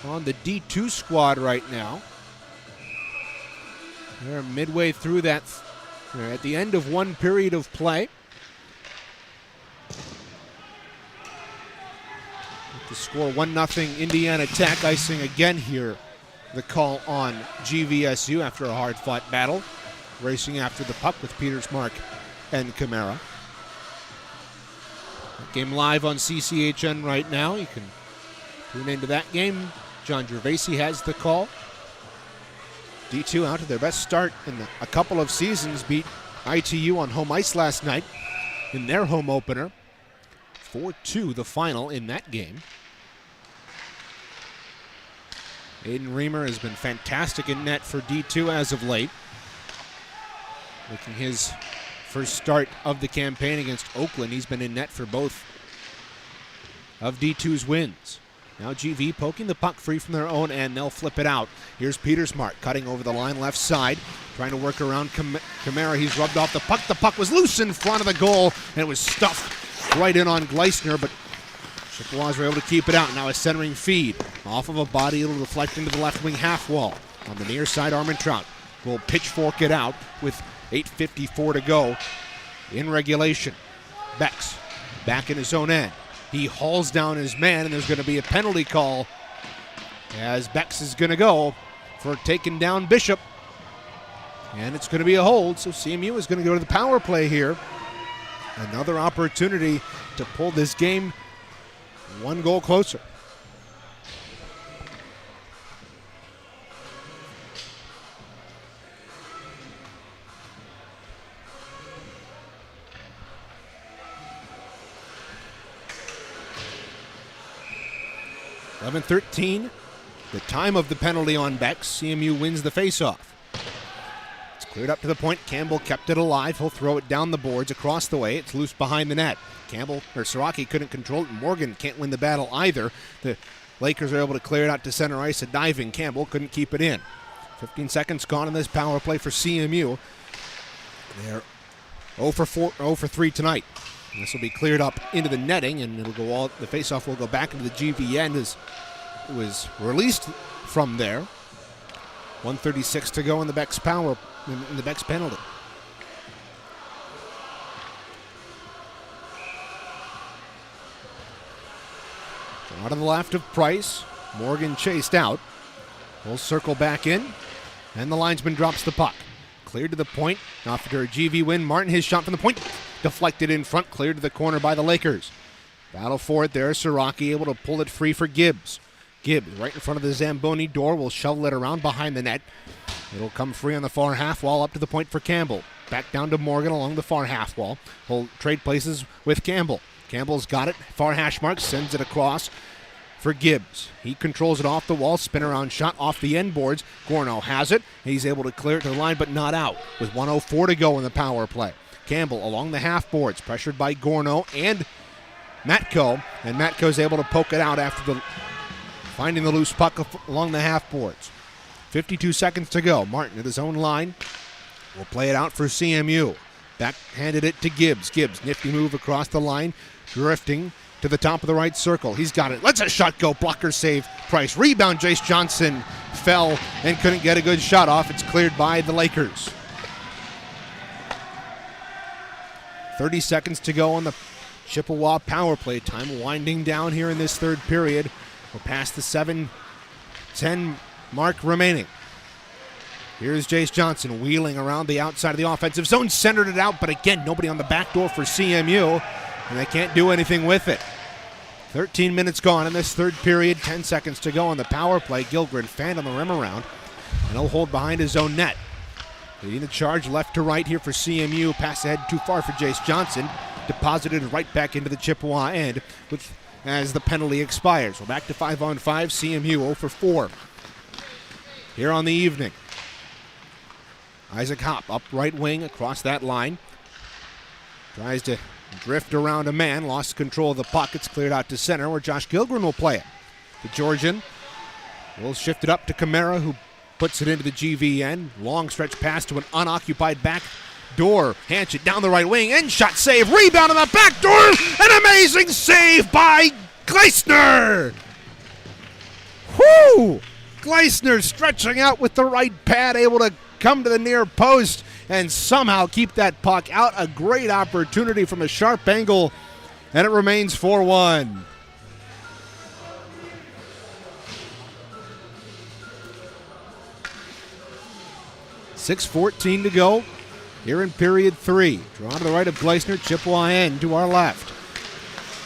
on the D2 squad right now. They're midway through that. They're at the end of one period of play. With the score 1-0 Indiana Tech. Icing again here. The call on GVSU after a hard-fought battle. Racing after the puck with Petersmark and Camara. Game live on CCHN right now. You can tune into that game. John Gervasi has the call. D2 out to their best start in a couple of seasons. Beat ITU on home ice last night in their home opener. 4-2 the final in that game. Aiden Reamer has been fantastic in net for D2 as of late. Making his first start of the campaign against Oakland. He's been in net for both of D2's wins. Now GV poking the puck free from their own end. They'll flip it out. Here's Petersmark cutting over the line left side. Trying to work around Camara. He's rubbed off the puck. The puck was loose in front of the goal. And it was stuffed right in on Gleisner. But Chippewas were able to keep it out. Now a centering feed. Off of a body. It'll deflect into the left wing half wall. On the near side, Armentrout will pitchfork it out with 8:54 to go in regulation. Bex back in his own end. He hauls down his man, and there's going to be a penalty call as Bex is going to go for taking down Bishop. And it's going to be a hold, so CMU is going to go to the power play here. Another opportunity to pull this game one goal closer. .13, the time of the penalty on Bex. CMU wins the faceoff. It's cleared up to the point. Campbell kept it alive. He'll throw it down the boards across the way. It's loose behind the net. Siraki couldn't control it. Morgan can't win the battle either. The Lakers are able to clear it out to center ice. A diving Campbell couldn't keep it in. 15 seconds gone in this power play for CMU. They're 0 for 3 tonight. And this will be cleared up into the netting, and it'll go all. The faceoff will go back into the GV end as it was released from there. 1:36 to go in the Bex penalty. Out on the left of Price. Morgan chased out. We'll circle back in, and the linesman drops the puck. Cleared to the point. After a GV win, Martin, his shot from the point. Deflected in front, cleared to the corner by the Lakers. Battle for it there. Siraki able to pull it free for Gibbs. Gibbs right in front of the Zamboni door will shovel it around behind the net. It'll come free on the far half wall up to the point for Campbell. Back down to Morgan along the far half wall. He'll trade places with Campbell. Campbell's got it. Far hash mark, sends it across for Gibbs. He controls it off the wall. Spin around shot off the end boards. Gorno has it. He's able to clear it to the line, but not out. With 1:04 to go in the power play. Campbell along the half boards, pressured by Gorno and Matko. And Matko's able to poke it out after finding the loose puck along the half boards. 52 seconds to go. Martin at his own line will play it out for CMU. Backhanded it to Gibbs. Gibbs, nifty move across the line, drifting to the top of the right circle. He's got it. Lets a shot go. Blocker save. Price. Rebound. Jace Johnson fell and couldn't get a good shot off. It's cleared by the Lakers. 30 seconds to go on the Chippewa power play. Time winding down here in this third period. We're past the 7:10 mark remaining. Here's Jace Johnson wheeling around the outside of the offensive zone. Centered it out, but again, nobody on the back door for CMU, and they can't do anything with it. 13 minutes gone in this third period. 10 seconds to go on the power play. Gilgren fanned on the rim around, and he'll hold behind his own net. Leading the charge left to right here for CMU. Pass ahead too far for Jace Johnson. Deposited right back into the Chippewa end as the penalty expires. We're back to 5-on-5. CMU 0 for 4 here on the evening. Isaac Hopp up right wing across that line. Tries to drift around a man. Lost control of the puck. It's cleared out to center where Josh Gilgren will play it. The Georgian will shift it up to Camara, who puts it into the GV end. Long stretch pass to an unoccupied back door. Hanch it down the right wing. End shot save. Rebound on the back door. An amazing save by Gleisner! Whoo! Gleisner stretching out with the right pad, able to come to the near post and somehow keep that puck out. A great opportunity from a sharp angle, and it remains 4-1. .6:14 to go here in period 3. Draw to the right of Gleisner, Chippewa end to our left.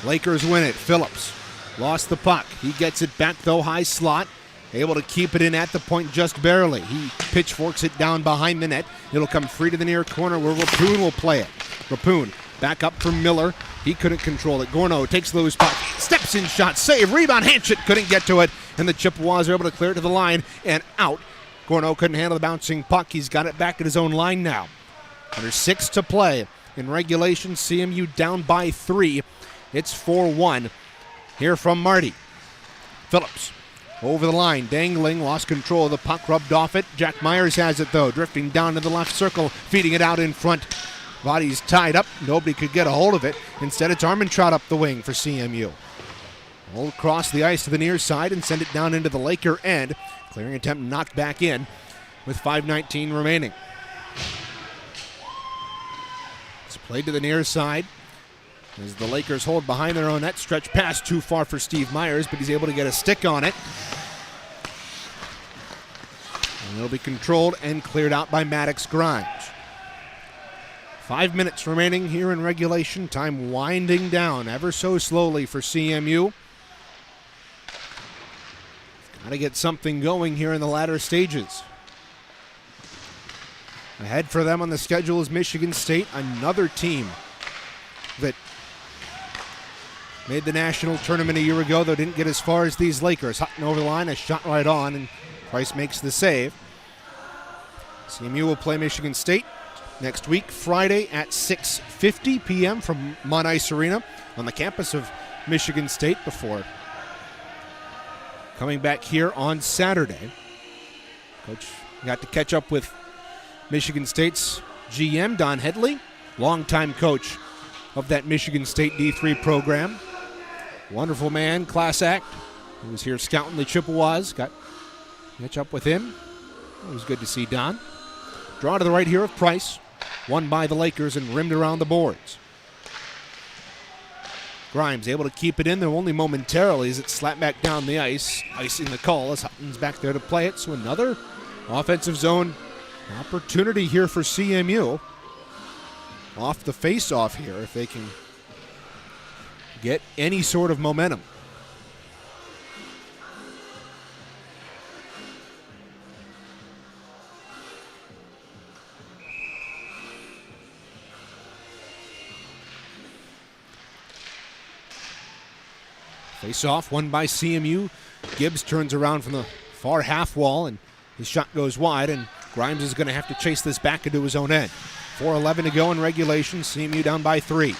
Lakers win it. Phillips lost the puck. He gets it back, though, high slot. Able to keep it in at the point just barely. He pitchforks it down behind the net. It'll come free to the near corner where Rappoon will play it. Rappoon back up for Miller. He couldn't control it. Gorno takes the loose puck. Steps in, shot, save, rebound, Hanchett couldn't get to it. And the Chippewas are able to clear it to the line and out. Gorno couldn't handle the bouncing puck. He's got it back at his own line now. Under 6 to play. In regulation, CMU down by 3. It's 4-1 here from Marty. Phillips over the line, dangling, lost control of the puck, rubbed off it. Jack Myers has it, though, drifting down to the left circle, feeding it out in front. Body's tied up. Nobody could get a hold of it. Instead, it's Armentrout up the wing for CMU. Will cross the ice to the near side and send it down into the Laker end. Clearing attempt knocked back in with 5:19 remaining. It's played to the near side as the Lakers hold behind their own net. Stretch pass too far for Steve Myers, but he's able to get a stick on it. And it'll be controlled and cleared out by Maddox Grimes. 5 minutes remaining here in regulation. Time winding down ever so slowly for CMU. Got to get something going here in the latter stages. Ahead for them on the schedule is Michigan State, another team that made the national tournament a year ago, though didn't get as far as these Lakers. Hutton over the line, a shot right on, and Price makes the save. CMU will play Michigan State next week, Friday at 6:50 p.m. from Mon Ice Arena on the campus of Michigan State before coming back here on Saturday. Coach got to catch up with Michigan State's GM, Don Headley, longtime coach of that Michigan State D3 program. Wonderful man, class act. He was here scouting the Chippewas. Got to catch up with him. It was good to see Don. Draw to the right here of Price. Won by the Lakers and rimmed around the boards. Grimes able to keep it in there only momentarily as it slapped back down the ice. Icing the call as Hutton's back there to play it. So another offensive zone opportunity here for CMU. Off the face-off here if they can get any sort of momentum. Face-off won by CMU. Gibbs turns around from the far half wall and his shot goes wide, and Grimes is going to have to chase this back into his own end. 4:11 to go in regulation. CMU down by 3.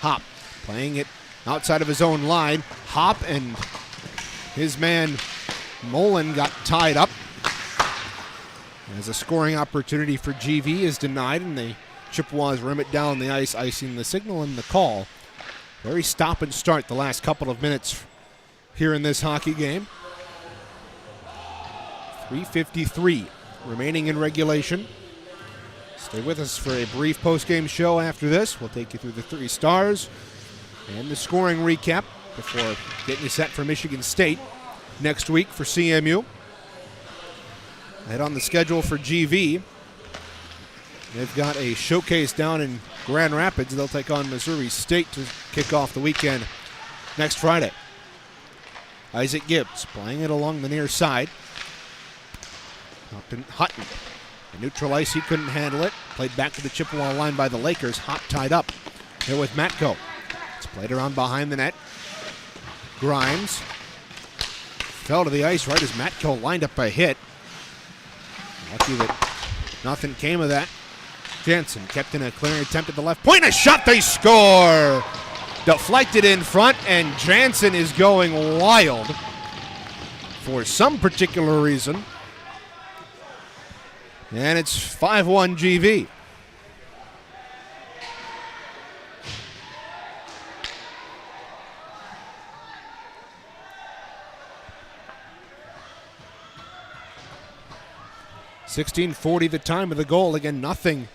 Hop playing it outside of his own line. Hop and his man Mullen got tied up as a scoring opportunity for GV is denied, and the Chippewas rim it down the ice, icing the signal and the call. Very stop and start the last couple of minutes here in this hockey game. 3:53 remaining in regulation. Stay with us for a brief post-game show after this. We'll take you through the 3 stars and the scoring recap before getting you set for Michigan State next week for CMU. Head on the schedule for GV. They've got a showcase down in Grand Rapids. They'll take on Missouri State to kick off the weekend next Friday. Isaac Gibbs playing it along the near side. Hutton. The neutral ice, he couldn't handle it. Played back to the Chippewa line by the Lakers. Hop tied up here with Matko. It's played around behind the net. Grimes fell to the ice right as Matko lined up a hit. Lucky that nothing came of that. Jansen kept in a clearing attempt at the left point. A shot, they score! Deflected in front, and Jansen is going wild for some particular reason. And it's 5-1 GV. 16:40 the time of the goal. Again, nothing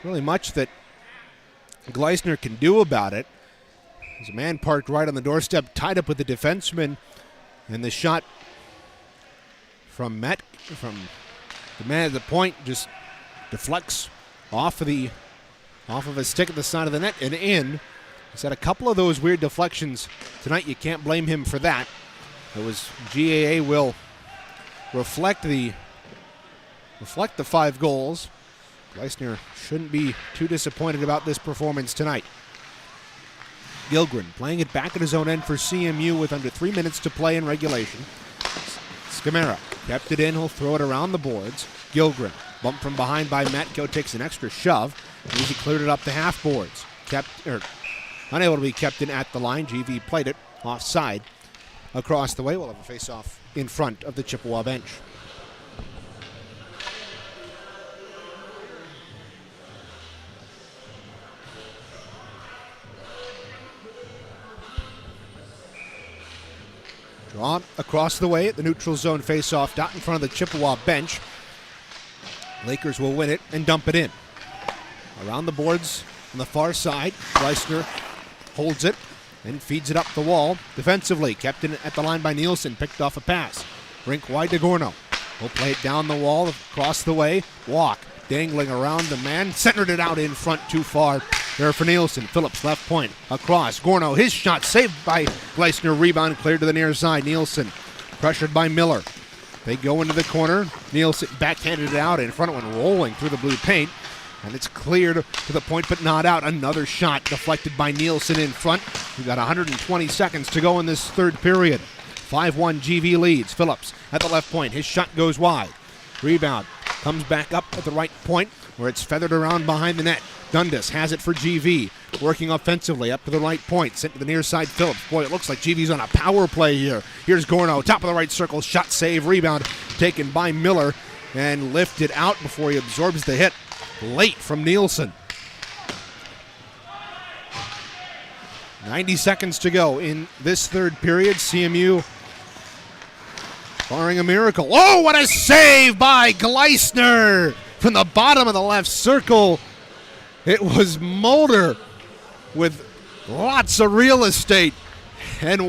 really much that Gleisner can do about it. There's a man parked right on the doorstep, tied up with the defenseman, and the shot from the man at the point just deflects off of a stick at the side of the net and in. He's had a couple of those weird deflections tonight. You can't blame him for that. It was GAA will reflect the 5 goals. Gleisner shouldn't be too disappointed about this performance tonight. Gilgren playing it back at his own end for CMU with under 3 minutes to play in regulation. Scamara kept it in. He'll throw it around the boards. Gilgren, bumped from behind by Matko, takes an extra shove. He cleared it up the half boards. Unable to be kept in at the line. GV played it offside across the way. We'll have a face-off in front of the Chippewa bench. Draw across the way at the neutral zone face-off dot in front of the Chippewa bench. Lakers will win it and dump it in. Around the boards on the far side, Gleisner holds it and feeds it up the wall. Defensively, kept in at the line by Nielsen, picked off a pass. Rink wide to Gorno. He'll play it down the wall, across the way. Walk, dangling around the man, centered it out in front too far. There for Nielsen. Phillips left point. Across. Gorno, his shot saved by Gleisner. Rebound cleared to the near side. Nielsen pressured by Miller. They go into the corner. Nielsen backhanded it out in front of one, rolling through the blue paint. And it's cleared to the point but not out. Another shot deflected by Nielsen in front. We've got 120 seconds to go in this third period. 5-1 GV leads. Phillips at the left point. His shot goes wide. Rebound comes back up at the right point where it's feathered around behind the net. Dundas has it for GV, working offensively up to the right point, sent to the near side. Phillips. Boy, it looks like GV's on a power play here. Here's Gorno, top of the right circle, shot save, rebound taken by Miller, and lifted out before he absorbs the hit late from Nielsen. 90 seconds to go in this third period. CMU barring a miracle. Oh, what a save by Gleisner from the bottom of the left circle. It was Mulder with lots of real estate, and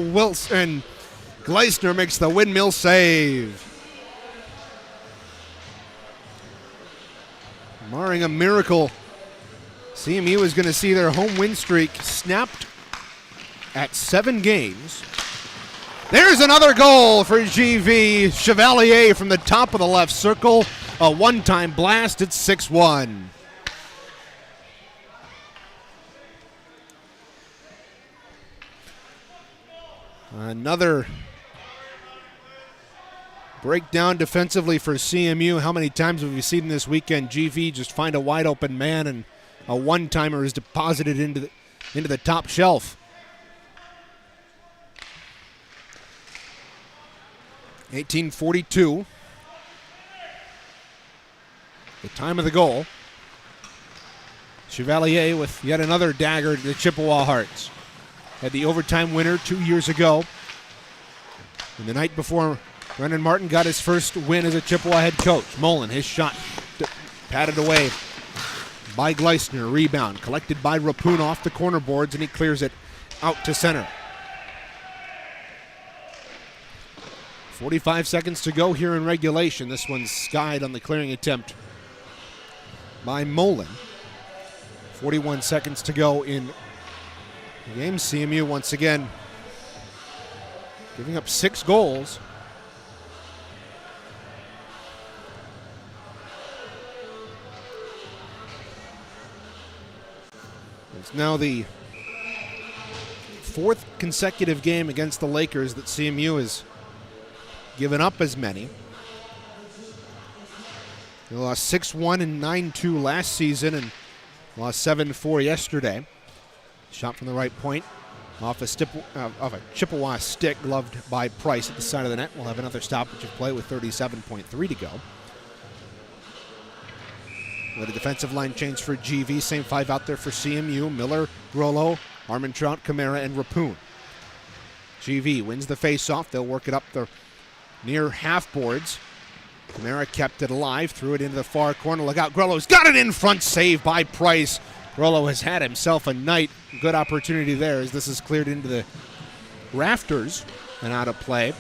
Gleisner makes the windmill save. Barring a miracle, CMU is going to see their home win streak snapped at 7 games. There's another goal for GV. Chevalier from the top of the left circle. A one-time blast. It's 6-1. Another breakdown defensively for CMU. How many times have we seen this weekend GV just find a wide open man and a one-timer is deposited into the top shelf? 18:42. The time of the goal. Chevalier with yet another dagger to the Chippewa Hearts. Had the overtime winner 2 years ago. And the night before, Brendan Martin got his first win as a Chippewa head coach. Mullen, his shot patted away by Gleisner. Rebound collected by Rapun off the corner boards, and he clears it out to center. 45 seconds to go here in regulation. This one's skied on the clearing attempt by Mullen. 41 seconds to go in the game. CMU once again giving up 6 goals. It's now the 4th consecutive game against the Lakers that CMU has given up as many. They lost 6-1 and 9-2 last season and lost 7-4 yesterday. Shot from the right point off a Chippewa stick, gloved by Price at the side of the net. We'll have another stoppage of play with 37.3 to go. With a defensive line change for GV. Same 5 out there for CMU. Miller, Grollo, Armentrout, Camara, and Rapun. GV wins the face-off. They'll work it up the near half boards. Camara kept it alive, threw it into the far corner. Look out, Grollo's got it in front, save by Price. Grollo has had himself a night. Good opportunity there as this is cleared into the rafters and out of play.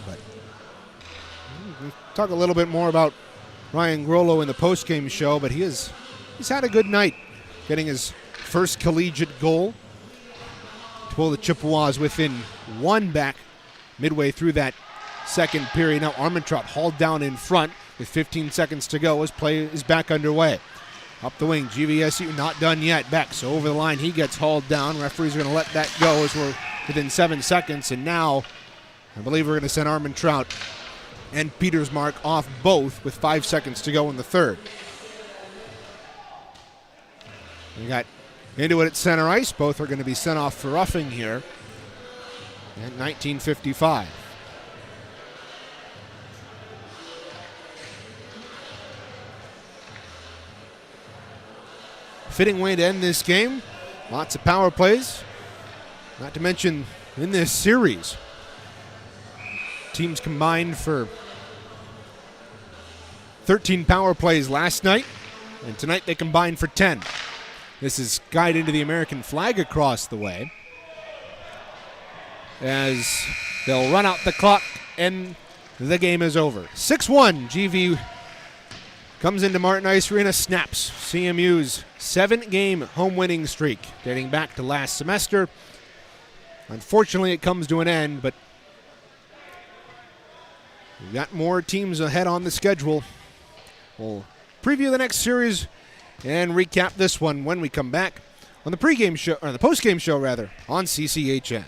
But we'll talk a little bit more about Ryan Grollo in the postgame show, but he's had a good night, getting his first collegiate goal to pull the Chippewas within one back midway through that second period. Now Armentrout hauled down in front with 15 seconds to go as play is back underway. Up the wing, GVSU not done yet. Bex over the line, he gets hauled down. Referees are going to let that go as we're within 7 seconds, and now I believe we're going to send Armentrout and Petersmark off both with 5 seconds to go in the third. We got into it at center ice. Both are going to be sent off for roughing here at 19:55. Fitting way to end this game. Lots of power plays. Not to mention in this series, teams combined for 13 power plays last night, and tonight they combined for 10. This is guided into the American flag across the way as they'll run out the clock and the game is over. 6-1, GV comes into Martin Ice Arena, snaps CMU's 7-game home winning streak dating back to last semester. Unfortunately, it comes to an end, but we've got more teams ahead on the schedule. We'll preview the next series and recap this one when we come back on the pregame show, or the postgame show rather, on CCHN.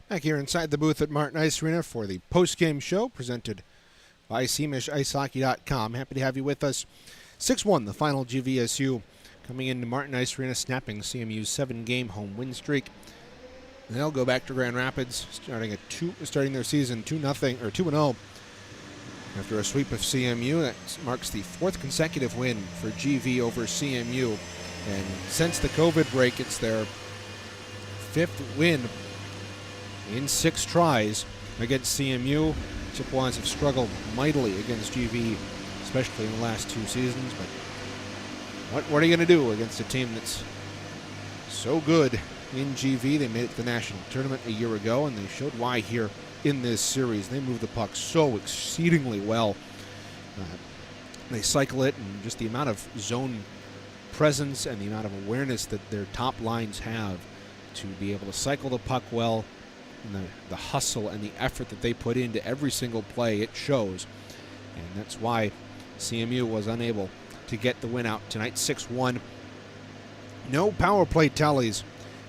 Back here inside the booth at Martin Ice Arena for the post-game show presented by SeamishIceHockey.com. Happy to have you with us. 6-1, the final GVSU coming into Martin Ice Arena, snapping CMU's 7-game home win streak. And they'll go back to Grand Rapids, starting their season 2-0 or 2-0 after a sweep of CMU. That marks the 4th consecutive win for GV over CMU. And since the COVID break, it's their 5th win in 6 tries against CMU. Chippewas have struggled mightily against GV, especially in the last 2 seasons. But what are you going to do against a team that's so good in GV? They made it to the national tournament a year ago, and they showed why here in this series. They move the puck so exceedingly well. They cycle it, and just the amount of zone presence and the amount of awareness that their top lines have to be able to cycle the puck well, and the hustle and the effort that they put into every single play, it shows. And that's why CMU was unable to get the win out tonight. 6-1. No power play tallies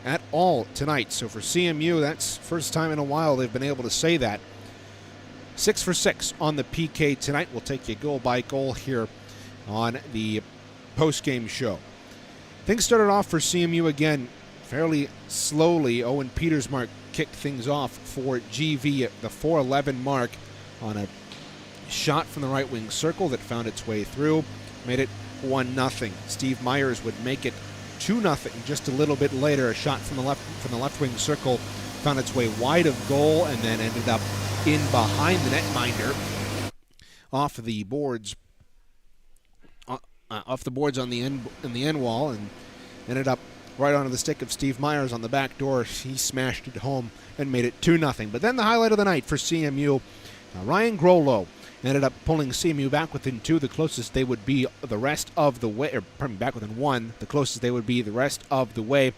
at all tonight. So for CMU, that's first time in a while they've been able to say that. 6 for 6 on the PK tonight. We'll take you goal by goal here on the post-game show. Things started off for CMU again fairly slowly. Owen Petersmark kicked things off for GV at the 4:11 mark on a shot from the right wing circle that found its way through, made it 1-0. Steve Myers would make it 2-0 just a little bit later. A shot from the left wing circle found its way wide of goal and then ended up in behind the netminder off the boards on the end wall, and ended up right onto the stick of Steve Myers on the back door. He smashed it home and made it 2-0. But then the highlight of the night for CMU, Ryan Grolo ended up pulling CMU back within 2, the closest they would be the rest of the way, back within 1, the closest they would be the rest of the way.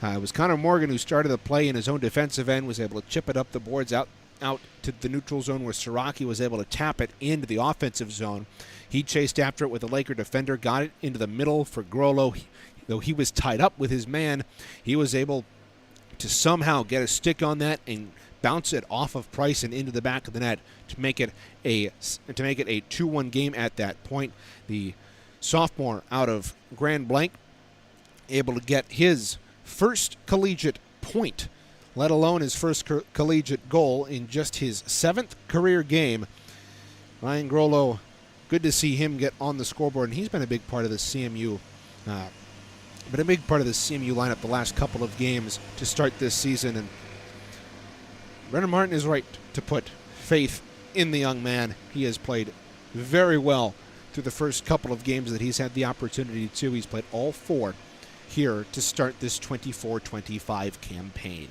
It was Connor Morgan who started the play in his own defensive end, was able to chip it up the boards out to the neutral zone, where Siraki was able to tap it into the offensive zone. He chased after it with a Laker defender, got it into the middle for Grolo. Though he was tied up with his man, he was able to somehow get a stick on that and bounce it off of Price and into the back of the net to make it a 2-1 game at that point. The sophomore out of Grand Blanc able to get his first collegiate point, let alone his first collegiate goal in just his 7th career game. Ryan Grolo, good to see him get on the scoreboard, and he's been a big part of the CMU lineup the last couple of games to start this season. And Brendan Martin is right to put faith in the young man. He has played very well through the first couple of games that he's had the opportunity to. He's played all 4 here to start this 24-25 campaign.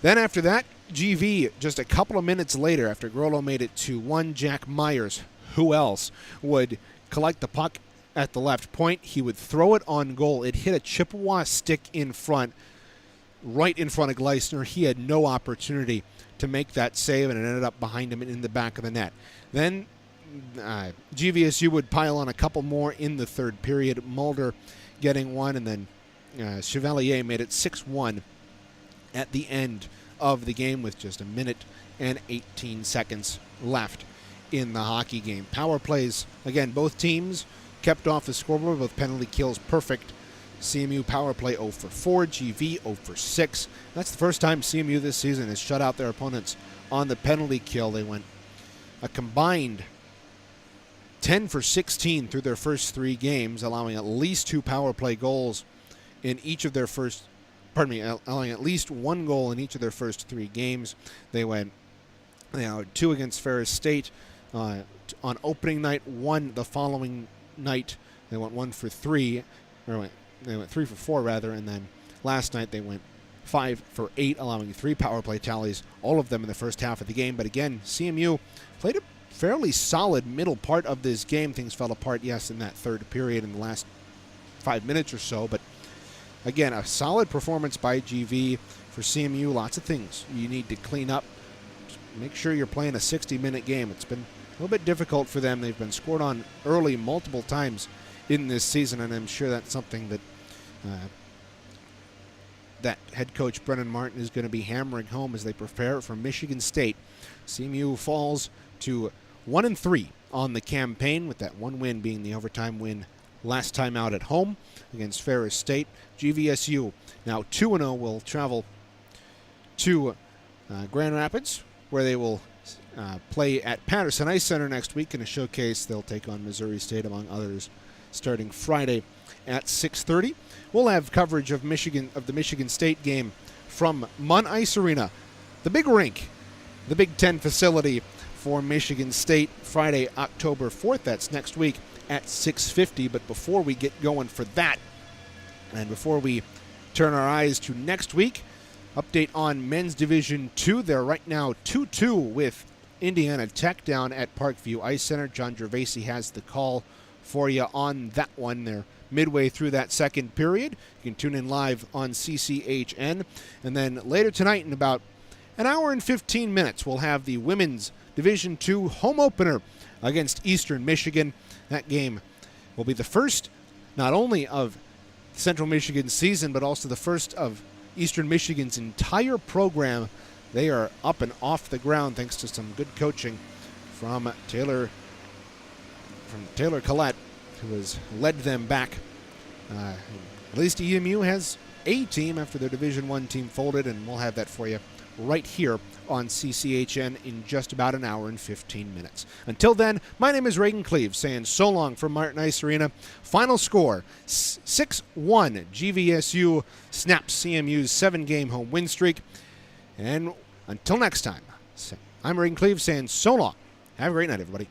Then after that, GV, just a couple of minutes later, after Grolo made it 2-1, Jack Myers, who else, would collect the puck at the left point. He would throw it on goal. It hit a Chippewa stick in front, right in front of Gleisner. He had no opportunity to make that save, and it ended up behind him and in the back of the net. Then GVSU would pile on a couple more in the third period, Mulder getting one, and then Chevalier made it 6-1 at the end of the game with just 1 minute and 18 seconds left in the hockey game. Power plays, again, both teams kept off the scoreboard with penalty kills perfect. CMU power play 0 for 4, GV 0 for 6. That's the first time CMU this season has shut out their opponents on the penalty kill. They went a combined 10 for 16 through their first 3 games, allowing at least 2 power play goals in each of their allowing at least 1 goal in each of their first 3 games. They went 2 against Ferris State on opening night, 1 the following night. They went 1 for 3, they went 3 for 4 rather, and then last night they went 5 for 8, allowing 3 power play tallies, all of them in the first half of the game. But again, CMU played a fairly solid middle part of this game. Things fell apart, yes, in that third period in the last 5 minutes or so, but again, a solid performance by GV. For CMU, lots of things you need to clean up. Just make sure you're playing a 60-minute game. It's been a little bit difficult for them. They've been scored on early multiple times in this season, and I'm sure that's something that that head coach Brennan Martin is going to be hammering home as they prepare for Michigan State. CMU falls to 1-3 on the campaign, with that one win being the overtime win last time out at home against Ferris State. GVSU now 2-0 will travel to Grand Rapids, where they will play at Patterson Ice Center next week in a showcase. They'll take on Missouri State, among others, starting Friday at 6:30. We'll have coverage of the Michigan State game from Munn Ice Arena, the big rink, the Big Ten facility for Michigan State, Friday, October 4th. That's next week at 6:50. But before we get going for that, and before we turn our eyes to next week, update on men's Division II. They're right now 2-2 with Indiana Tech down at Parkview Ice Center. John Gervasi has the call for you on that one. They're midway through that second period. You can tune in live on CCHN. And then later tonight, in about an hour and 15 minutes, we'll have the women's Division II home opener against Eastern Michigan. That game will be the first not only of Central Michigan's season, but also the first of Eastern Michigan's entire program. They are up and off the ground thanks to some good coaching from Taylor Collette, who has led them back. At least EMU has a team after their Division I team folded, and we'll have that for you right here on CCHN in just about an hour and 15 minutes. Until then, my name is Reagan Cleave, saying so long from Martin Ice Arena. Final score, 6-1. GVSU snaps CMU's 7-game home win streak. And until next time, I'm Reagan Cleave saying so long. Have a great night, everybody.